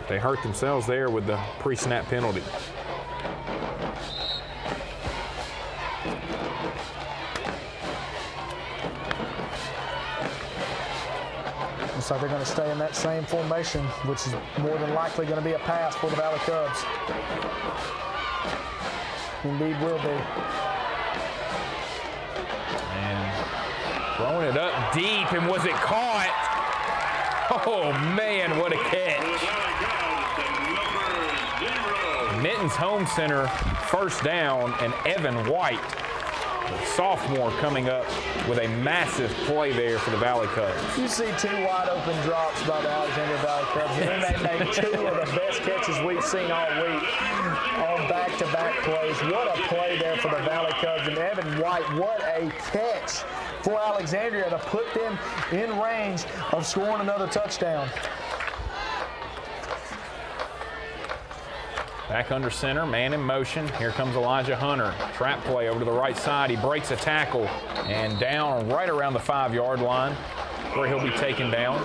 They hurt themselves there with the pre-snap penalty. Looks like they're going to stay in that same formation, which is more than likely going to be a pass for the Valley Cubs. Indeed will be. And throwing it up deep, and was it caught? Oh man, what a catch. Minton's Home Center first down, and Evan White, the sophomore, coming up with a massive play there for the Valley Cubs. You see 2 wide open drops by the Alexandria Valley Cubs, and then they made 2 of the best catches we've seen all week on back-to-back plays. What a play there for the Valley Cubs, and Evan White, what a catch for Alexandria to put them in range of scoring another touchdown. Back under center, man in motion. Here comes Elijah Hunter. Trap play over to the right side. He breaks a tackle and down right around the 5-yard line where he'll be taken down.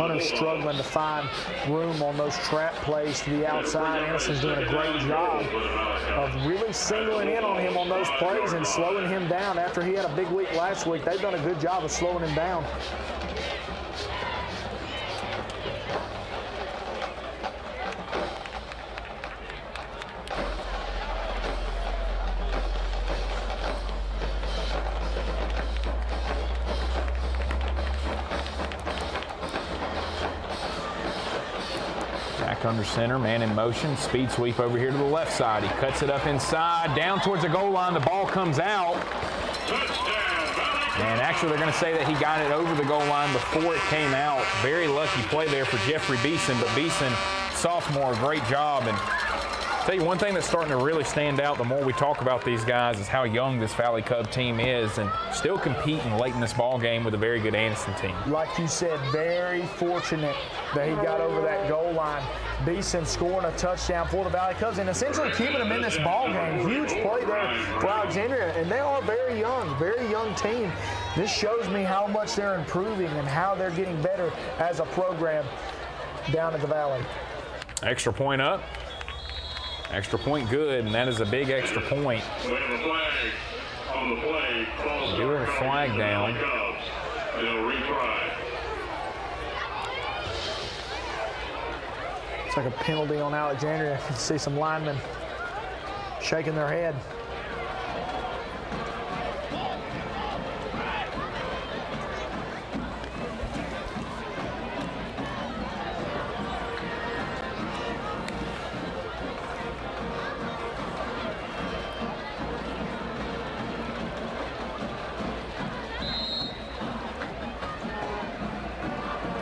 Hunter's struggling to find room on those trap plays to the outside. Anniston's doing a great job of really singling in on him on those plays and slowing him down. After he had a big week last week, they've done a good job of slowing him down. Under center, man in motion, speed sweep over here to the left side. He cuts it up inside, down towards the goal line. The ball comes out. And actually, they're going to say that he got it over the goal line before it came out. Very lucky play there for Jeffrey Beeson, but Beeson, sophomore, great job. And I'll tell you one thing that's starting to really stand out the more we talk about these guys is how young this Valley Cub team is and still competing late in this ball game with a very good Anniston team. Like you said, very fortunate that he got over that goal line. Beeson scoring a touchdown for the Valley Cubs and essentially keeping them in this ball game. Huge play there for Alexandria, and they are very young team. This shows me how much they're improving and how they're getting better as a program down at the Valley. Extra point up. Extra point good, and that is a big extra point. We have a flag on the play. Do have a flag down. They'll retry. It's like a penalty on Alexandria. You can see some linemen shaking their head.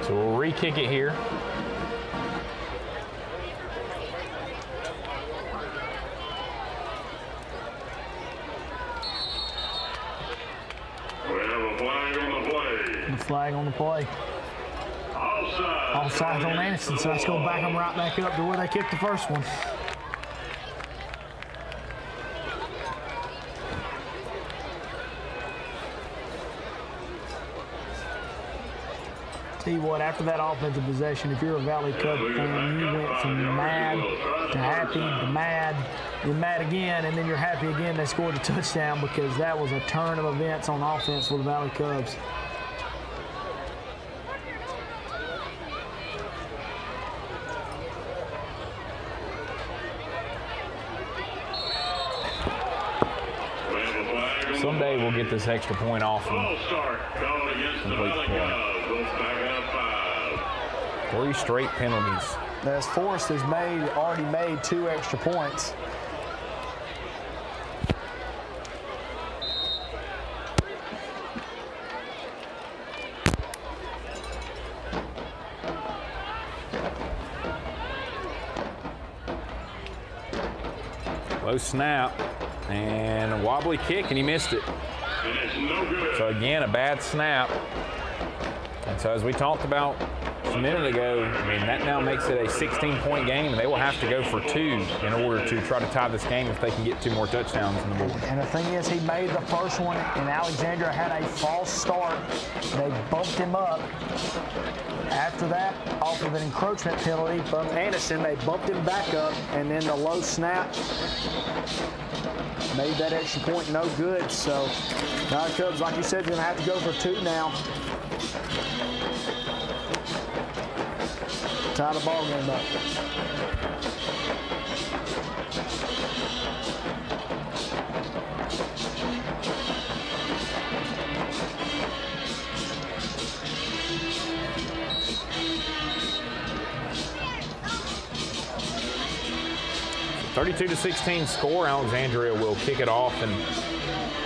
So we'll re-kick it here. Flag on the play. Offsides on Anniston, so that's going to back them right back up to where they kicked the first one. Tell you what, after that offensive possession, if you're a Valley Cub fan, you went from mad to happy to mad. You're mad again, and then you're happy again they scored a touchdown because that was a turn of events on offense for the Valley Cubs. Someday we'll get this extra point off and complete the play. 3 straight penalties. As Forrest has already made 2 extra points. Low snap and a wobbly kick, and he missed it. So again, a bad snap. And so as we talked about a minute ago, I mean, that now makes it a 16-point game, and they will have to go for 2 in order to try to tie this game if they can get 2 more touchdowns on the board. And the thing is, he made the first one, and Alexandria had a false start. They bumped him up. After that, off of an encroachment penalty from Anniston, they bumped him back up, and then the low snap made that extra point no good. So now Cubs, like you said, are going to have to go for 2 now. Tie the ball game up. So 32-16 score. Alexandria will kick it off, and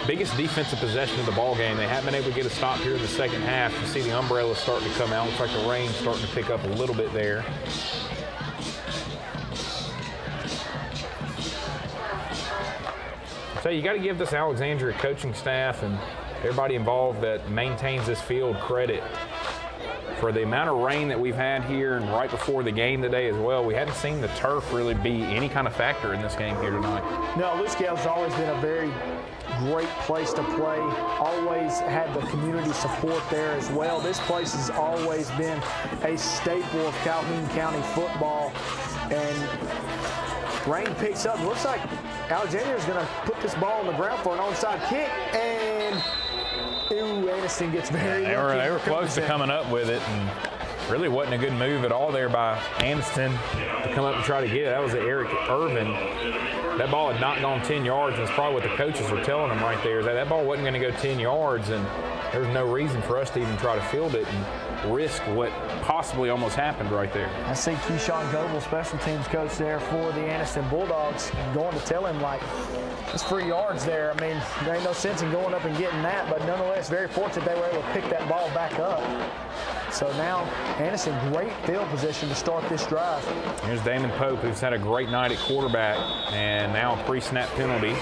biggest defensive possession of the ball game. They haven't been able to get a stop here in the second half. You see the umbrella starting to come out. Looks like the rain's starting to pick up a little bit there. So you got to give this Alexandria coaching staff and everybody involved that maintains this field credit for the amount of rain that we've had here and right before the game today as well, we hadn't seen the turf really be any kind of factor in this game here tonight. No, Lucasville's always been a very great place to play. Always had the community support there as well. This place has always been a staple of Calhoun County football. And rain picks up. Looks like Alexandria is going to put this ball on the ground for an onside kick. And Anniston gets very lucky. They were close to coming up with it, and really wasn't a good move at all there by Anniston to come up and try to get it. That was Eric Irvin. That ball had not gone 10 yards, and it's probably what the coaches were telling them right there, is that ball wasn't going to go 10 yards, and there was no reason for us to even try to field it and risk what possibly almost happened right there. I see Keyshawn Goble, special teams coach there for the Anniston Bulldogs, going to tell him, like, it's 3 yards there. I mean, there ain't no sense in going up and getting that, but nonetheless, very fortunate they were able to pick that ball back up. So now, Anniston, great field position to start this drive. Here's Damon Pope, who's had a great night at quarterback, and now a pre-snap penalty.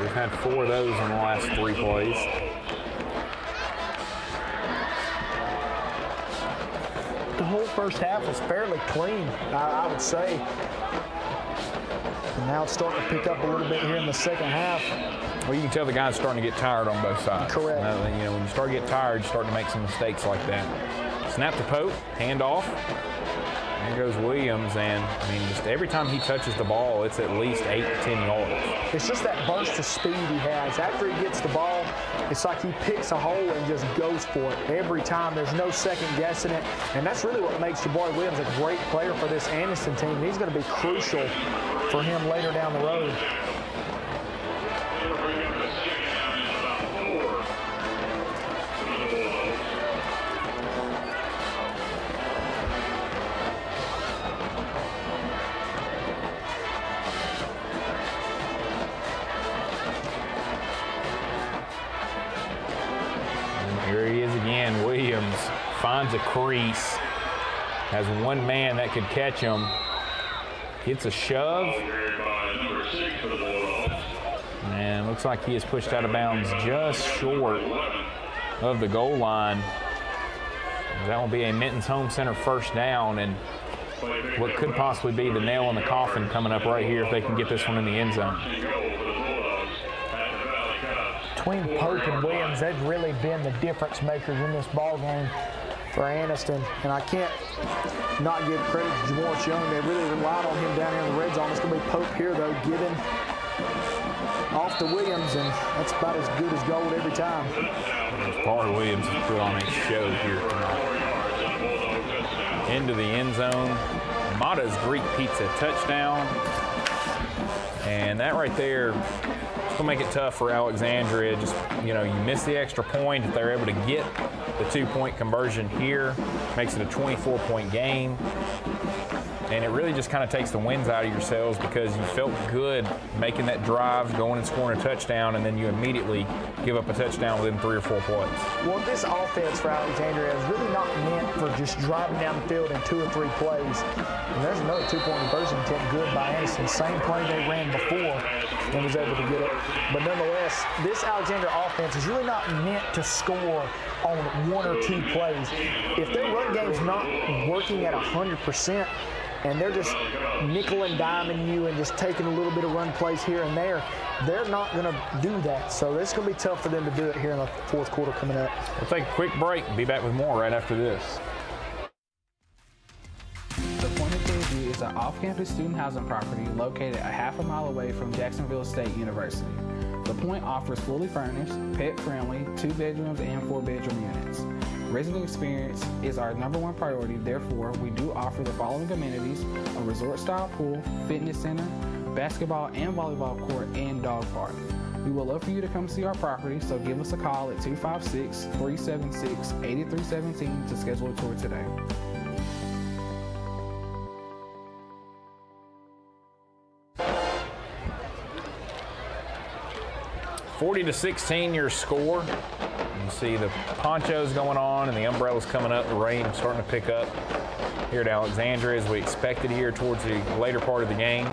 We've had 4 of those in the last 3 plays. The whole first half was fairly clean, I would say. And now it's starting to pick up a little bit here in the second half. Well, you can tell the guy's starting to get tired on both sides. Correct. You know, when you start to get tired, you start to make some mistakes like that. Snap to Pope, handoff. There goes Williams, and I mean, just every time he touches the ball, it's at least 8 to 10 yards. It's just that burst of speed he has. After he gets the ball, it's like he picks a hole and just goes for it every time. There's no second guessing it, and that's really what makes Jabari Williams a great player for this Anniston team. And he's going to be crucial for him later down the road. Here he is again. Williams finds a crease, has one man that could catch him, gets a shove, and looks like he is pushed out of bounds just short of the goal line. That will be a Minton's Home Center first down, and what could possibly be the nail in the coffin coming up right here if they can get this one in the end zone. Between Pope and Williams, they've really been the difference makers in this ball game for Anniston. And I can't not give credit to Jamoris Young. They really relied on him down here in the red zone. It's going to be Pope here, though, giving off to Williams, and that's about as good as gold every time. Paul Williams has put on a show here tonight. Into the end zone. Mata's Greek Pizza touchdown. And that right there, it's going to make it tough for Alexandria. Just, you know, you miss the extra point. If they're able to get the 2-point conversion here, makes it a 24-point game. And it really just kind of takes the winds out of yourselves because you felt good making that drive, going and scoring a touchdown, and then you immediately give up a touchdown within 3 or 4 plays. Well, this offense for Alexandria is really not meant for just driving down the field in 2 or 3 plays. And there's another 2-point conversion attempt good by Anniston. Same play they ran before and was able to get it. But nonetheless, this Alexandria offense is really not meant to score on 1 or 2 plays. If their run game's not working at 100%, and they're just nickel and diming you and just taking a little bit of run plays here and there, they're not going to do that. So it's going to be tough for them to do it here in the 4th quarter coming up. We'll take a quick break and be back with more right after this. The Point of View is an off-campus student housing property located a half a mile away from Jacksonville State University. The Point offers fully furnished, pet-friendly 2 bedrooms and 4 bedroom units. Resident experience is our #1 priority. Therefore, we do offer the following amenities: a resort-style pool, fitness center, basketball and volleyball court, and dog park. We would love for you to come see our property, so give us a call at 256-376-8317 to schedule a tour today. 40-16 your score. You see the ponchos going on and the umbrellas coming up, the rain starting to pick up here at Alexandria as we expected here towards the later part of the game.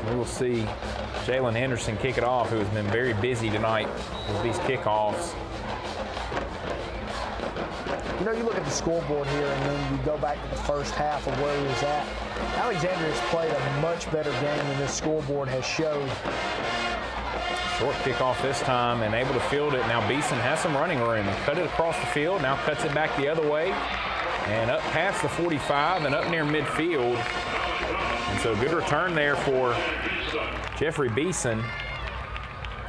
We will see Jalen Henderson kick it off, who has been very busy tonight with these kickoffs. You know, you look at the scoreboard here and then you go back to the first half of where he was at. Alexandria has played a much better game than this scoreboard has showed. Short kickoff this time and able to field it. Now Beeson has some running room. Cut it across the field, now cuts it back the other way and up past the 45 and up near midfield. And so good return there for Jeffrey Beeson.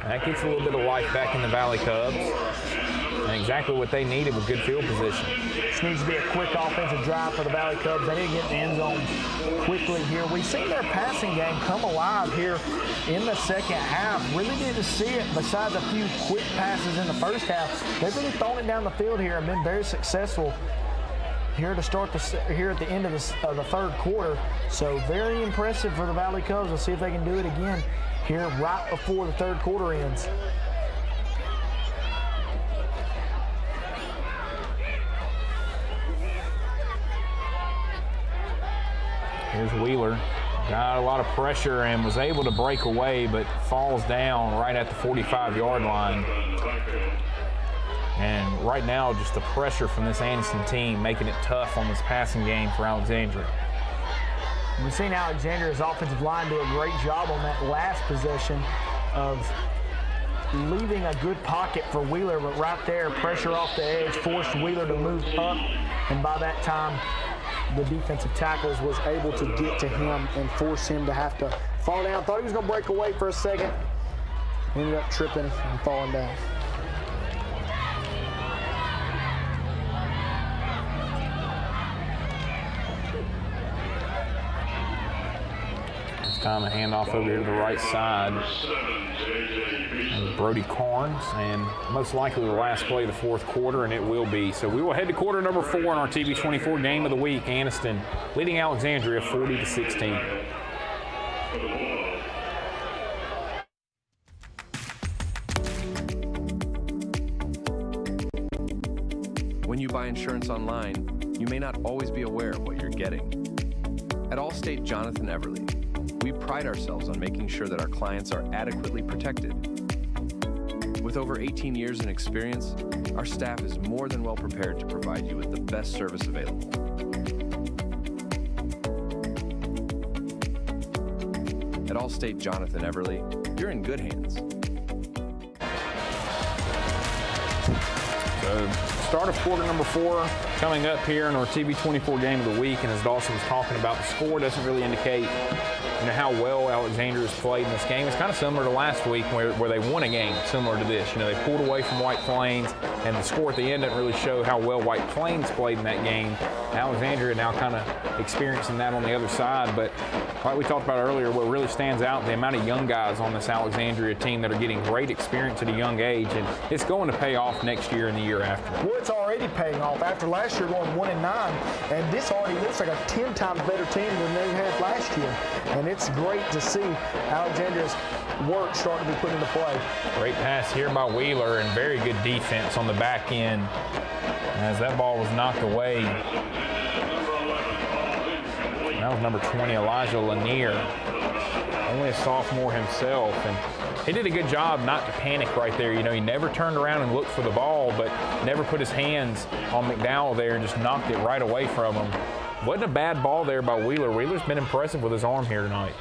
That gets a little bit of life back in the Valley Cubs. And exactly what they needed with good field position. This needs to be a quick offensive drive for the Valley Cubs. They need to get in the end zone quickly here. We've seen their passing game come alive here in the second half. Really didn't see it besides a few quick passes in the first half. They've really thrown it down the field here and been very successful here to start here at the end of the third quarter. So very impressive for the Valley Cubs. We'll see if they can do it again here right before the third quarter ends. Here's Wheeler. Got a lot of pressure and was able to break away, but falls down right at the 45-yard line. And right now, just the pressure from this Anniston team making it tough on this passing game for Alexandria. We've seen Alexandria's offensive line do a great job on that last possession of leaving a good pocket for Wheeler, but right there, pressure off the edge forced Wheeler to move up, and by that time, the defensive tackles was able to get to him and force him to have to fall down. Thought he was going to break away for a second. Ended up tripping and falling down. This time a handoff over here to the right side. And Brody Carnes, and most likely the last play of the fourth quarter, and it will be. So we will head to quarter number 4 in our TV24 game of the week. Anniston leading Alexandria 40-16. When you buy insurance online, you may not always be aware of what you're getting. At Allstate Jonathan Everly, we pride ourselves on making sure that our clients are adequately protected. With over 18 years in experience, our staff is more than well prepared to provide you with the best service available. At Allstate Jonathan Everly, you're in good hands. So, start of quarter number 4 coming up here in our TV24 game of the week, and as Dawson was talking about, the score doesn't really indicate how well Alexandria has played in this game. It's kind of similar to last week where they won a game similar to this. They pulled away from White Plains, and the score at the end didn't really show how well White Plains played in that game. Alexandria now kind of experiencing that on the other side, but like we talked about earlier, what really stands out, the amount of young guys on this Alexandria team that are getting great experience at a young age, and it's going to pay off next year and the year after. Well, it's already paying off. After last year going 1-9, and this already looks like a 10 times better team than they had last year. And it's great to see Alexandria's work starting to be put into play. Great pass here by Wheeler, and very good defense on the back end as that ball was knocked away. That was number 20, Elijah Lanier, only a sophomore himself, and he did a good job not to panic right there. He never turned around and looked for the ball, but never put his hands on McDowell there and just knocked it right away from him. Wasn't a bad ball there by Wheeler. Wheeler's been impressive with his arm here tonight.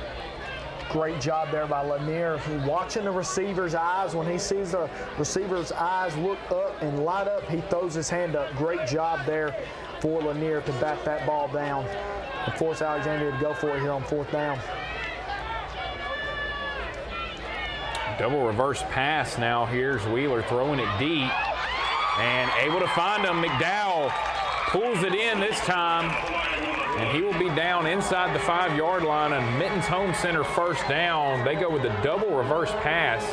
Great job there by Lanier. Watching the receiver's eyes, when he sees the receiver's eyes look up and light up, he throws his hand up. Great job there for Lanier to back that ball down and force Alexandria to go for it here on 4th down. Double reverse pass now. Here's Wheeler throwing it deep and able to find him. McDowell pulls it in this time, and he will be down inside the 5-yard line, and Mittens Home Center first down. They go with a double reverse pass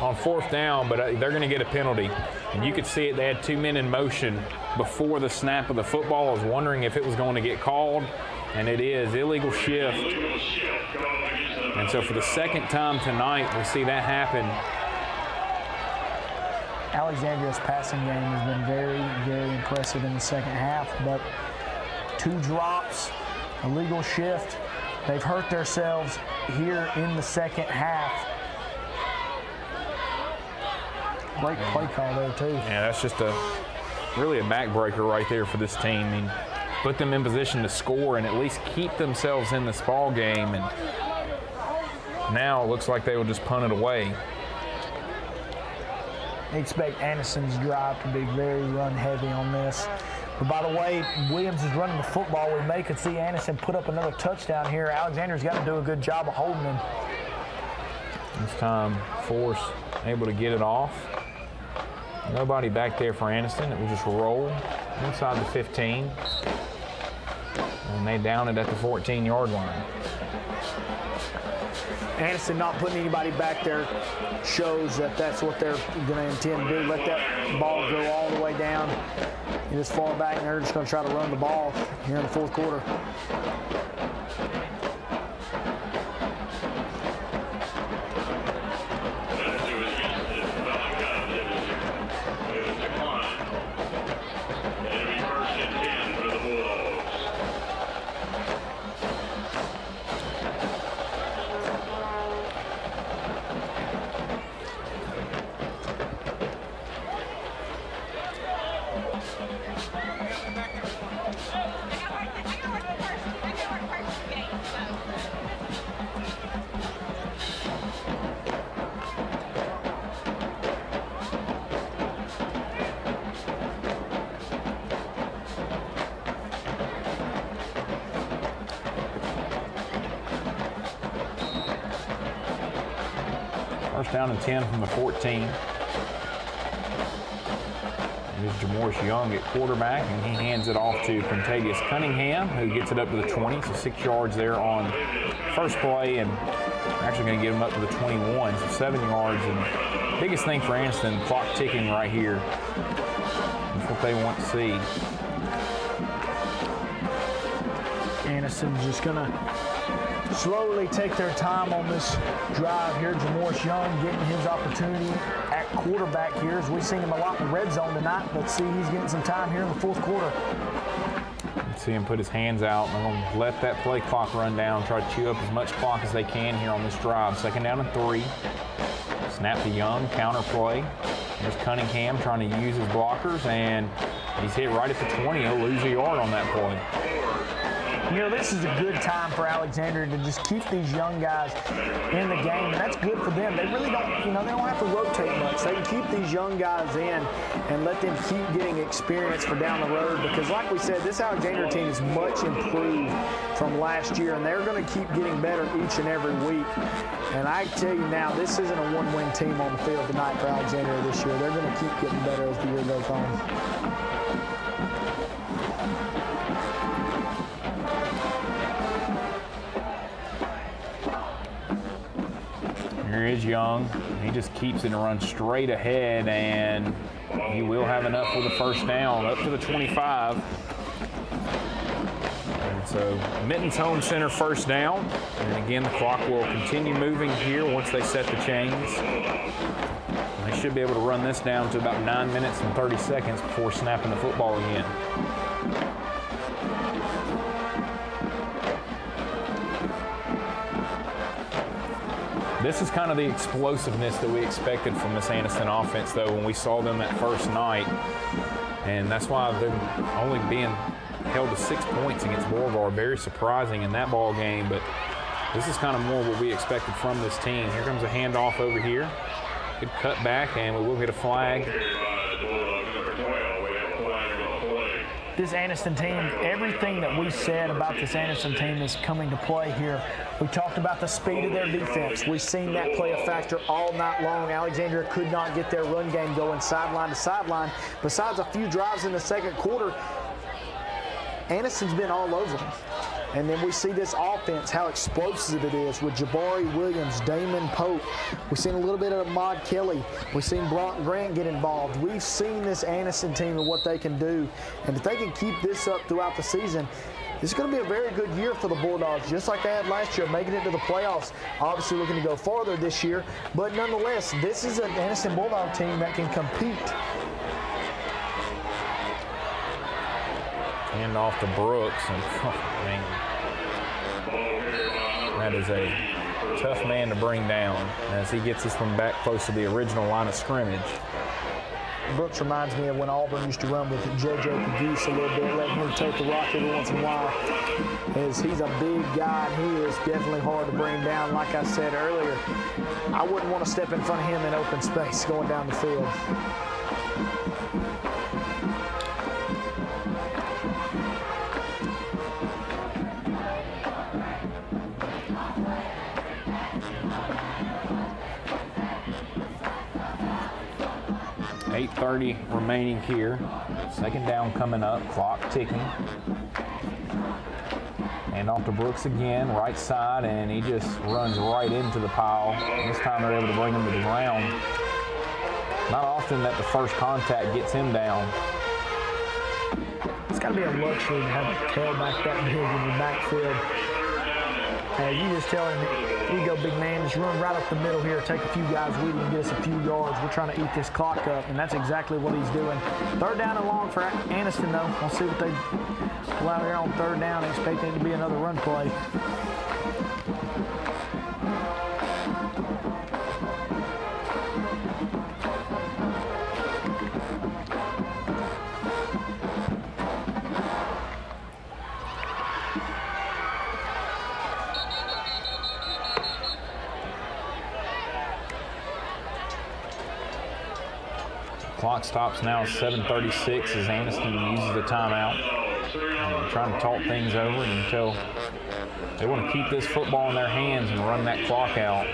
on 4th down, but they're going to get a penalty. And you could see it. They had 2 men in motion before the snap of the football. I was wondering if it was going to get called, and it is. Illegal shift. And so for the second time tonight, we see that happen. Alexandria's passing game has been very, very impressive in the second half, but 2 drops, illegal shift. They've hurt themselves here in the second half. Great play call there, too. Yeah, that's just a really a backbreaker right there for this team. I mean, put them in position to score and at least keep themselves in this ball game. And now it looks like they will just punt it away. I expect Anniston's drive to be very run-heavy on this. But by the way, Williams is running the football. We may could see Anniston put up another touchdown here. Alexandria's got to do a good job of holding him. This time, Force able to get it off. Nobody back there for Anniston. It will just roll inside the 15. And they down it at the 14-yard line. Anniston not putting anybody back there shows that that's what they're going to intend to do. Let that ball go all the way down and just fall back, and they're just going to try to run the ball here in the fourth quarter. First down and 10 from the 14. Here's Jamoris Young at quarterback, and he hands it off to Quintavious Cunningham, who gets it up to the 20. So 6 yards there on first play, and actually going to get him up to the 21, so 7 yards. And biggest thing for Anniston, clock ticking right here. That's what they want to see. Anniston's just going to slowly take their time on this drive here. Jamoris Young getting his opportunity at quarterback here, as we've seen him a lot in the red zone tonight, but see he's getting some time here in the fourth quarter. See him put his hands out. They're going to let that play clock run down, try to chew up as much clock as they can here on this drive. Second down and 3. Snap to Young, counter play. There's Cunningham trying to use his blockers, and he's hit right at the 20. He'll lose a yard on that play. You know, this is a good time for Alexandria to just keep these young guys in the game, and that's good for them. They really don't, they don't have to rotate much. They can keep these young guys in and let them keep getting experience for down the road, because like we said, this Alexandria team is much improved from last year, and they're going to keep getting better each and every week. And I tell you now, this isn't a one-win team on the field tonight for Alexandria this year. They're going to keep getting better as the year goes on. Here is Young. He just keeps it and runs straight ahead, and he will have enough for the first down, up to the 25. And so Mitten's home center first down. And again, the clock will continue moving here once they set the chains. And they should be able to run this down to about 9 minutes and 30 seconds before snapping the football again. This is kind of the explosiveness that we expected from this Anniston offense, though, when we saw them that first night. And that's why they're only being held to 6 points against Beauregard. Very surprising in that ball game, but this is kind of more what we expected from this team. Here comes a handoff over here. Good cut back, and we will get a flag. This Anniston team, everything that we said about this Anniston team is coming to play here. We talked about the speed of their defense. We've seen that play a factor all night long. Alexandria could not get their run game going sideline to sideline. Besides a few drives in the second quarter, Anniston's been all over them. And then we see this offense, how explosive it is with Jabari Williams, Damon Pope. We've seen a little bit of Ahmad Kelly. We've seen Bronk Grant get involved. We've seen this Anniston team and what they can do. And if they can keep this up throughout the season, it's going to be a very good year for the Bulldogs, just like they had last year, making it to the playoffs. Obviously looking to go farther this year. But nonetheless, this is an Anniston Bulldog team that can compete. Hand off to Brooks, and man, that is a tough man to bring down as he gets this one back close to the original line of scrimmage. Brooks reminds me of when Auburn used to run with J.J. Pegues a little bit, letting him take the rock every once in a while. As he's a big guy, and he is definitely hard to bring down. Like I said earlier, I wouldn't want to step in front of him in open space going down the field. .30 remaining here. Second down coming up, clock ticking. And off to Brooks again, right side, and he just runs right into the pile. This time they're able to bring him to the ground. Not often that the first contact gets him down. It's got to be a luxury to have a tailback that big in your backfield. You just tell him, here you go, big man, just run right up the middle here, take a few guys with you and get us a few yards. We're trying to eat this clock up, and that's exactly what he's doing. Third down and long for Anniston, though. We'll see what they pull out here on third down. Expecting it to be another run play. Clock stops now at 7:36 as Anniston uses the timeout. Trying to talk things over until they want to keep this football in their hands and run that clock out.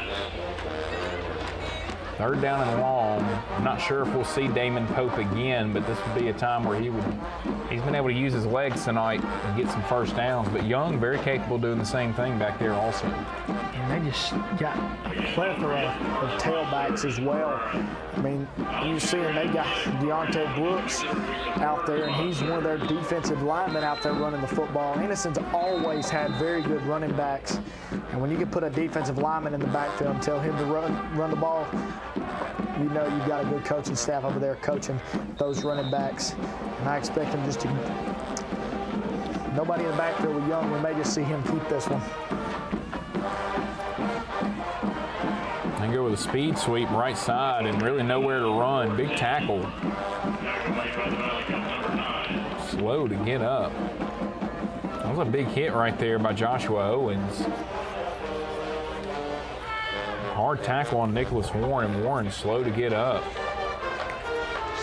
Third down and long. I'm not sure if we'll see Damon Pope again, but this would be a time where he's been able to use his legs tonight and get some first downs. But Young, very capable of doing the same thing back there also. And they just got a plethora of tailbacks as well. I mean, you see them, they got Deontay Brooks out there, and he's one of their defensive linemen out there running the football. Anniston's always had very good running backs. And when you can put a defensive lineman in the backfield and tell him to run the ball, you know you've got a good coaching staff over there coaching those running backs. And I expect him just to, nobody in the backfield with Young, we may just see him keep this one. They go with a speed sweep right side and really nowhere to run. Big tackle. Slow to get up. That was a big hit right there by Joshua Owens. Hard tackle on Nicholas Warren, and Warren slow to get up.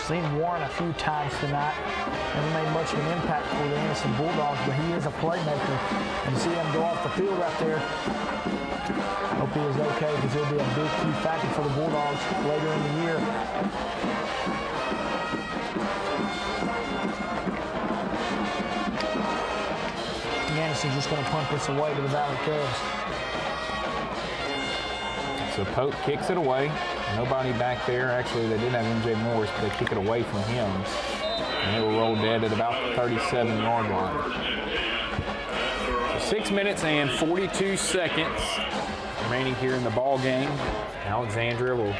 Seen Warren a few times tonight. Hasn't made much of an impact for the Anniston Bulldogs, but he is a playmaker. And to see him go off the field right there, hope he is okay, because he'll be a big key factor for the Bulldogs later in the year. Anniston's just going to punt this away to the Valley Cubs. So Pope kicks it away. Nobody back there. Actually, they did have M.J. Morris, but they kick it away from him. And it will roll dead at about the 37-yard line. So 6 minutes and 42 seconds remaining here in the ball game. Alexandria will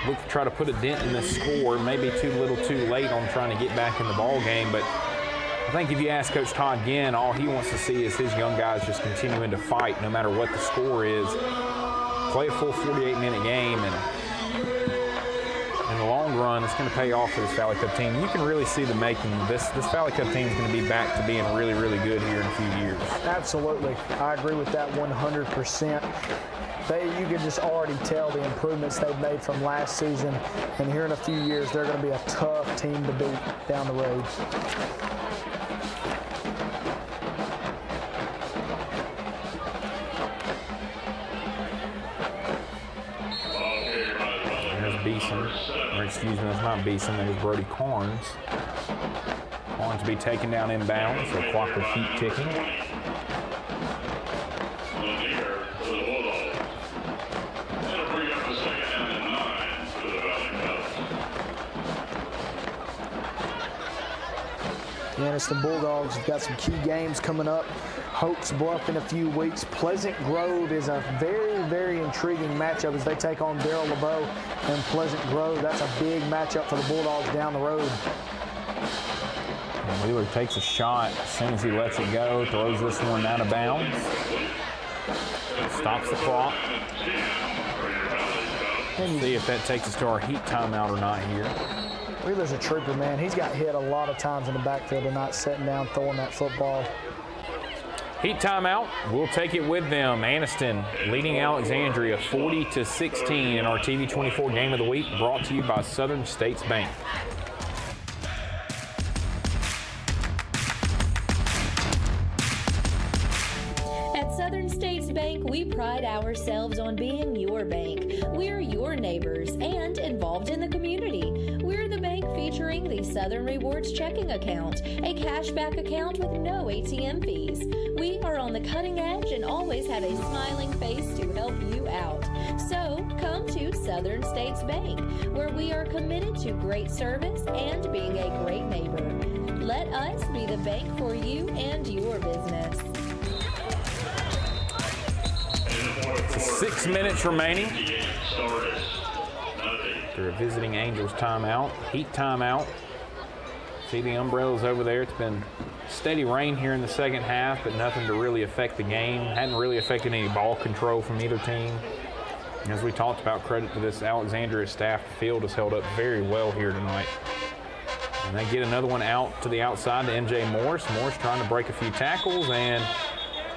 look to try to put a dent in this score. Maybe too little too late on trying to get back in the ball game, but I think if you ask Coach Todd Ginn, all he wants to see is his young guys just continuing to fight no matter what the score is. Play a full 48-minute game, and in the long run, it's going to pay off for this Valley Cup team. You can really see the making. This Valley Cup team is going to be back to being really, really good here in a few years. Absolutely. I agree with that 100%. You can just already tell the improvements they've made from last season, and here in a few years, they're going to be a tough team to beat down the road. Excuse me, that's not Beeson, that is Brody Carnes. Carnes to be taken down inbounds, so the clock will keep ticking. The Anniston Bulldogs have got some key games coming up. Hope's Bluff in a few weeks. Pleasant Grove is a very, very intriguing matchup as they take on Darrell LeBeau and Pleasant Grove. That's a big matchup for the Bulldogs down the road. And Wheeler takes a shot as soon as he lets it go, throws this one out of bounds. Stops the clock. See if that takes us to our heat timeout or not here. Wheeler's a trooper, man. He's got hit a lot of times in the backfield and not sitting down, throwing that football. Heat timeout. We'll take it with them. Anniston leading Alexandria 40-16 in our TV24 Game of the Week, brought to you by Southern States Bank. Southern States Bank, we pride ourselves on being your bank. We're your neighbors and involved in the community. We're the bank featuring the Southern Rewards checking account, a cashback account with no ATM fees. We are on the cutting edge and always have a smiling face to help you out. So come to Southern States Bank, where we are committed to great service and being a great neighbor. Let us be the bank for you and your business. 6 minutes remaining. After a visiting Angels timeout, heat timeout. See the umbrellas over there. It's been steady rain here in the second half, but nothing to really affect the game. Hadn't really affected any ball control from either team. As we talked about, credit to this Alexandria staff, the field has held up very well here tonight. And they get another one out to the outside to MJ Morris. Morris trying to break a few tackles, and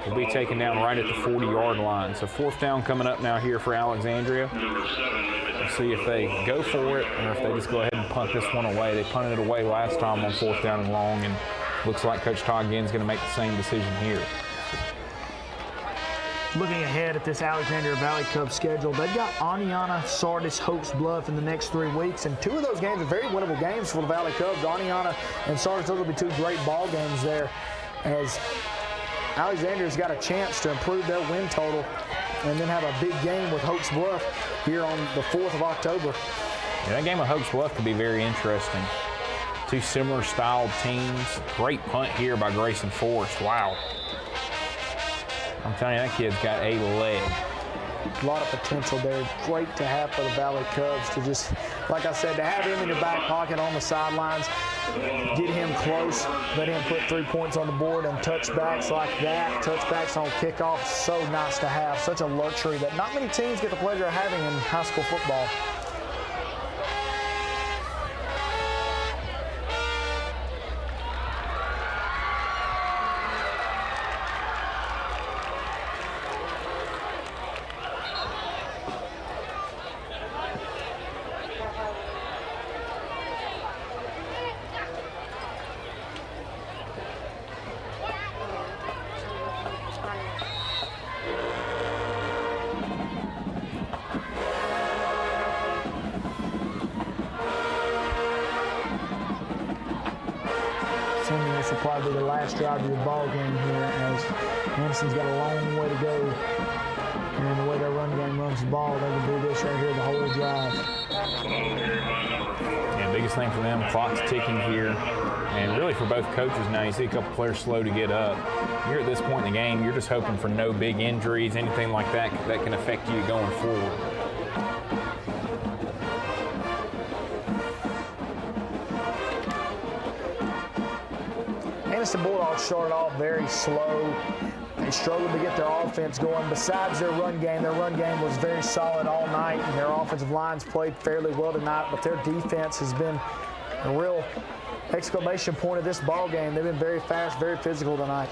will be taken down right at the 40-yard line. So fourth down coming up now here for Alexandria. We'll see if they go for it or if they just go ahead and punt this one away. They punted it away last time on fourth down and long, and looks like Coach Todd Ginn's going to make the same decision here. Looking ahead at this Alexandria Valley Cubs schedule, they've got Aniana, Sardis, Hopes Bluff in the next 3 weeks, and two of those games are very winnable games for the Valley Cubs. Aniana and Sardis, those will be two great ball games there, as Alexandria's got a chance to improve their win total and then have a big game with Hopes Bluff here on the 4th of October. Yeah, that game with Hopes Bluff could be very interesting. Two similar styled teams. Great punt here by Grayson Forrest. Wow. I'm telling you, that kid's got a leg. A lot of potential there. Great to have for the Valley Cubs to just, like I said, to have him in your back pocket on the sidelines, get him close, let him put 3 points on the board, and touchbacks like that, touchbacks on kickoff, so nice to have. Such a luxury that not many teams get the pleasure of having in high school football. This will probably be the last drive of the ball game here, as Anniston's got a long way to go. And the way their run game runs the ball, they can do this right here the whole drive. Yeah, biggest thing for them, clock's ticking here. And really for both coaches now, you see a couple players slow to get up. You're at this point in the game, you're just hoping for no big injuries, anything like that that can affect you going forward. Anniston Bulldogs started off very slow. They struggled to get their offense going. Besides their run game was very solid all night, and their offensive lines played fairly well tonight, but their defense has been a real exclamation point of this ball game. They've been very fast, very physical tonight.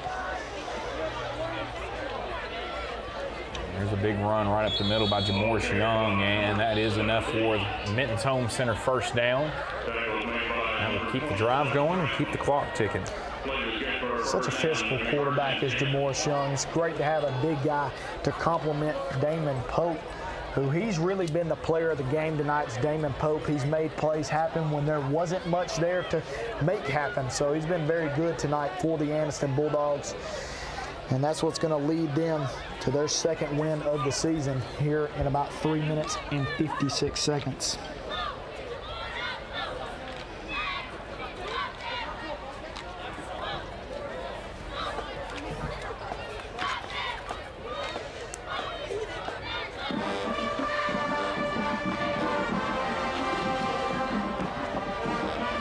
There's a big run right up the middle by Jamoris Young, and that is enough for Minton's Home Center first down. That will keep the drive going and keep the clock ticking. Such a physical quarterback is Jamoris Young. It's great to have a big guy to complement Damon Pope, who he's really been the player of the game tonight. It's Damon Pope. He's made plays happen when there wasn't much there to make happen. So he's been very good tonight for the Anniston Bulldogs. And that's what's going to lead them to their second win of the season here in about 3 minutes and 56 seconds.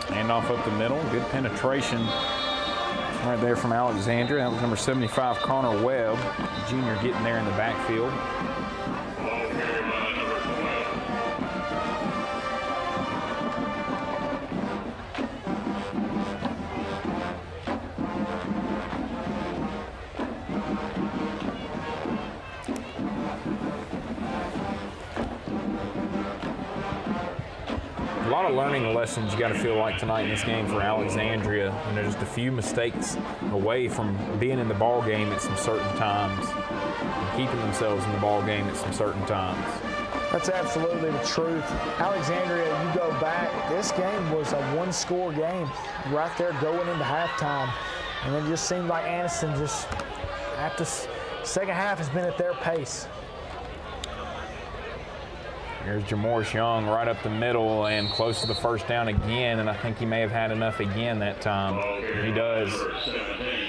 Handoff up the middle, good penetration right there from Alexandria. That was number 75, Connor Webb, junior, getting there in the backfield. lot of learning lessons you got to feel like tonight in this game for Alexandria. And there's just a few mistakes away from being in the ball game at some certain times and keeping themselves in the ball game at some certain times. That's absolutely the truth. Alexandria, you go back, this game was a one-score game right there going into halftime. And it just seemed like Anniston just, after second half, has been at their pace. Here's Jamorris Young right up the middle and close to the first down again, and I think he may have had enough again that time. He does.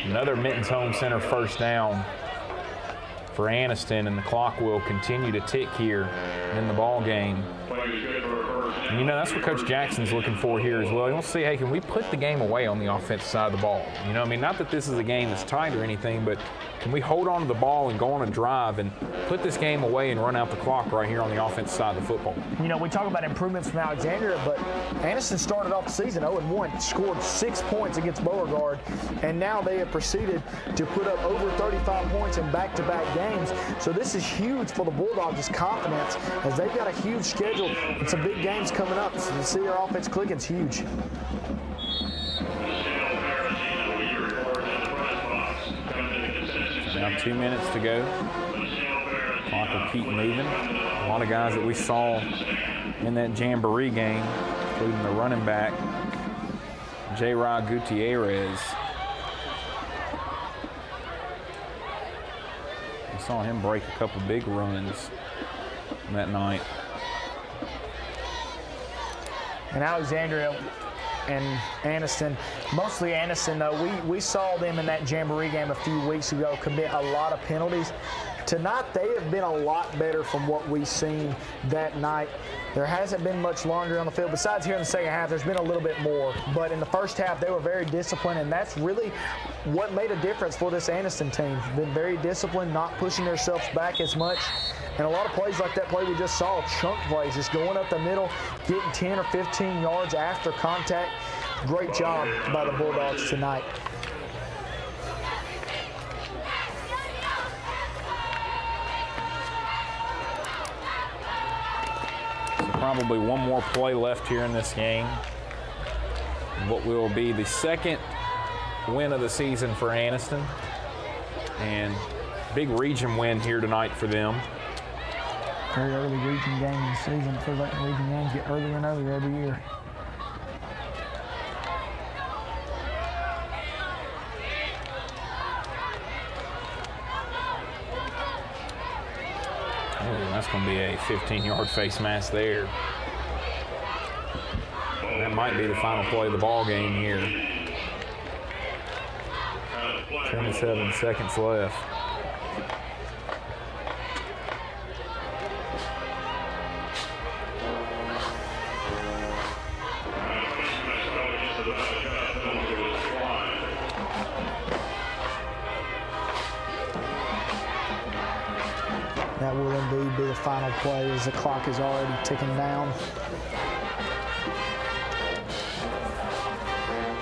Another Mittens Home Center first down for Anniston, and the clock will continue to tick here in the ball game. And you know, that's what Coach Jackson's looking for here as well. He wants to see, hey, can we put the game away on the offensive side of the ball? You know, I mean, not that this is a game that's tight or anything, but can we hold on to the ball and go on a drive and put this game away and run out the clock right here on the offensive side of the football? You know, we talk about improvements from Alexandria, but Anniston started off the season 0-1, scored 6 points against Beauregard, and now they have proceeded to put up over 35 points in back-to-back games. So this is huge for the Bulldogs' confidence, as they've got a huge schedule and some big games coming up. So to see their offense clicking is huge. Now 2 minutes to go. Clock will keep moving. A lot of guys that we saw in that Jamboree game, including the running back, J-Rod Gutierrez. We saw him break a couple big runs that night. And Alexandria and Anniston, mostly Anniston, though, we saw them in that Jamboree game a few weeks ago commit a lot of penalties. Tonight, they have been a lot better from what we've seen that night. There hasn't been much laundry on the field. Besides here in the second half, there's been a little bit more. But in the first half, they were very disciplined, and that's really what made a difference for this Anniston team. Been very disciplined, not pushing themselves back as much. And a lot of plays like that play we just saw, chunk plays, just going up the middle, getting 10 or 15 yards after contact. Great job by the Bulldogs tonight. So probably one more play left here in this game. What will be the second win of the season for Anniston. And big region win here tonight for them. Very early region game in the season. It feels like the region games get earlier and earlier every year. Oh, that's going to be a 15-yard face mask there. That might be the final play of the ball game here. 27 seconds left. That will indeed be the final play as the clock is already ticking down.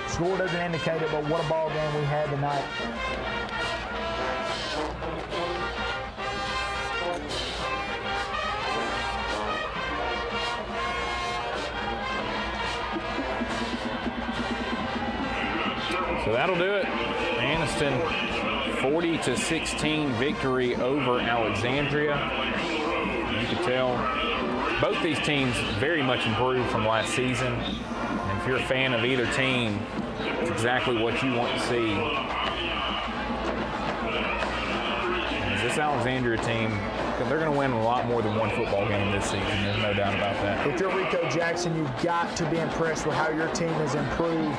Score doesn't indicate it, but what a ball game we had tonight. So that'll do it. Anniston 40-16 victory over Alexandria. You can tell both these teams very much improved from last season. And if you're a fan of either team, it's exactly what you want to see. As this Alexandria team, they're going to win a lot more than one football game this season. There's no doubt about that. If you're Rico Jackson, you've got to be impressed with how your team has improved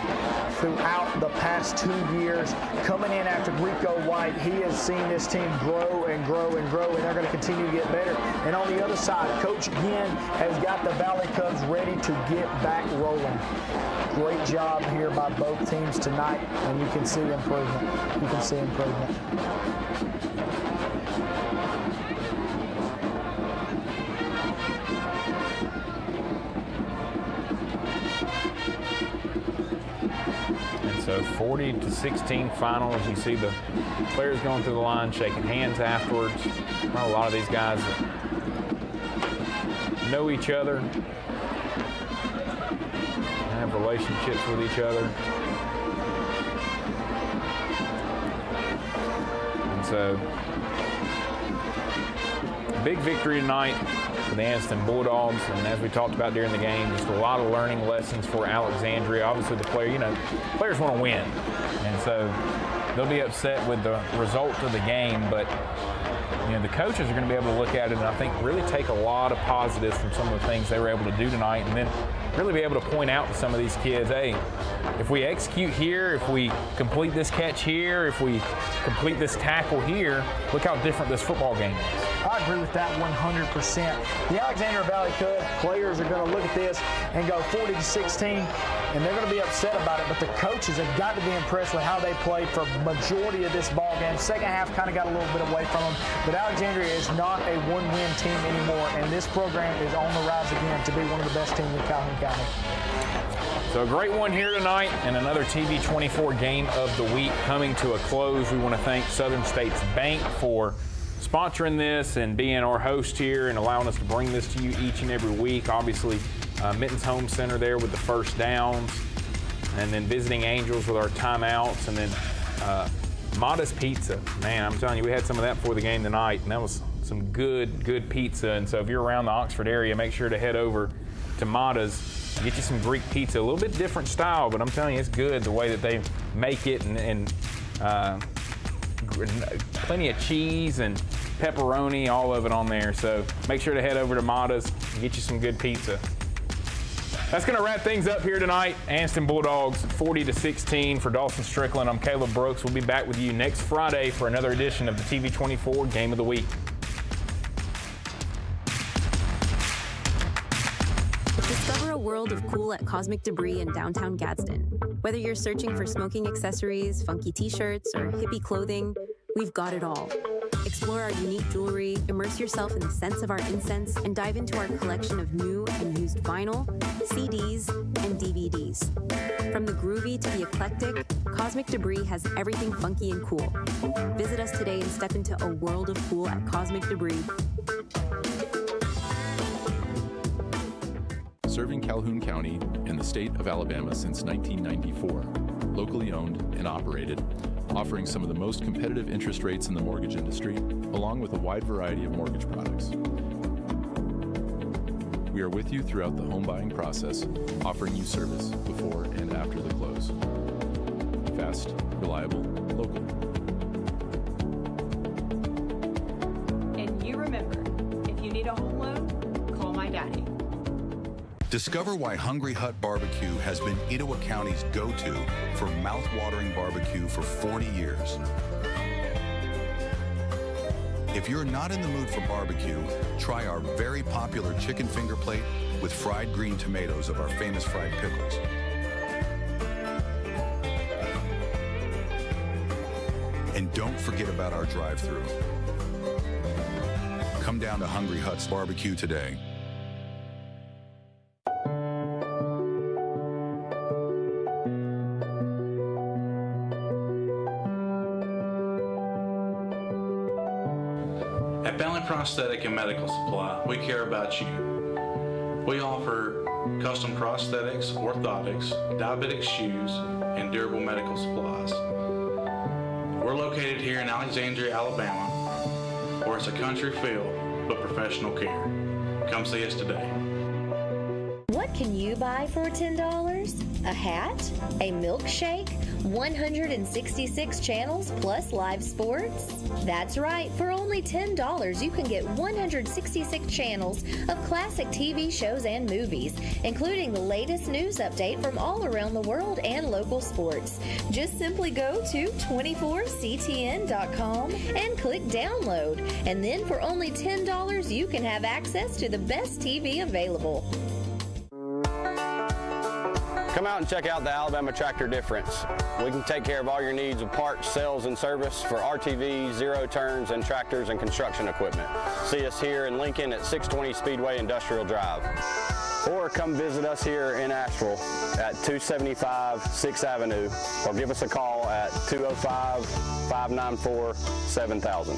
throughout the past 2 years. Coming in after Rico White, he has seen this team grow and grow and grow, and they're going to continue to get better. And on the other side, Coach Ginn has got the Valley Cubs ready to get back rolling. Great job here by both teams tonight, and you can see improvement. You can see improvement. So 40-16 final. As you see the players going through the line, shaking hands afterwards. Well, a lot of these guys know each other. have relationships with each other. And so, big victory tonight for the Anniston Bulldogs, and as we talked about during the game, just a lot of learning lessons for Alexandria. Obviously, the players want to win, and so they'll be upset with the result of the game, but the coaches are going to be able to look at it and I think really take a lot of positives from some of the things they were able to do tonight, and then really be able to point out to some of these kids, hey, if we execute here, if we complete this catch here, if we complete this tackle here, look how different this football game is. I agree with that 100%. The Alexandria Valley Cub players are going to look at this and go 40-16, and they're going to be upset about it, but the coaches have got to be impressed with how they played for majority of this ball game. Second half kind of got a little bit away from them, but Alexandria is not a one-win team anymore, and this program is on the rise again to be one of the best teams in Calhoun County. So a great one here tonight, and another TV24 game of the week coming to a close. We want to thank Southern States Bank for sponsoring this and being our host here and allowing us to bring this to you each and every week. Obviously, Mittens Home Center there with the first downs, and then Visiting Angels with our timeouts, and then Mata's Pizza. Man, I'm telling you, we had some of that before the game tonight, and that was some good pizza. And so if you're around the Oxford area, make sure to head over to Mata's. Get you some Greek pizza, a little bit different style, but I'm telling you, it's good the way that they make it, and plenty of cheese and pepperoni, all of it on there. So make sure to head over to Mata's and get you some good pizza. That's going to wrap things up here tonight. Anniston Bulldogs 40-16 for Dawson Strickland. I'm Caleb Brooks. We'll be back with you next Friday for another edition of the TV24 Game of the Week. Discover a world of cool at Cosmic Debris in downtown Gadsden. Whether you're searching for smoking accessories, funky t-shirts, or hippie clothing, we've got it all. Explore our unique jewelry, immerse yourself in the scents of our incense, and dive into our collection of new and used vinyl, CDs, and DVDs. From the groovy to the eclectic, Cosmic Debris has everything funky and cool. Visit us today and step into a world of cool at Cosmic Debris. Serving Calhoun County and the state of Alabama since 1994, locally owned and operated, offering some of the most competitive interest rates in the mortgage industry, along with a wide variety of mortgage products. We are with you throughout the home buying process, offering you service before and after the close. Fast, reliable, local. And you remember, if you need a home loan, call my daddy. Discover why Hungry Hut Barbecue has been Etowah County's go-to for mouth-watering barbecue for 40 years. If you're not in the mood for barbecue, try our very popular chicken finger plate with fried green tomatoes of our famous fried pickles. And don't forget about our drive-thru. Come down to Hungry Hut's Barbecue today. At Bentley Prosthetic and Medical Supply, we care about you. We offer custom prosthetics, orthotics, diabetic shoes, and durable medical supplies. We're located here in Alexandria, Alabama, where it's a country feel but professional care. Come see us today. What can you buy for $10? A hat? A milkshake? 166 channels plus live sports? That's right, for only $10 you can get 166 channels of classic TV shows and movies, including the latest news update from all around the world and local sports. Just simply go to 24ctn.com and click download, and then for only $10 you can have access to the best TV available. Come out and check out the Alabama Tractor Difference. We can take care of all your needs of parts, sales, and service for RTVs, zero turns, and tractors and construction equipment. See us here in Lincoln at 620 Speedway Industrial Drive. Or come visit us here in Asheville at 275 6th Avenue, or give us a call at 205-594-7000.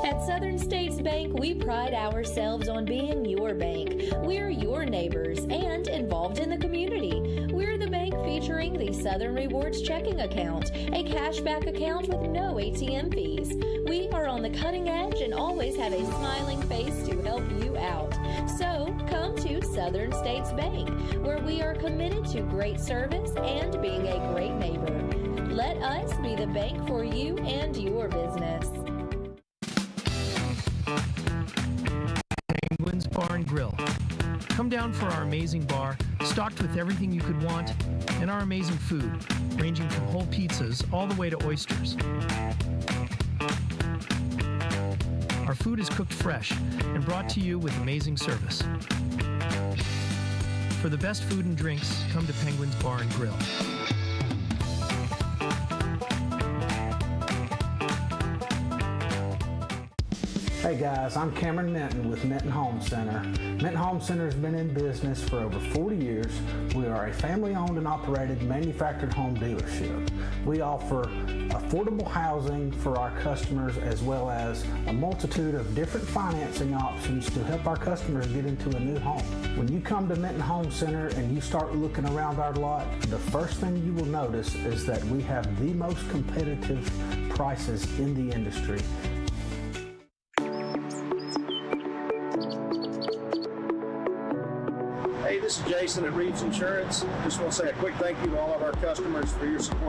At Southern States Bank, we pride ourselves on being your bank. We're your neighbors and involved in the community. We're the bank featuring the Southern Rewards checking account, a cashback account with no ATM fees. We are on the cutting edge and always have a smiling face to help you out. So come to Southern States Bank, where we are committed to great service and being a great neighbor. Let us be the bank for you and your business. Penguins Bar and Grill. Come down for our amazing bar, stocked with everything you could want, and our amazing food, ranging from whole pizzas all the way to oysters. Our food is cooked fresh and brought to you with amazing service. For the best food and drinks, come to Penguins Bar and Grill. Hey guys, I'm Cameron Minton with Minton Home Center. Minton Home Center has been in business for over 40 years. We are a family-owned and operated manufactured home dealership. We offer affordable housing for our customers as well as a multitude of different financing options to help our customers get into a new home. When you come to Minton Home Center and you start looking around our lot, the first thing you will notice is that we have the most competitive prices in the industry. Hey, this is Jason at Reeves Insurance. Just want to say a quick thank you to all of our customers for your support.